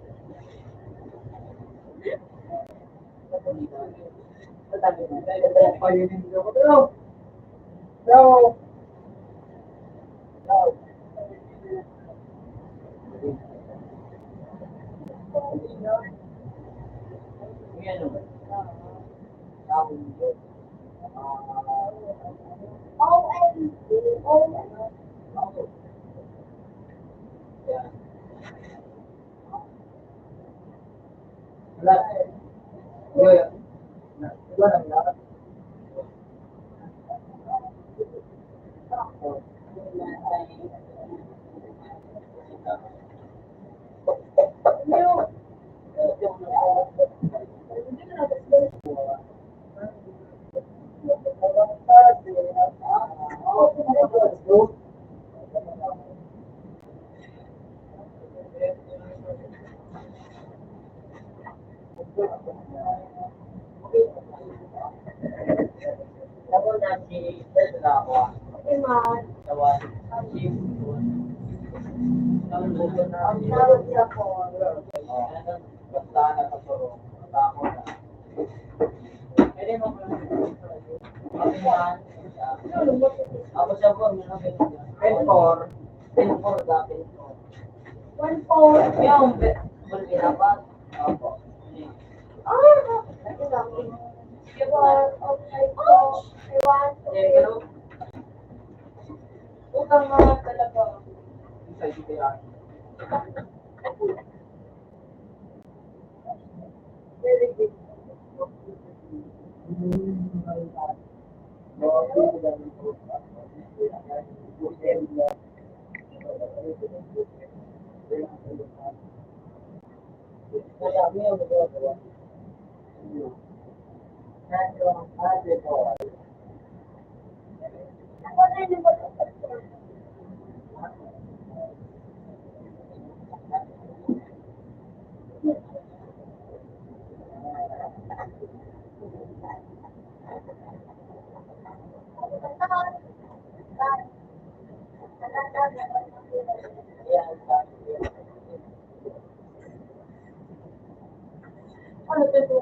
Tatabi mo. Payunin ko ako daw. Daw. Daw. Yan o. Tawag mo. Yan. Wala. Yo yo. Wala na wala. Ako na si Tesla ako. Iman. Tawan. Si Ang luto na. Tawag siya po. Basta na sa soro. Ako na. Pwede mo ko lang. Kasi man. Ako siya po. Penfor. Penfor da Penfor. 1-4. Yung berpinapat. Opo. Ito lang. I want to Pero utang mga talaga. Sa IPR. very good. Ako na yung mag-upload. Ano ba ito?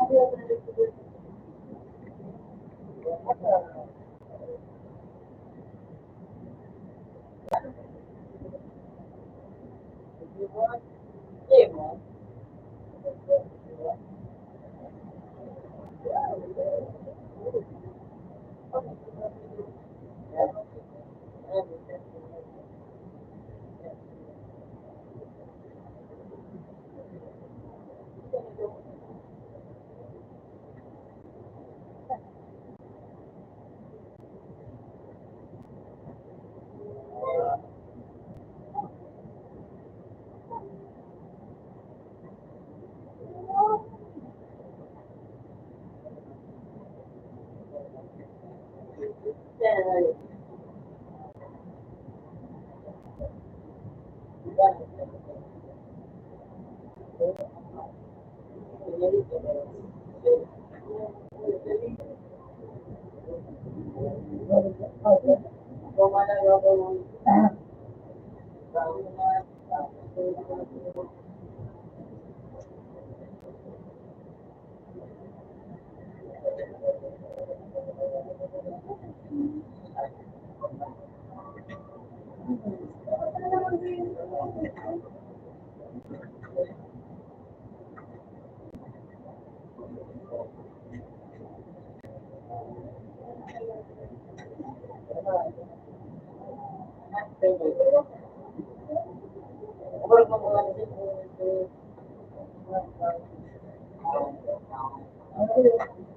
Thank you.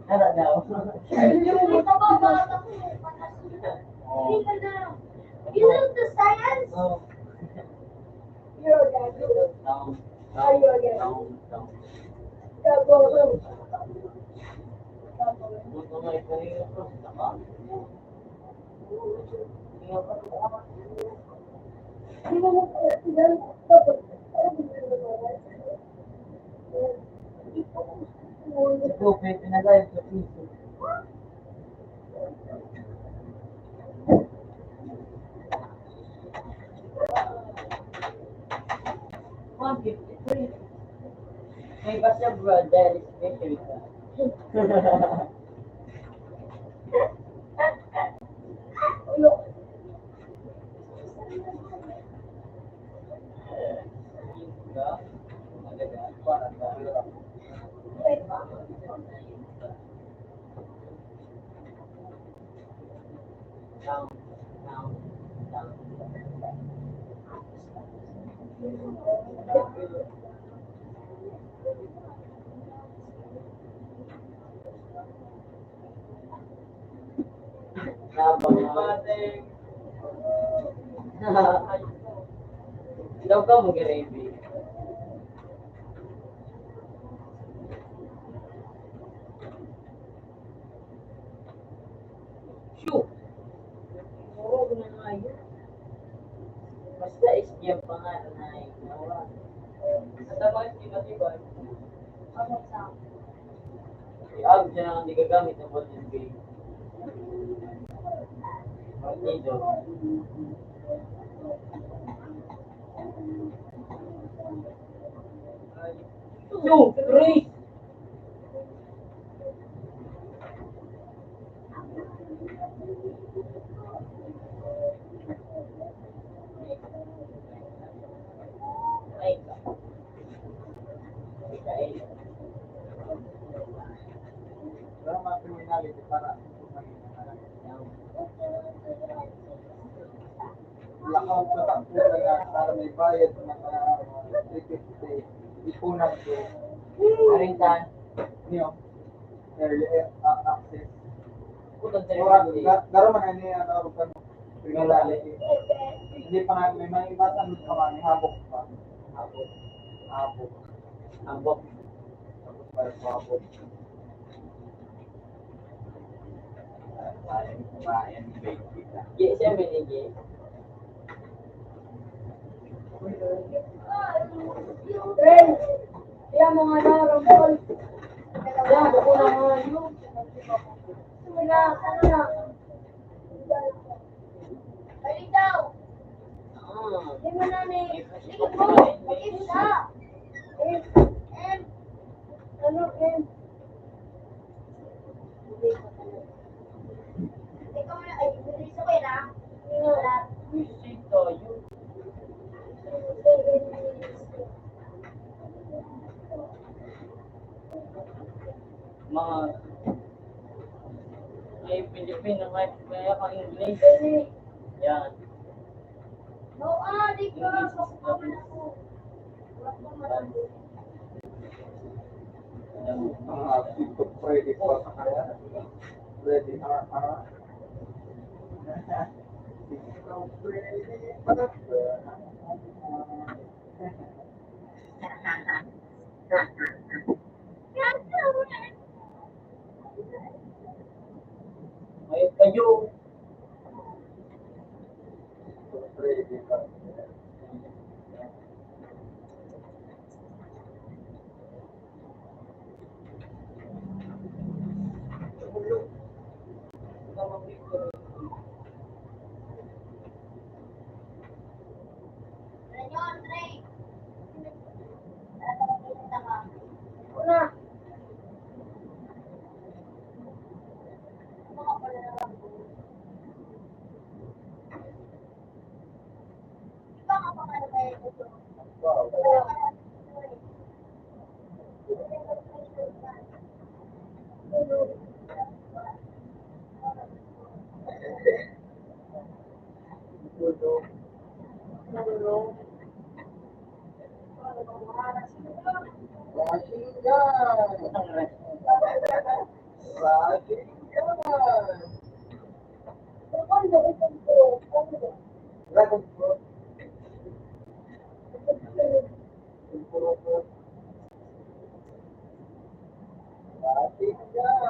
Ano daw? Yung mababata ko, panas. Hindi ka na. You know the science? Oh. You're a guy. Down. Are you again? Down. Go. Buto nga ito yung sama. Hindi mo mo yan. Ito, pwede na tayo sa piso. May basta brother, special ka. Ulo. Daw ka mag-ready. Shoot! Oo, na nga yun. Basta SGM pa nga na ginawa. At ang mga iba-iba, i-out siya na hindi gagamit ng voltage gate. Magnido. 2, 3. Pero mga criminality para lakaw ko takbo na para may bayad ng mga 350 ipunan ko Karintan. niyo early access. Putang Garo man ani ano kan criminality. Hindi pa nga may mga ibasan ka man habok pa. Habok. Ambok. Tapos para habok. Ye, siya binigay. Ren, kaya mga narambol. Yan, buko na nga yun. Wala, ano na. Balik daw. Ah. Hindi mo na ni. Sige po. Isa. M. Ano, M? Ikaw na, ay, bilis ako yun, ha? Wala. Sito, yun. Mga ay Pilipino kahit kaya ka English. Yan. No, di ka. Papaman ako. Wala pa malabo. Ito pwede pa sa kaya. Ready Ikaw pwede pa Ayun kayo. Pwede pa. Una. Dragon fruit. Ating yan.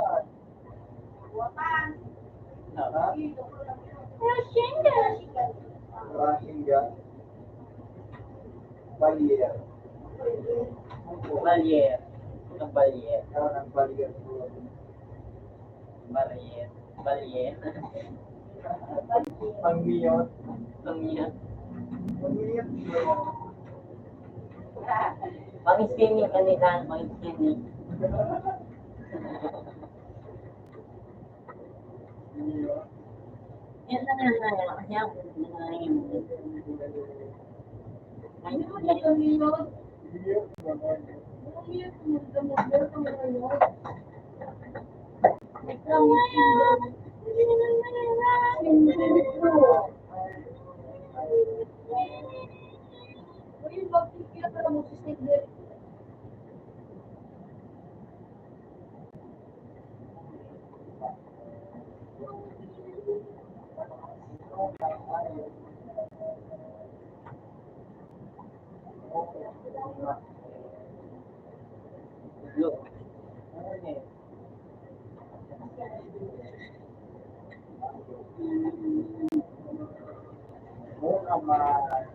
Ha? Rahinga. Balier. Balier. Ang balier. Ang balier fruit. Balier. Balier. Ang miyot. Ang yan. Ang miyot. Pang-spinning kanila. Pang-spinning. Yan na yan na yan. Yan. Miyot naman. Look. Muna man.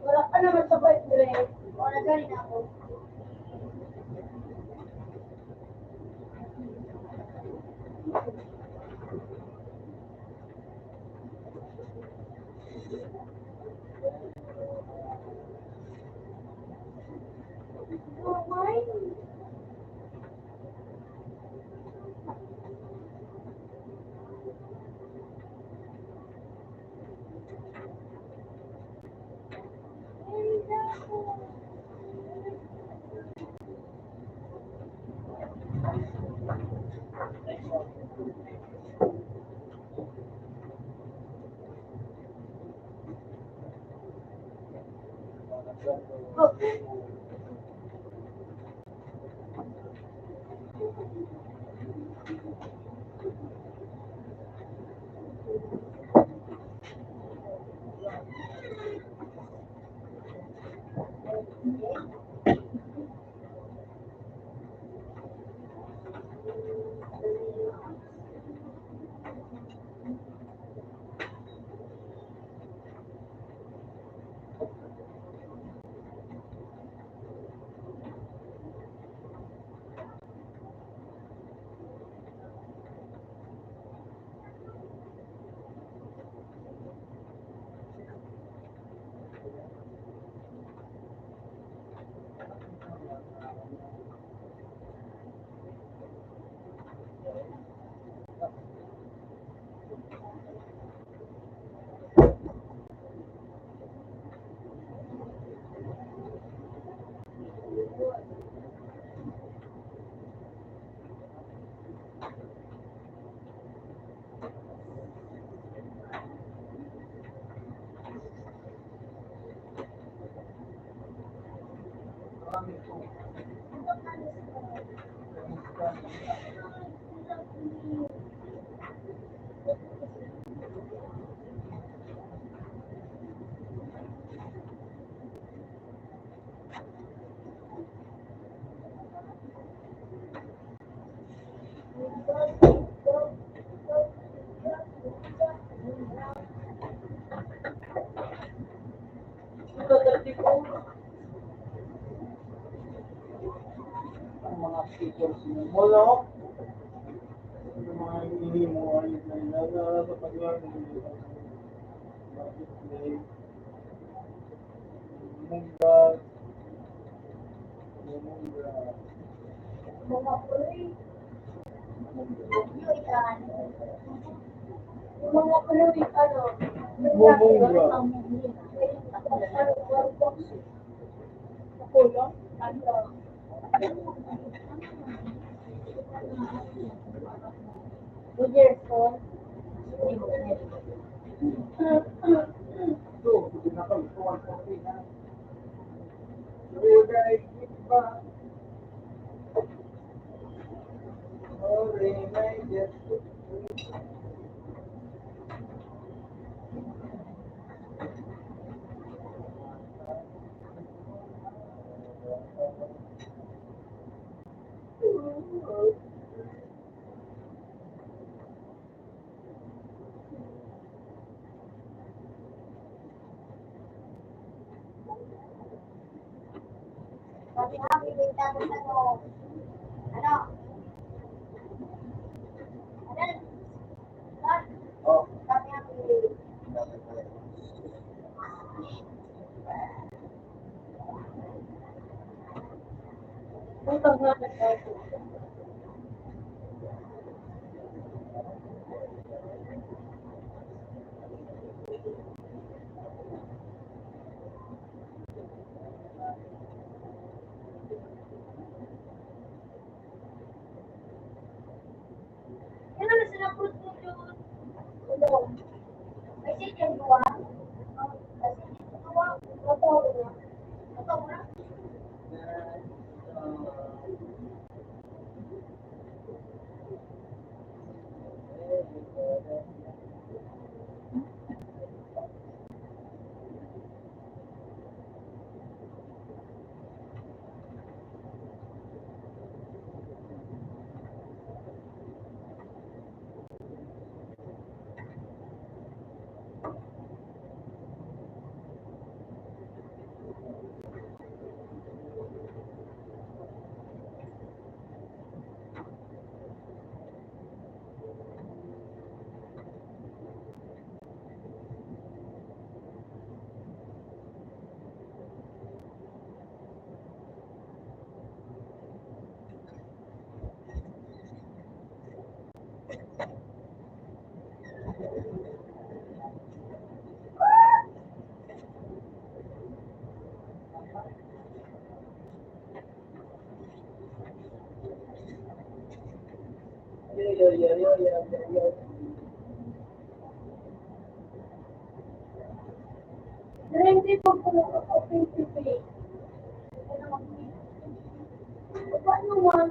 Wala ka naman sa bike, Dre. O, nagaling ako. Ang mga speakers mo. Wala ko. Yung mga hinihingi mo, ayun na yun. Sa paglang, display, mungga, Mga puloy. Yung mga puloy, ano, mungga. Kulong? Ano? Wilderson? Ito, hindi na kayo. Ito, 140 na. Sugar, iba. Sorry, may get. Sabi nga, bibigta ko sa ano. Ano? Ano? Oh. Sabi nga, bibigta. Utang nga na tayo. Yan na sila po yun. Ano? Kasi yung dua. Kasi yung dua. Ito na. Ito na. Hindi po po open to pay. Paano man?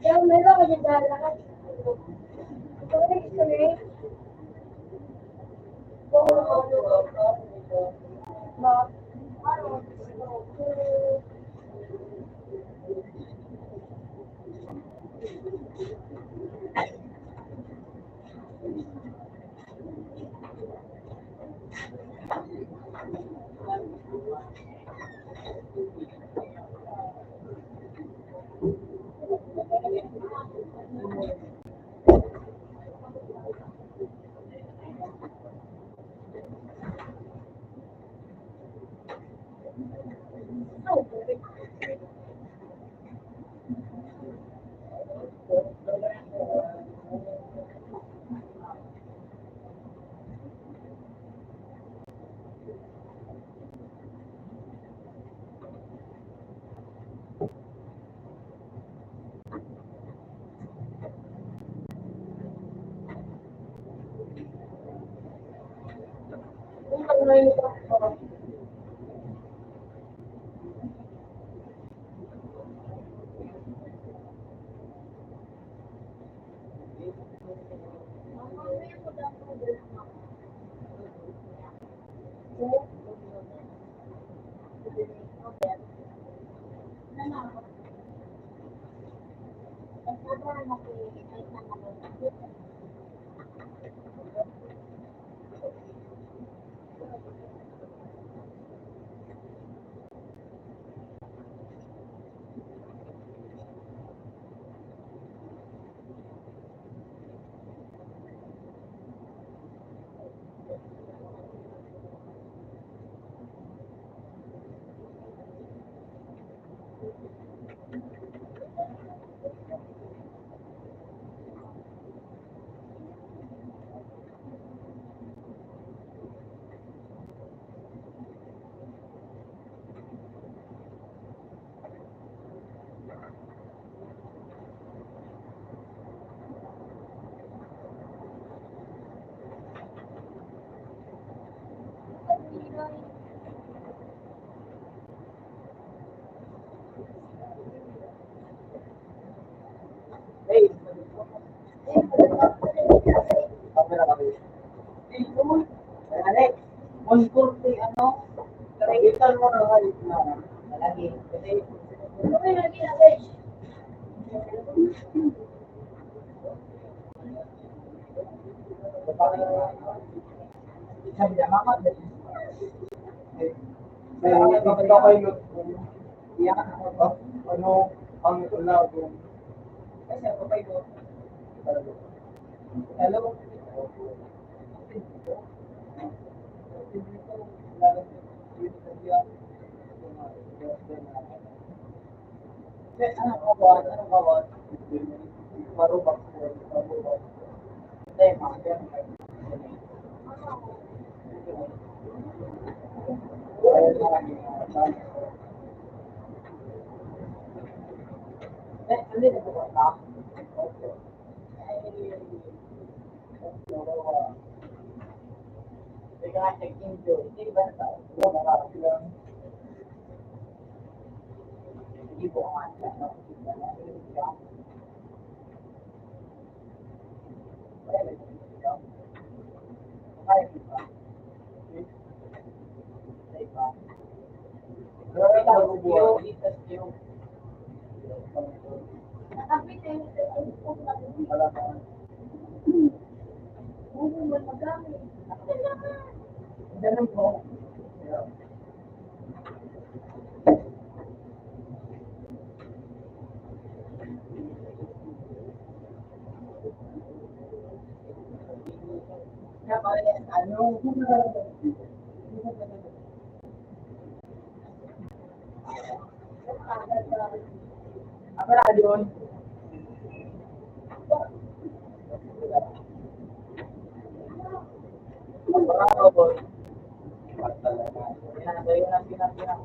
Yang meron ko din lahat. Ito next to me. Hey, camera kami. Alex, monitor si ano, karagitan mo na kayo na lagi. Kasi, sabi niya, mama, kapag-kapilot, iyak ako ba? Ano, ang tula ko? Kasi ako pa ito. Hello? Ano kawat? Ano kawat? Marubak. Hindi, mga hindi na po ba? Teka, check-in ko. Hindi ba na tayo? Hindi po ang Ganun po. Ano? Apa na yun? Ano po? Pinatayo na pinatira.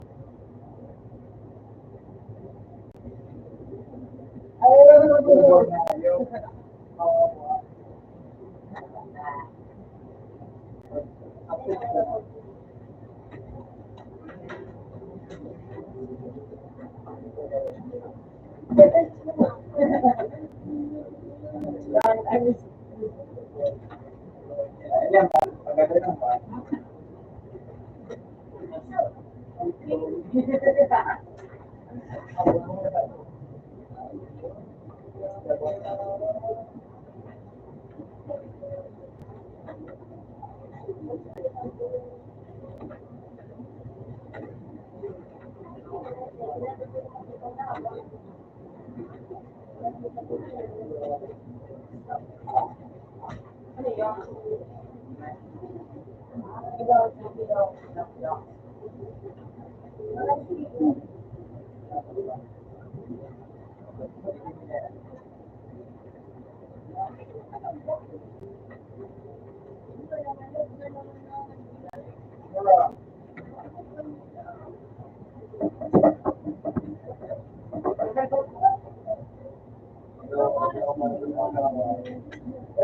Ay, ano po?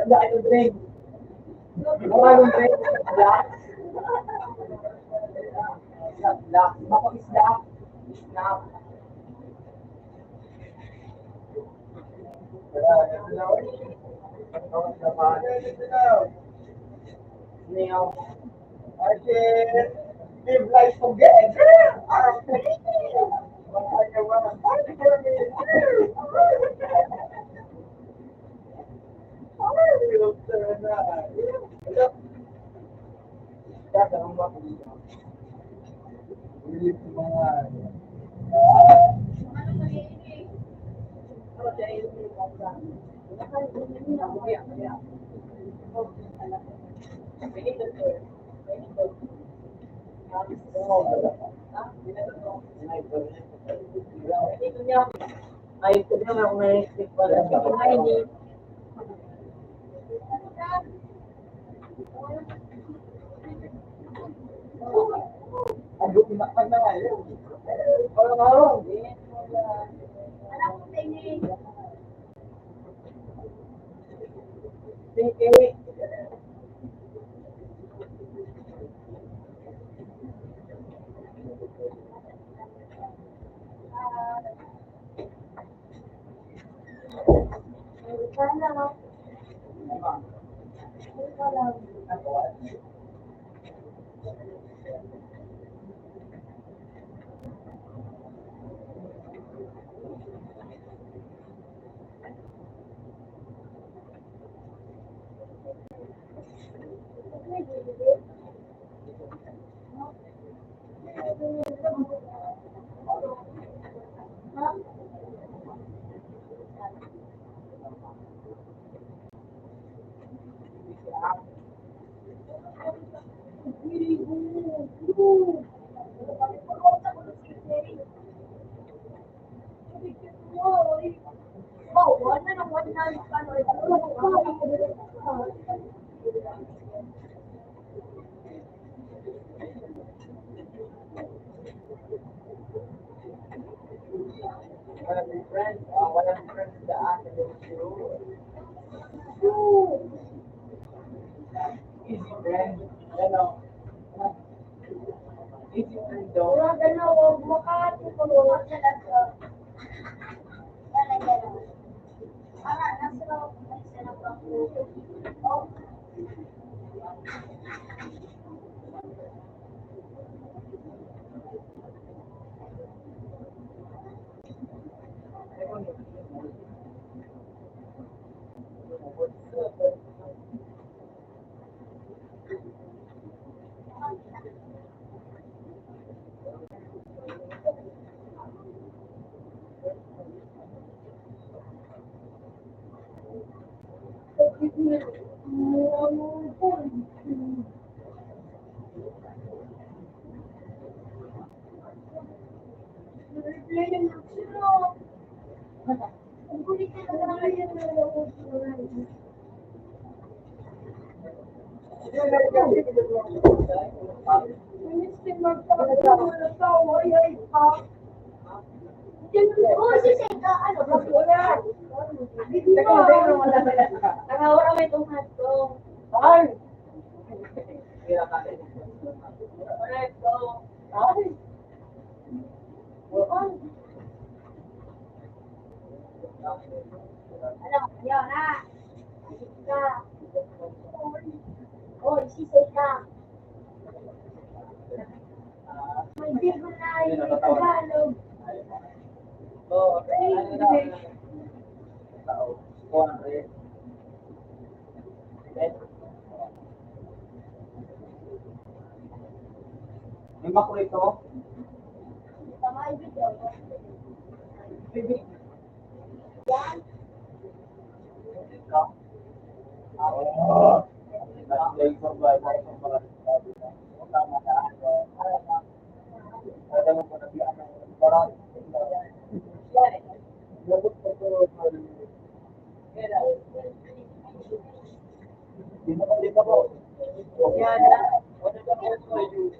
Wala yung drink. Isla. Ako isla. Snap. Snail. I can live life together. Ay, ito na ako na-stick pala. Ay, hindi. Sige. Walang friends sa akin. Easy friend. Ano? Easy friend daw. Nakawara may tumat ko. Ay! Kira ka rin. Correct. Ay! Yan na. Ka. Oy, sisay ka. Hindi mo na yung Tagalog. Oo. Ano na? Tao. Kuha ng rin. May makulito? Tama yung video. Bibi. Yan. Ito. Oo. Nag-play survival sa mga sabi na. Tama na. Ada mo po nabiyaan ng parang. Yan eh. Labot po po. Dito po. Yan na. Ano ka po po yung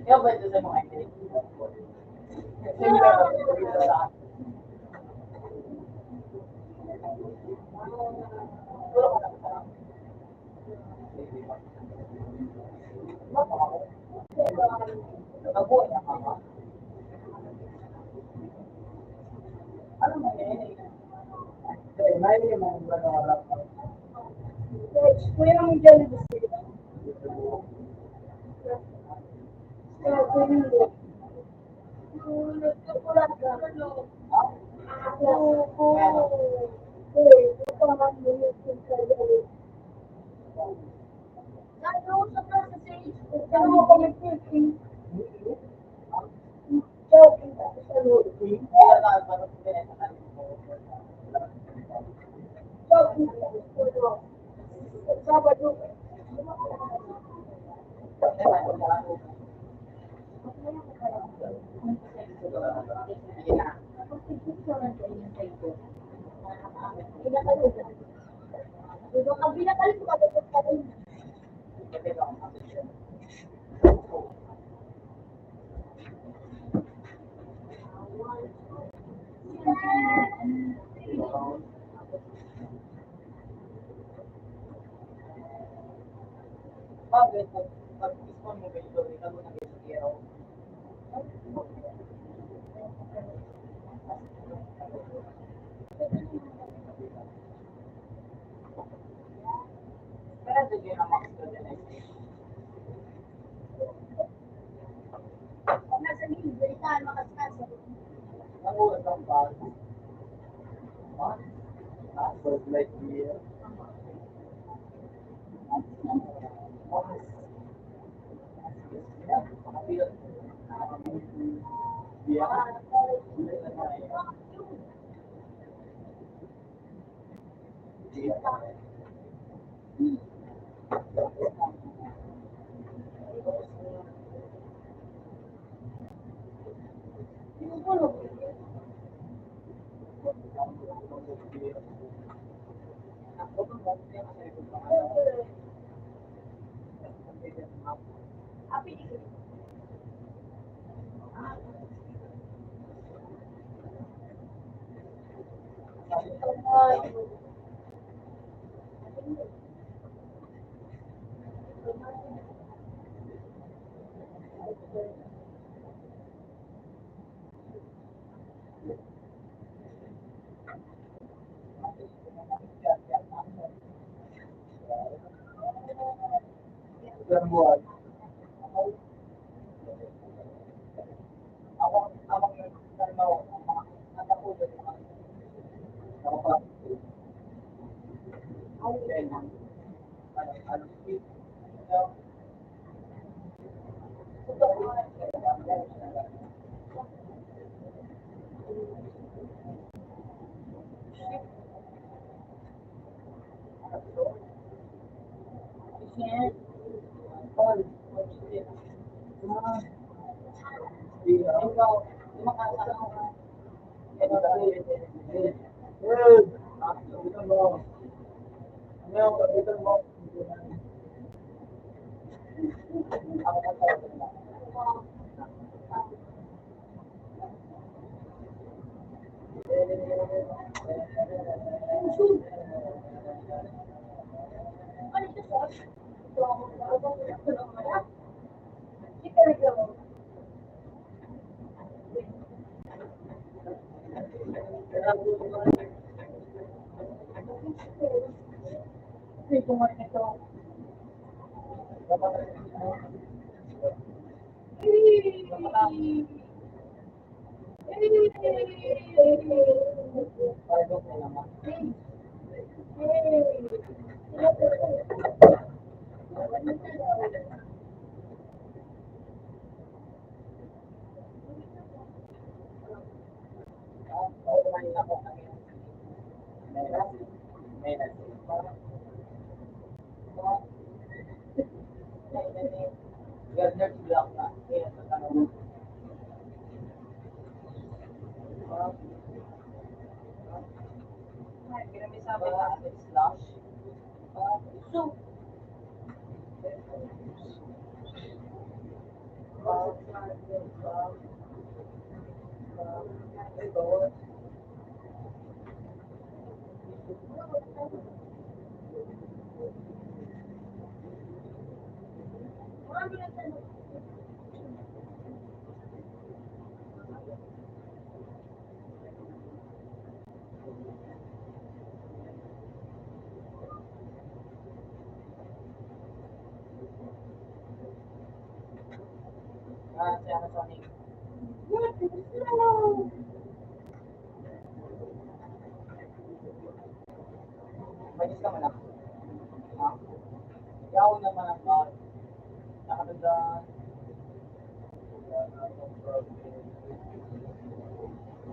Io penso siamo anche Kuya mo dyan na gusto. Sabado. Bakit? Pag-ispon mo ganito, ikaw mo na ganito. Pero doon yun ang max ko din eh. Nagulat ang bag. Was like here.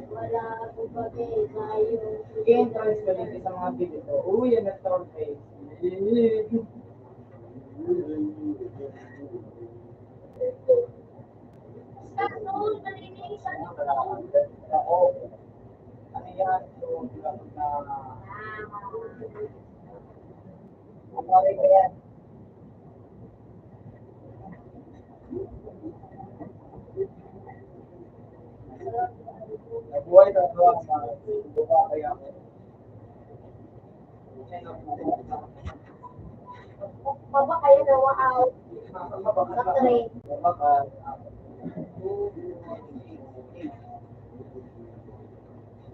Wala ko ba tayo. I-entrance ko din sa mga video ko. Uy, yan na troll face. Ano yan? So, lang na... Kumari ka yan. Nabuhay na ito ang mga buka kaya ko. Baba kayo na wow. Bakit?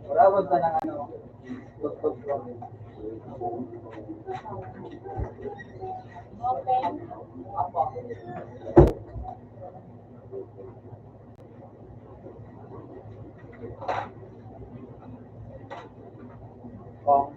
Marawag ka ng ano, tutok ko. Okay. Apa? Oh.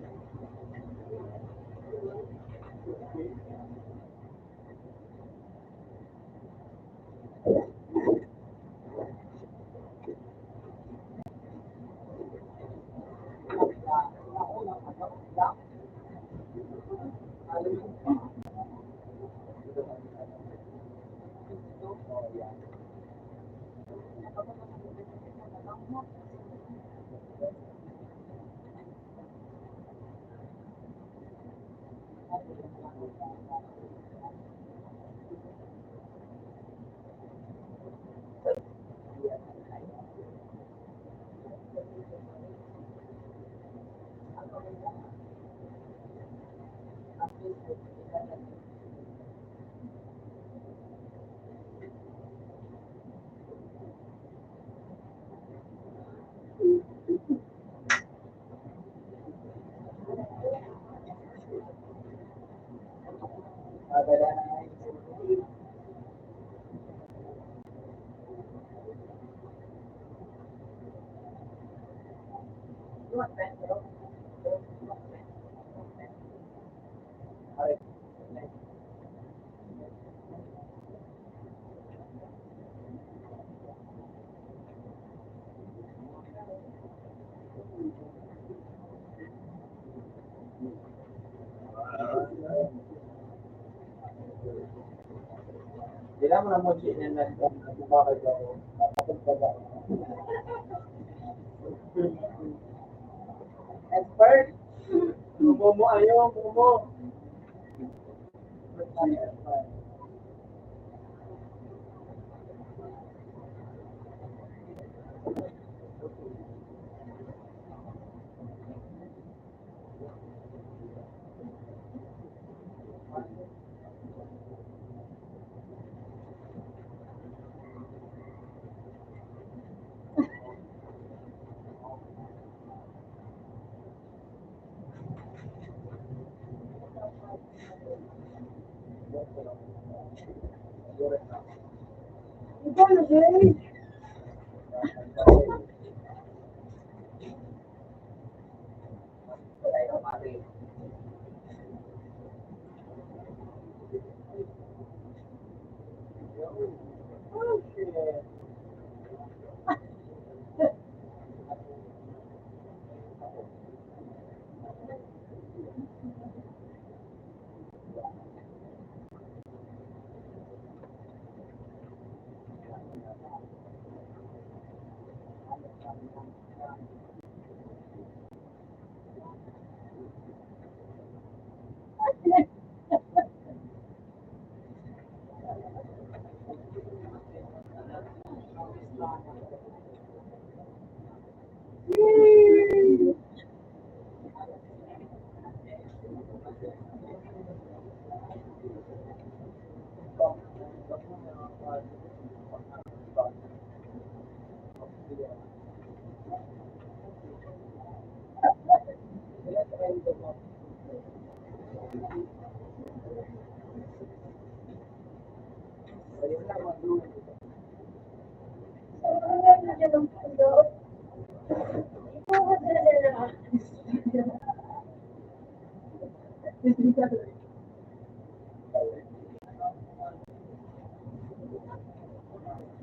Hindi naman ang muli niya nagbumakay ako. Nakapagpag ako. Expert! Mumo mo ayaw, mumo. Ikaw na, Jay. Oh, shit.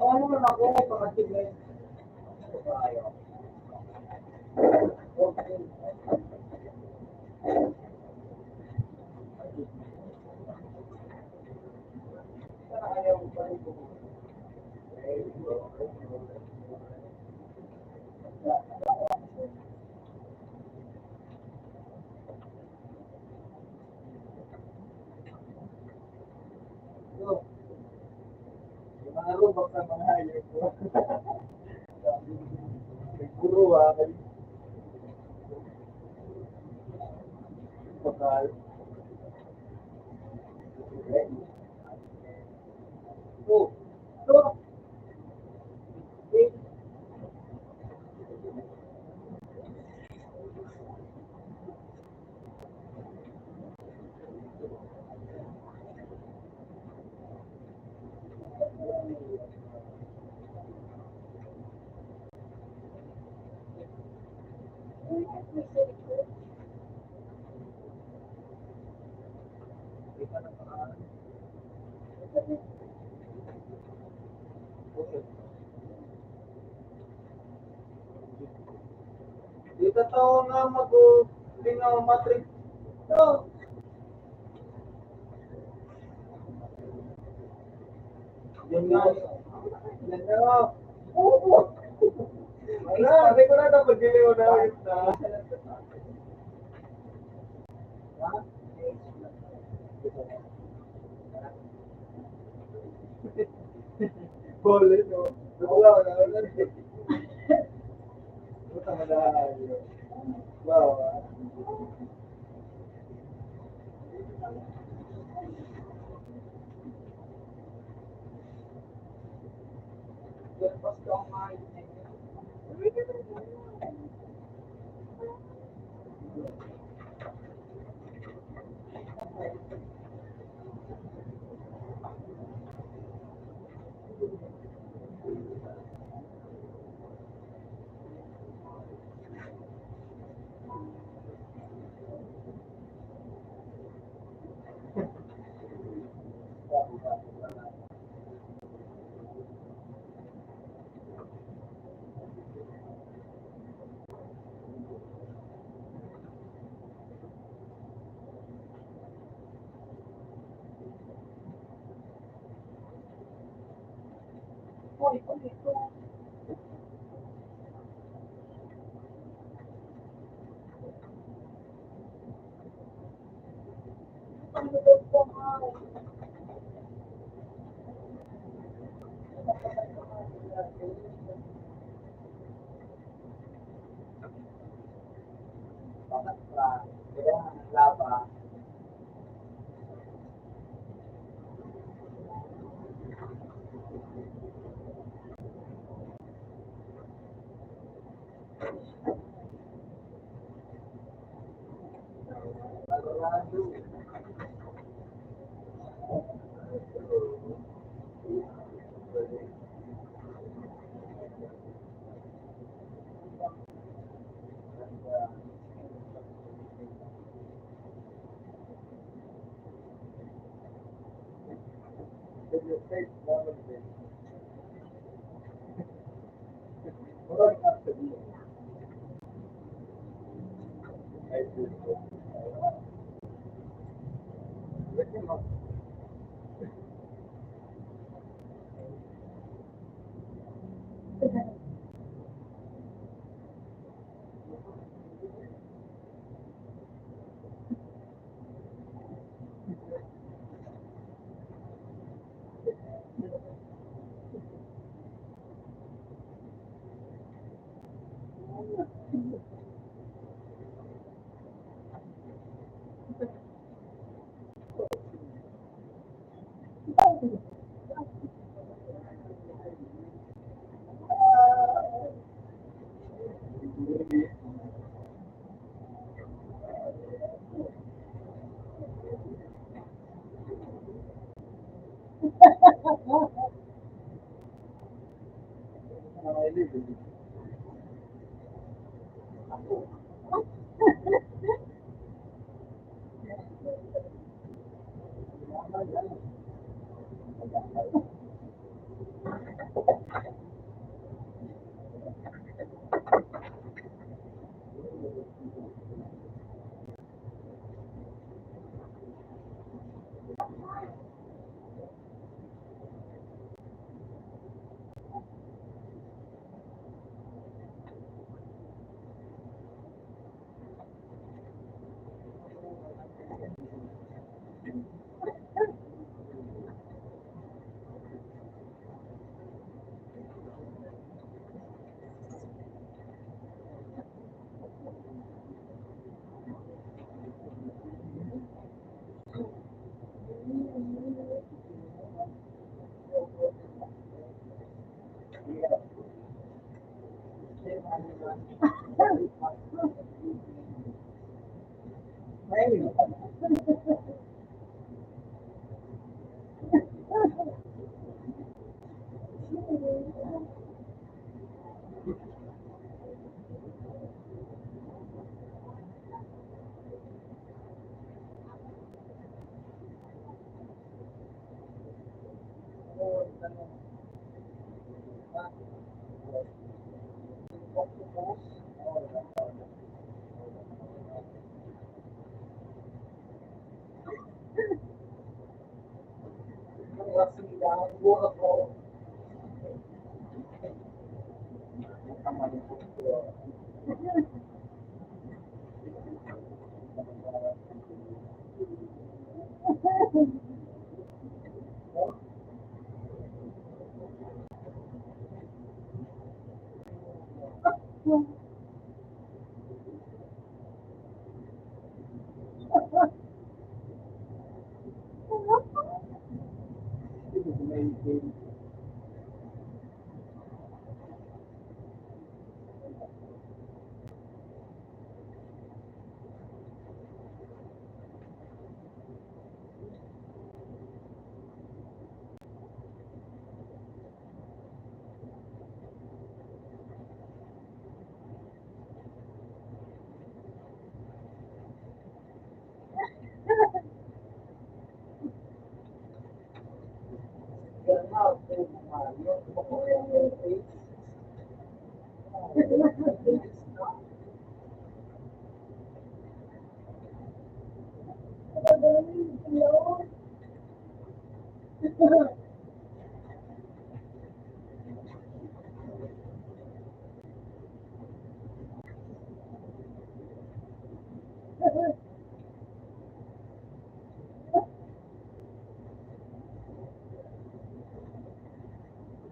Ano naman ako, pag-activate. Mga robot sa mga hayop ko. Nagpuro kayo. Bakal. Oh, so, dito to nga mag-tingnan matrix. So, yun nga. Yan nga. Oo. Wala, sabi ko na dapat giliw na ulit na. Ha? Boleh, no? Wala, wala. Puta madahal. Wow.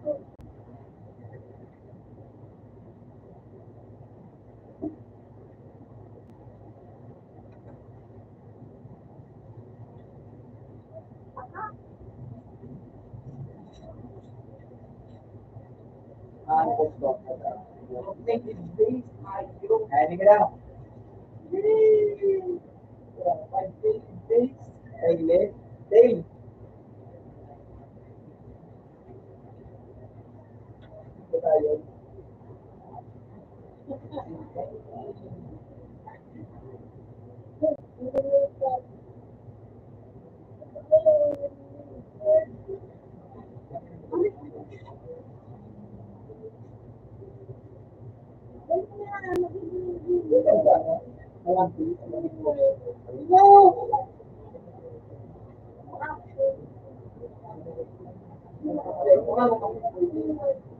Ini ka daw. Daily.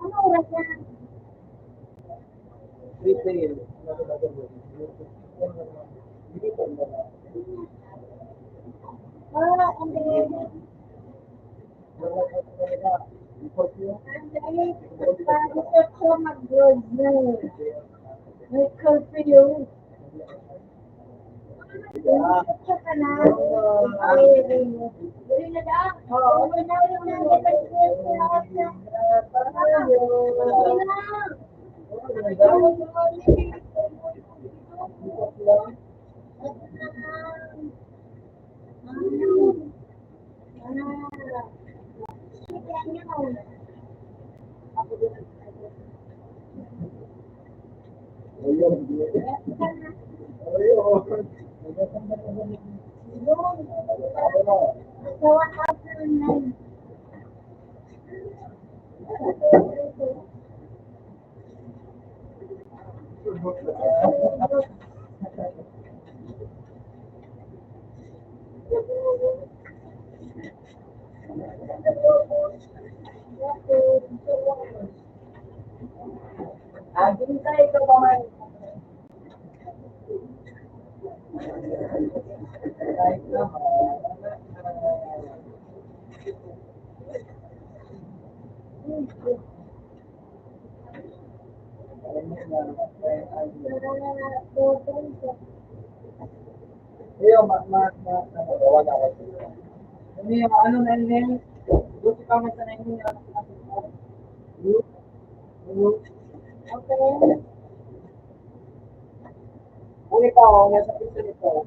Ano oras na? Bakit ko mag-vlog na? May curfew. Gusto ka na? Bili na daw? Oo. Wala yung Hintay ka pa man. Ano na yun? Gusto ka man sa nangyayon na okay. Kung ikaw, nasa pizza nito.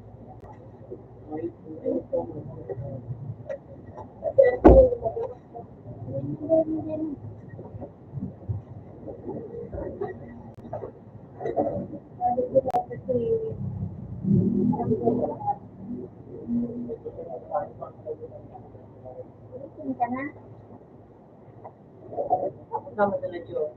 Nama na Joe.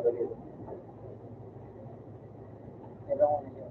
madali. Kailangan niyo.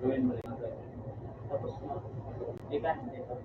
Gawin mo rin. Tapos, ikan dito.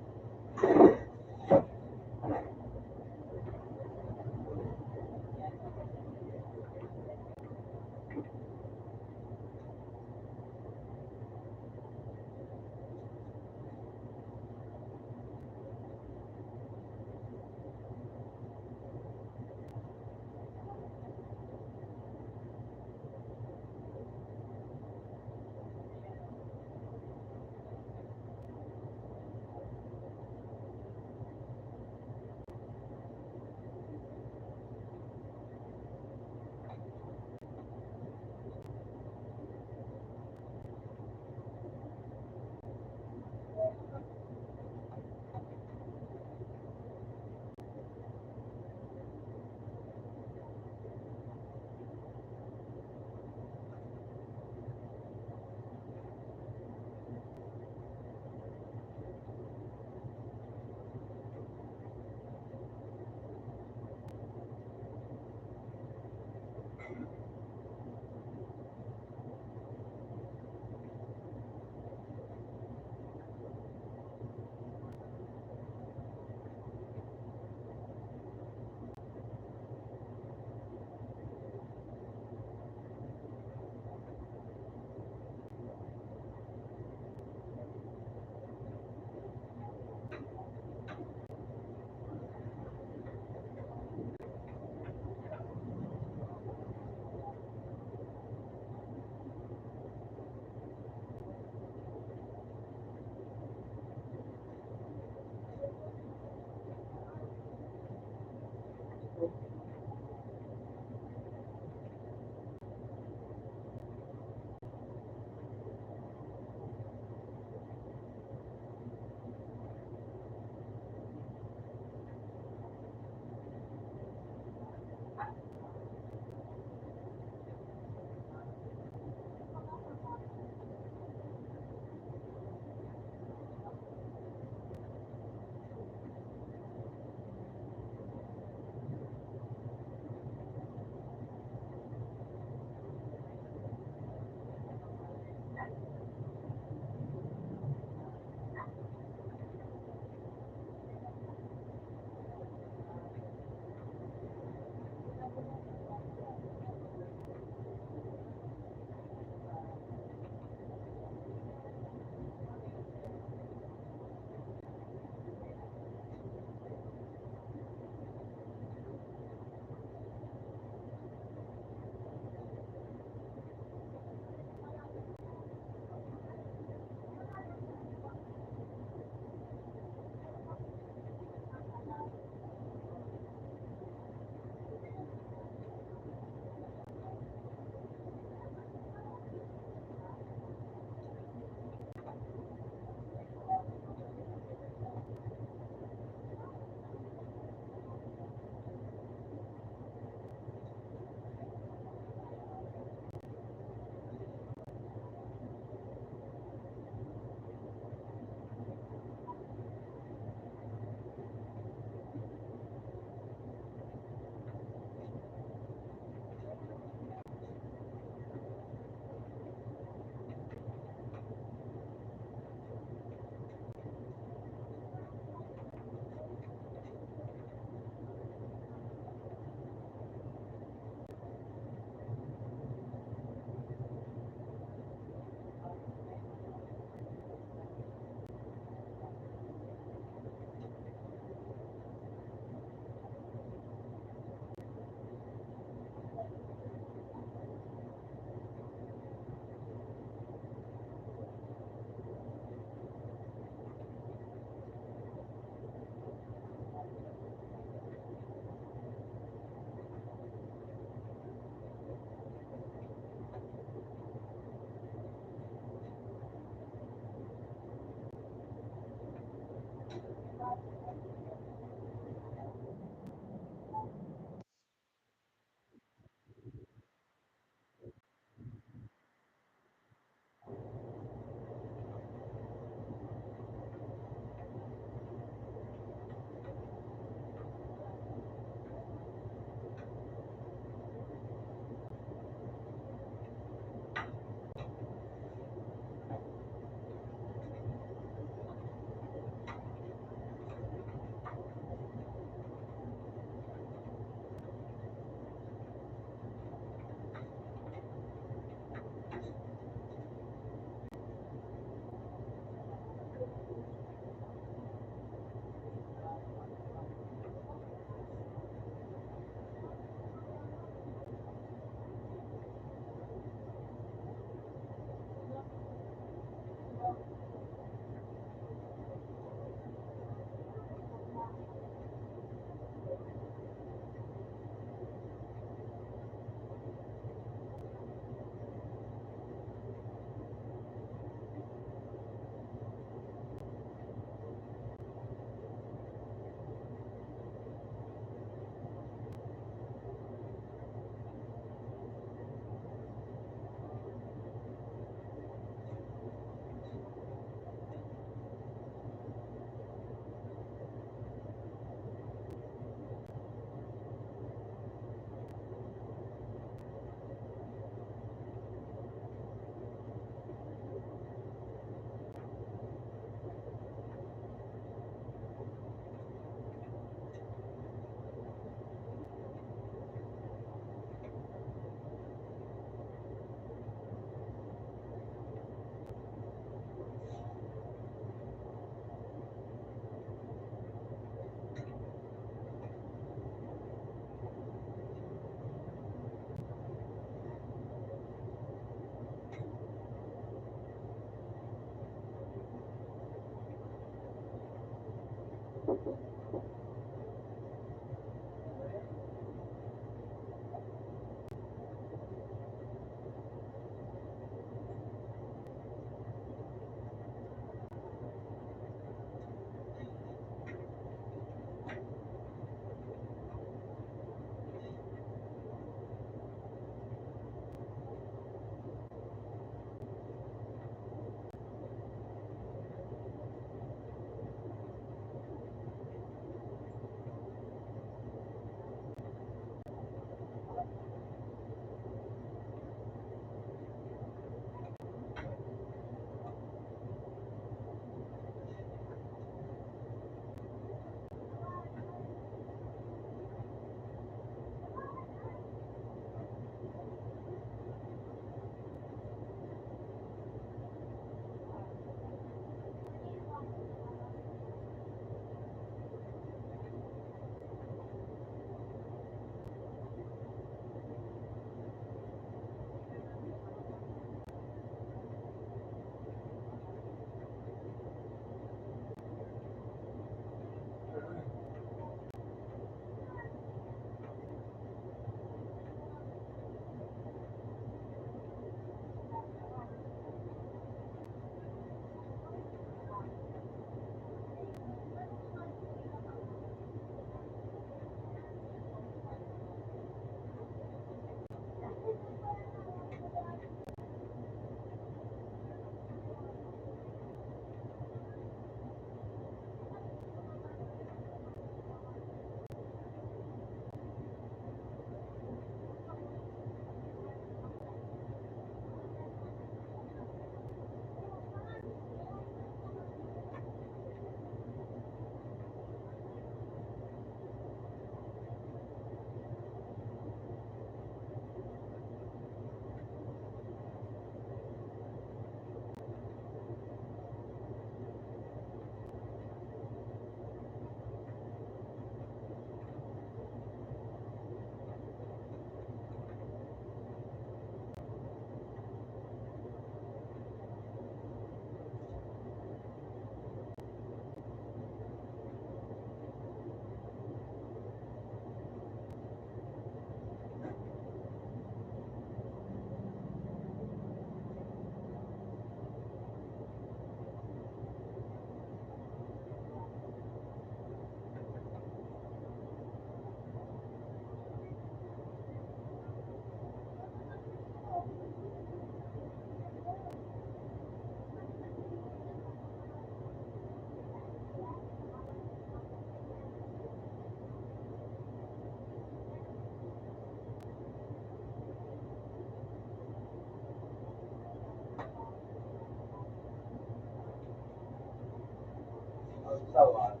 katawan.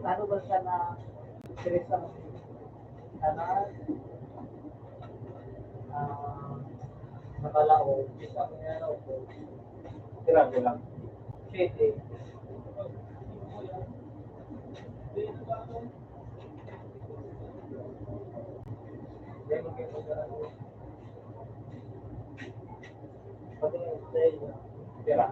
Ano ba siya na Teresa kanan nakalao isa mo yan ako grabe lang shit eh hindi mo kayo magkakaroon pati yung stay tira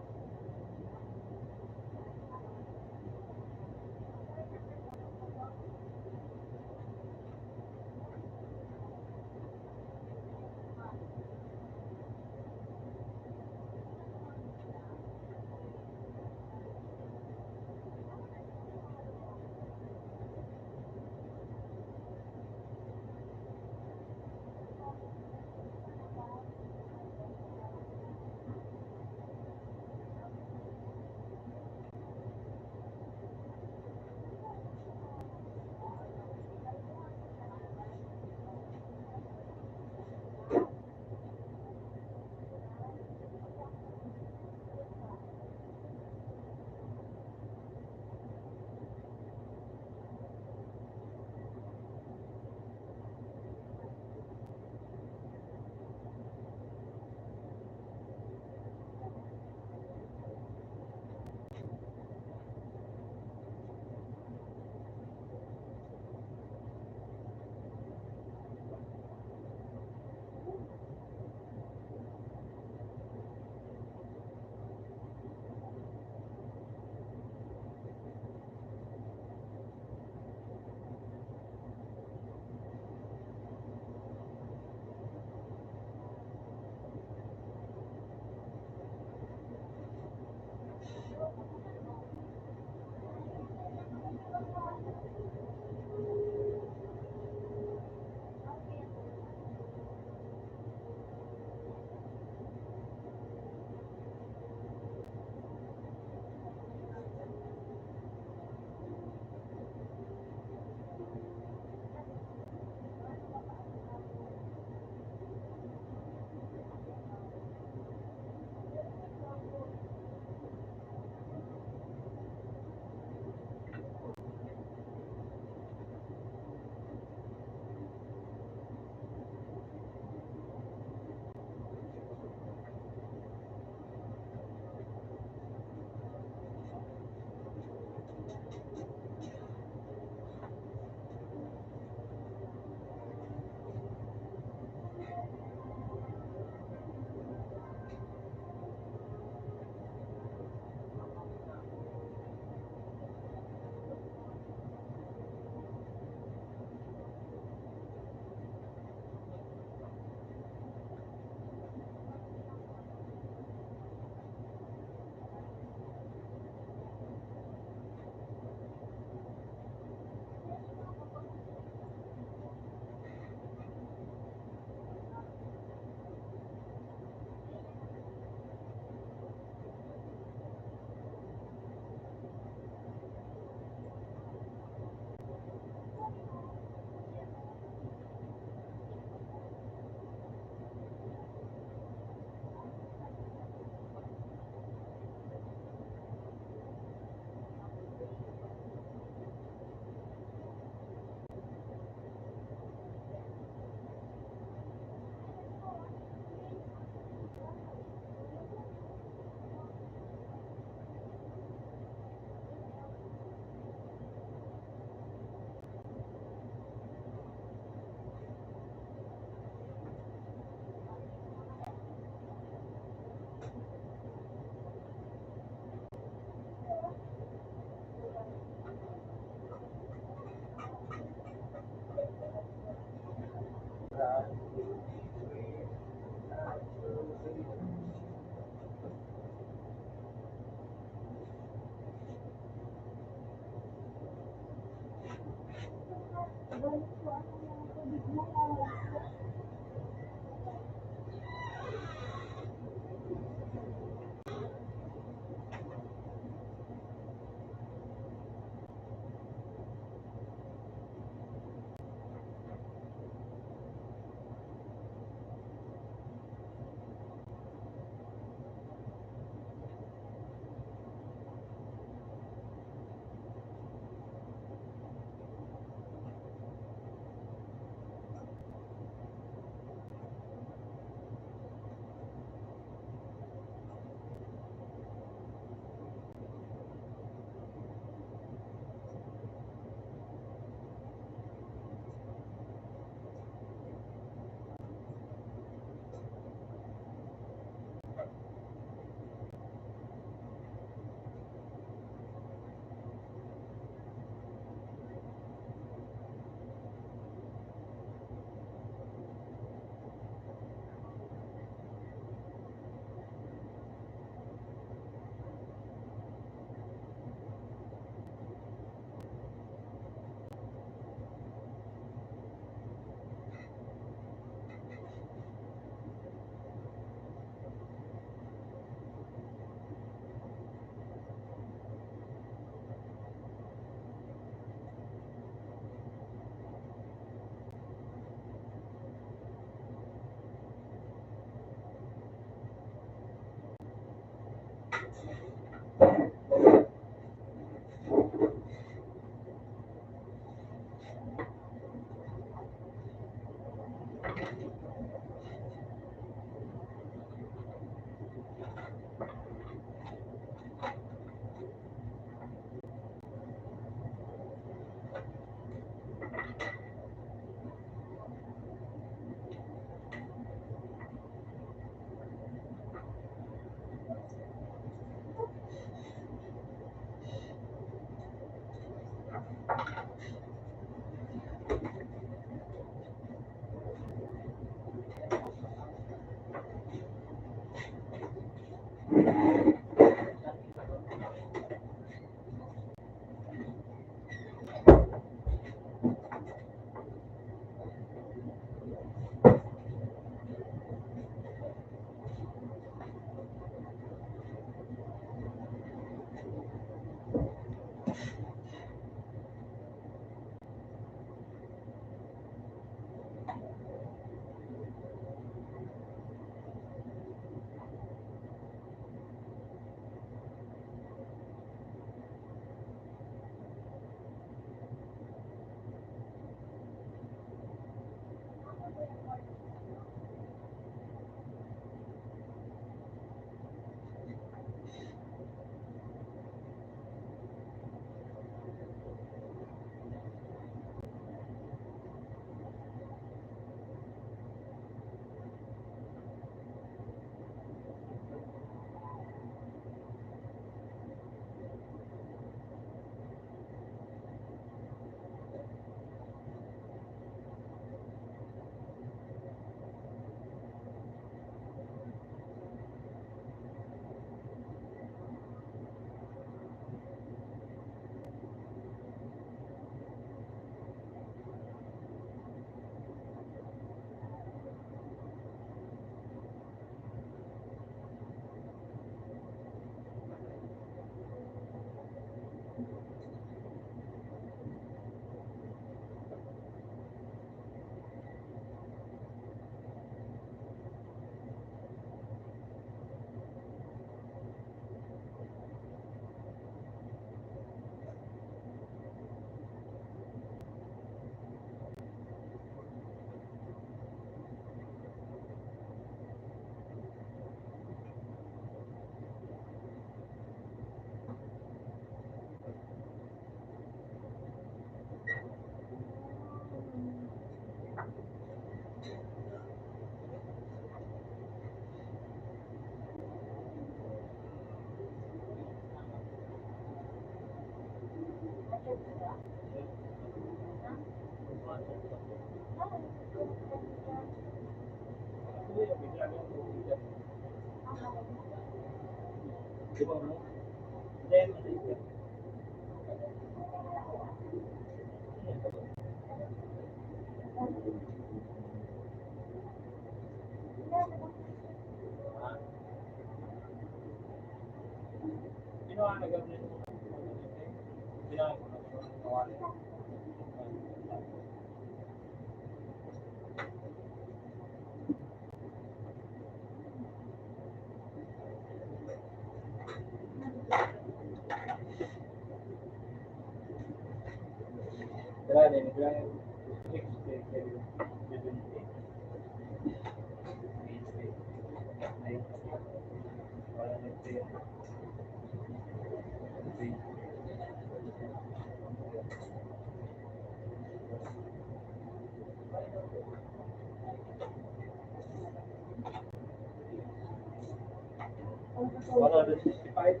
165.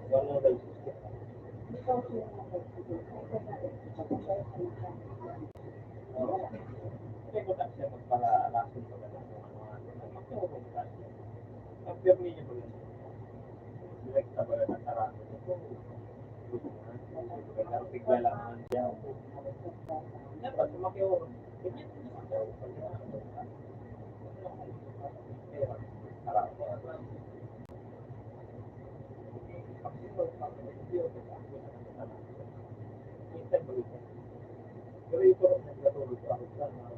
165. Kasi kung tak siya magpala-alasin pa ka ng mga magpupunta. Ang pirmi niya ba yun? Direct sa baga ng sarado. Kaya bigla lang naman siya. Dapat sumakiyo. Ganyan. Pero ito ang nagkatulog sa ako sa mga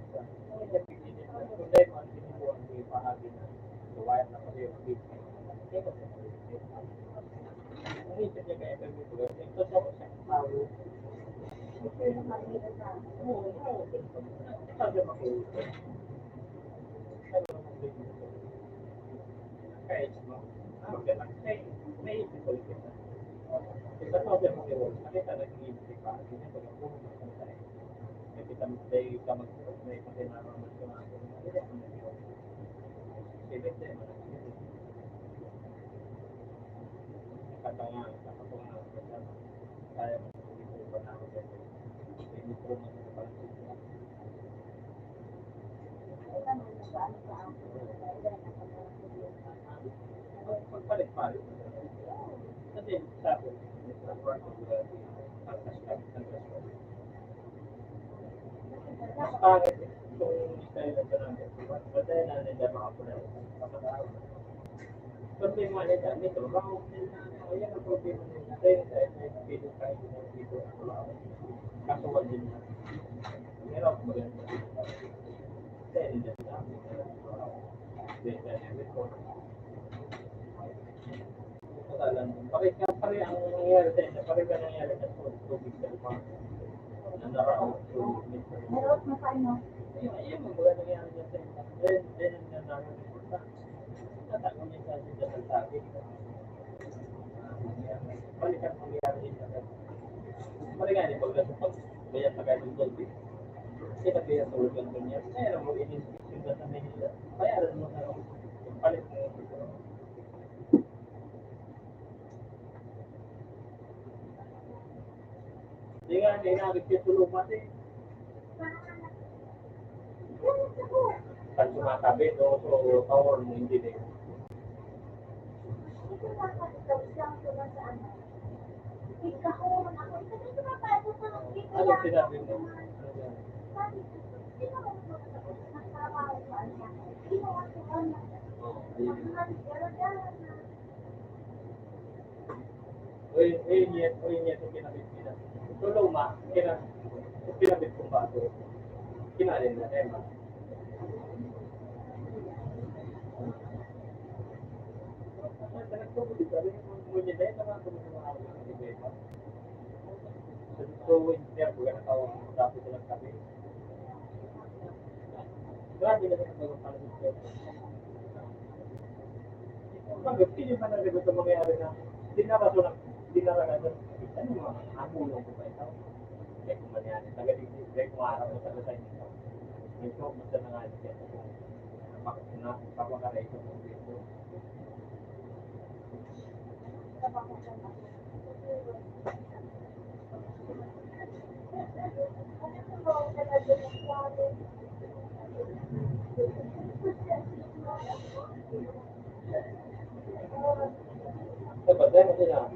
kung dahil man sinubuan ko yung pahagi na gawain na kasi yung mag-ibig. Ang isip niya kaya kami ito, ito sa ako siya. Oo, sabi makinig. Kahit mo, magandang say, may isip ko kita. Kita sabi makinig, nakita nag-ibig pa, hindi ko lang pumunta sa tayo. Kita may may pakinaraman ko na ako. Sibit din mo. Katanga, katapungan ko sa kaya mo ito pa na ako dito. Hindi ko mo sa pagkakas. Pagpalit-palit. Kasi sa akin, mas pangit itong style na namin. Kasi nandiyan mga po na kasi mga nila nito, round din na yan ang problema nila. Dahil may video kahit na video ako lang. Kasuwal din na. Meron ko rin. Dahil din na. Dahil na report. Pare ang nangyari sa inyo, pare ka nangyari sa tubig sa lupa. Nandarao. Meron na kayo, no? Ayun, mga nangyari sa inyo. Then ang nandarao ng report. Natago niya sa atin sa sabi. Balikan mangyari din sa Marigani pag bayad na kayo ng Dolby. Kita kaya sa ulo ng niya. Kaya mo in-inscription ka sa Manila. Bayaran mo na palit mo. Hindi nga, hindi na tulong pati. Pag sumakabit o power mo hindi din. Ano sinabi mo? Niya ito kinabit nila. Tulong ma, kinabit kong bago. Kinalin na tema. So, hindi ako tawag mo dapat silang kami. Grabe na rin ang mga Bakit hindi pa nagagawa sa mangyayari na dinaragan ano mga amulong ko pa ito. Kaya kung mangyari, tagalig kung araw na taga sa inyo. Ito, basta na nga ito. Napapakaray ito ng dito. Dapat dahil sila.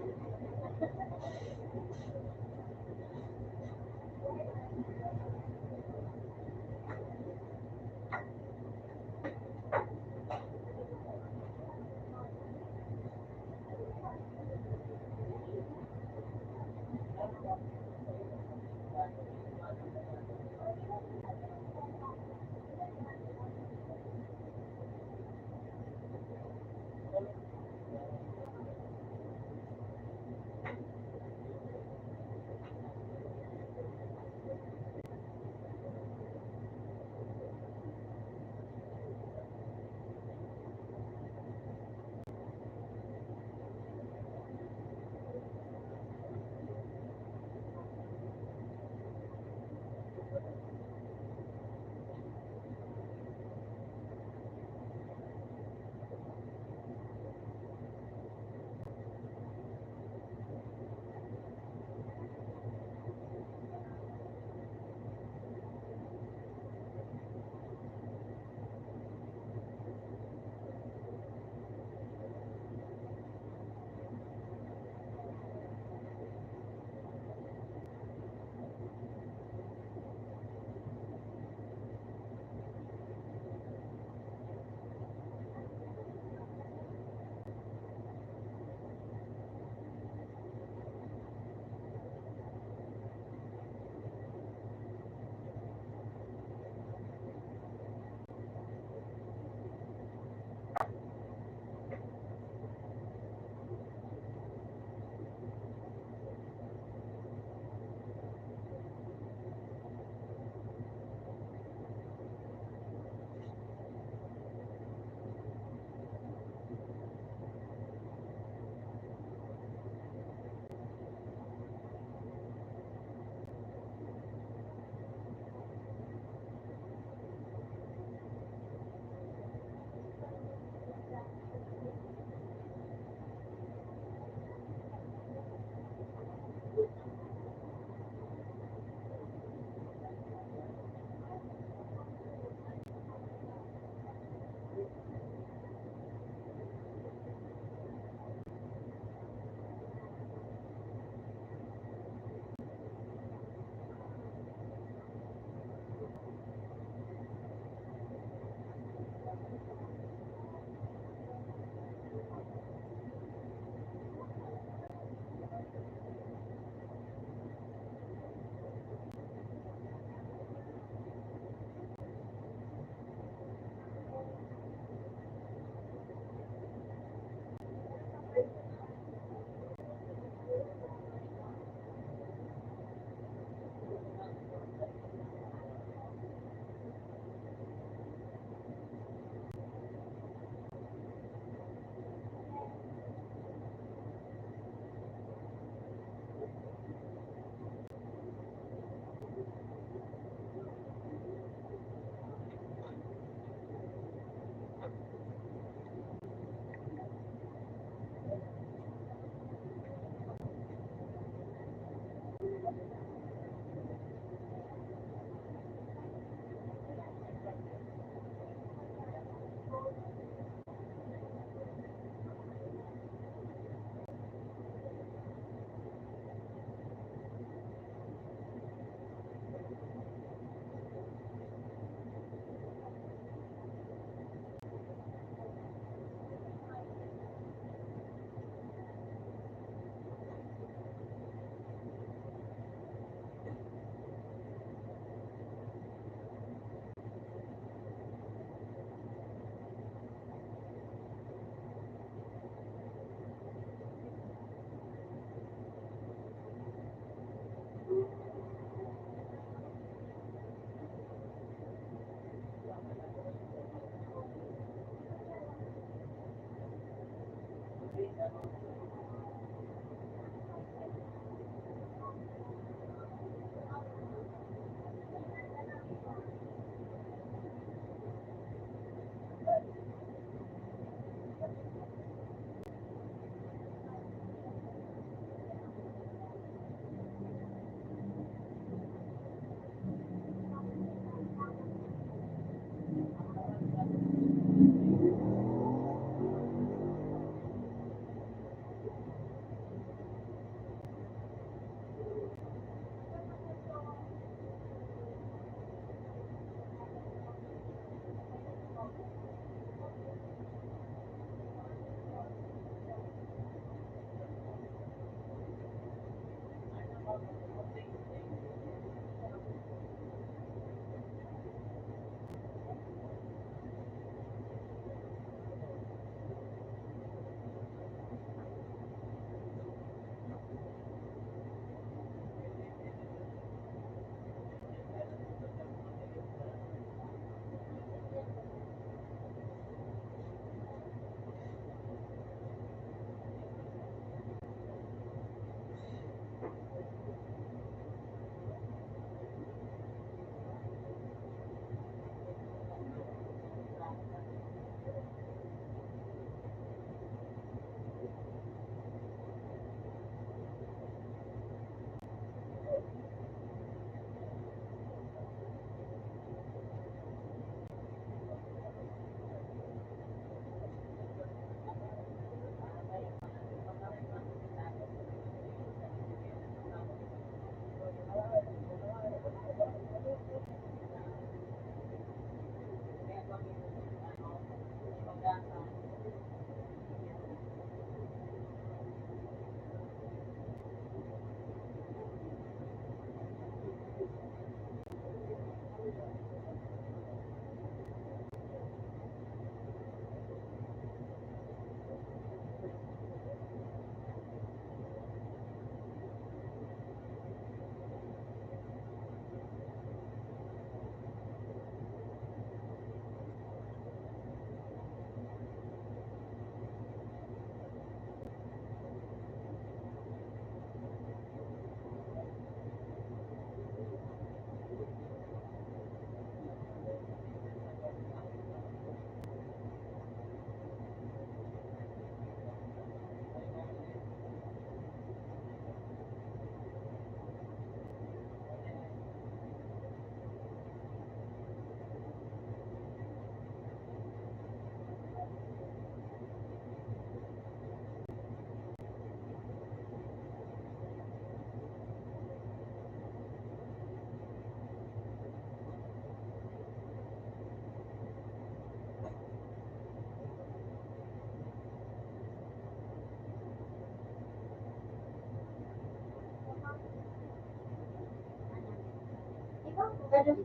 Pero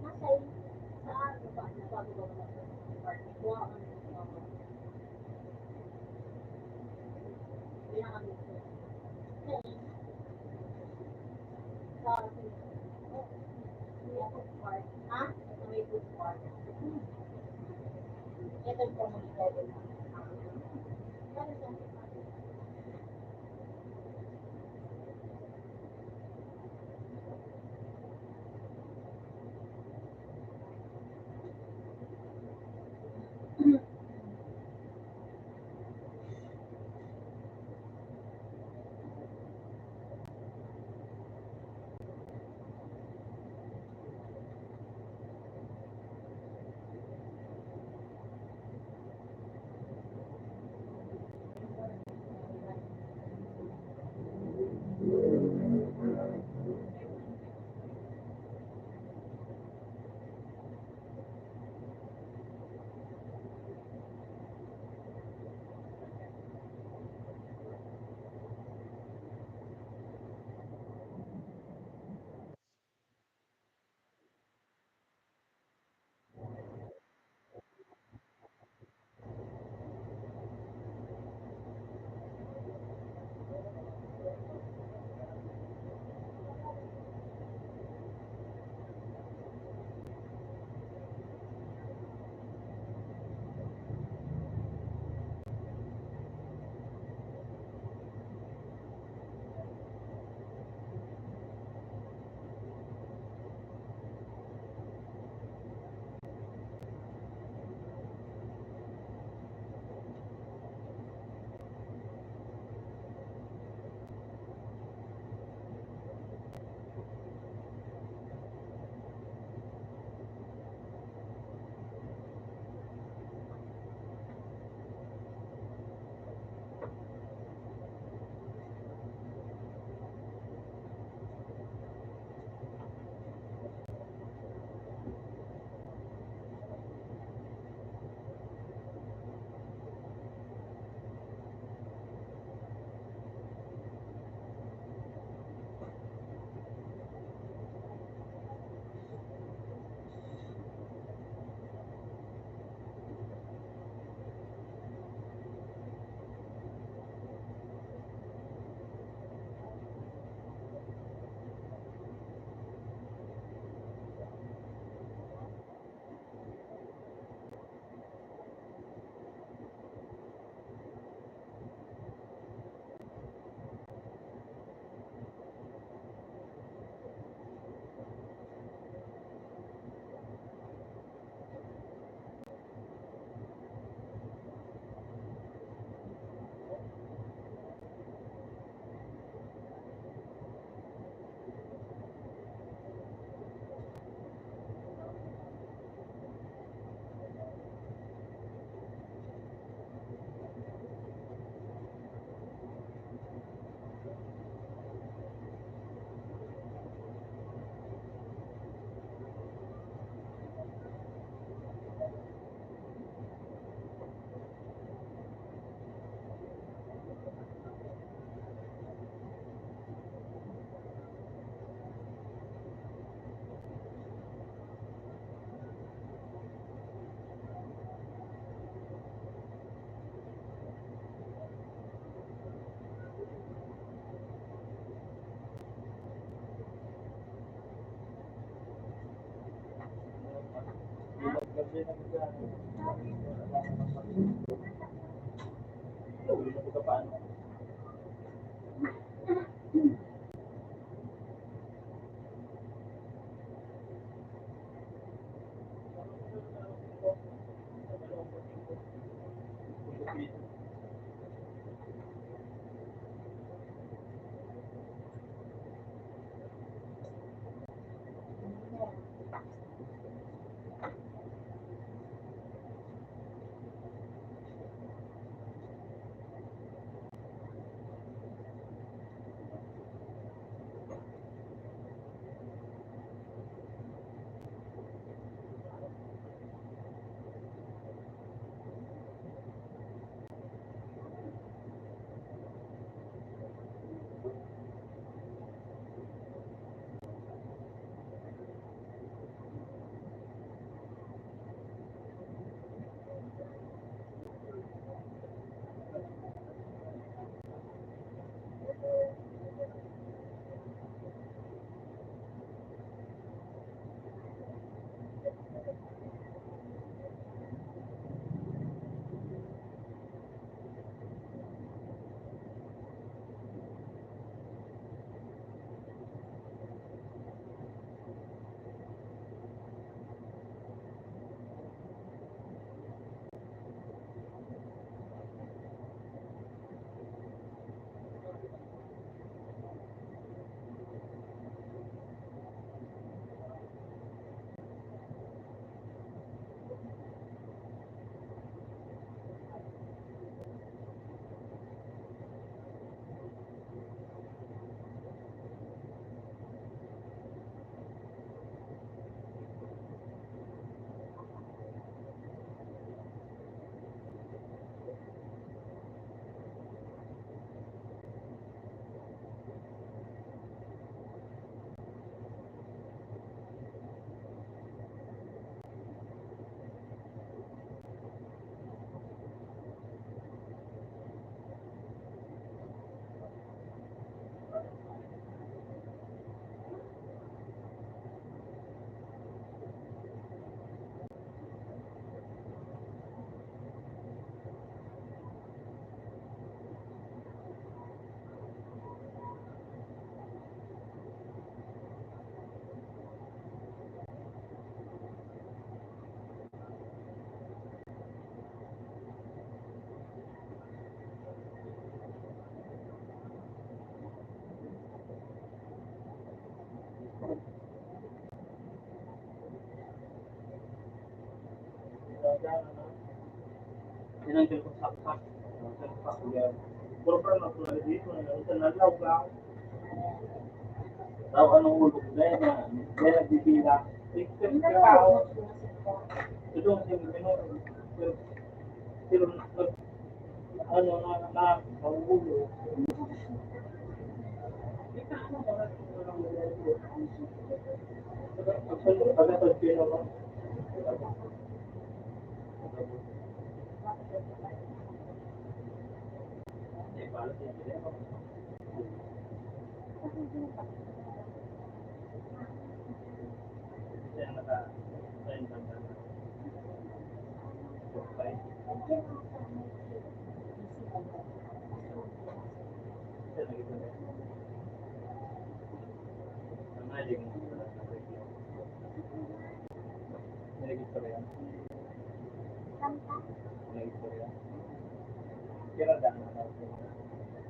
nasa sa bago ba kuha ka ng bilang kami sa food park, ha? Sa may food park. Ito yung komunidad. Para sa gabi na bigla. Ulo na buka paano. Tinanggal ko saksak. Saksak ko yan. Puro pa na tulad dito. Nalaw ka. Tawa anong ulo ko dahil na. Dahil nagbibila. Ikot ka tao. Ito ang sinigino. Pero ano na ang ulo. Pagkatod kayo naman. Kira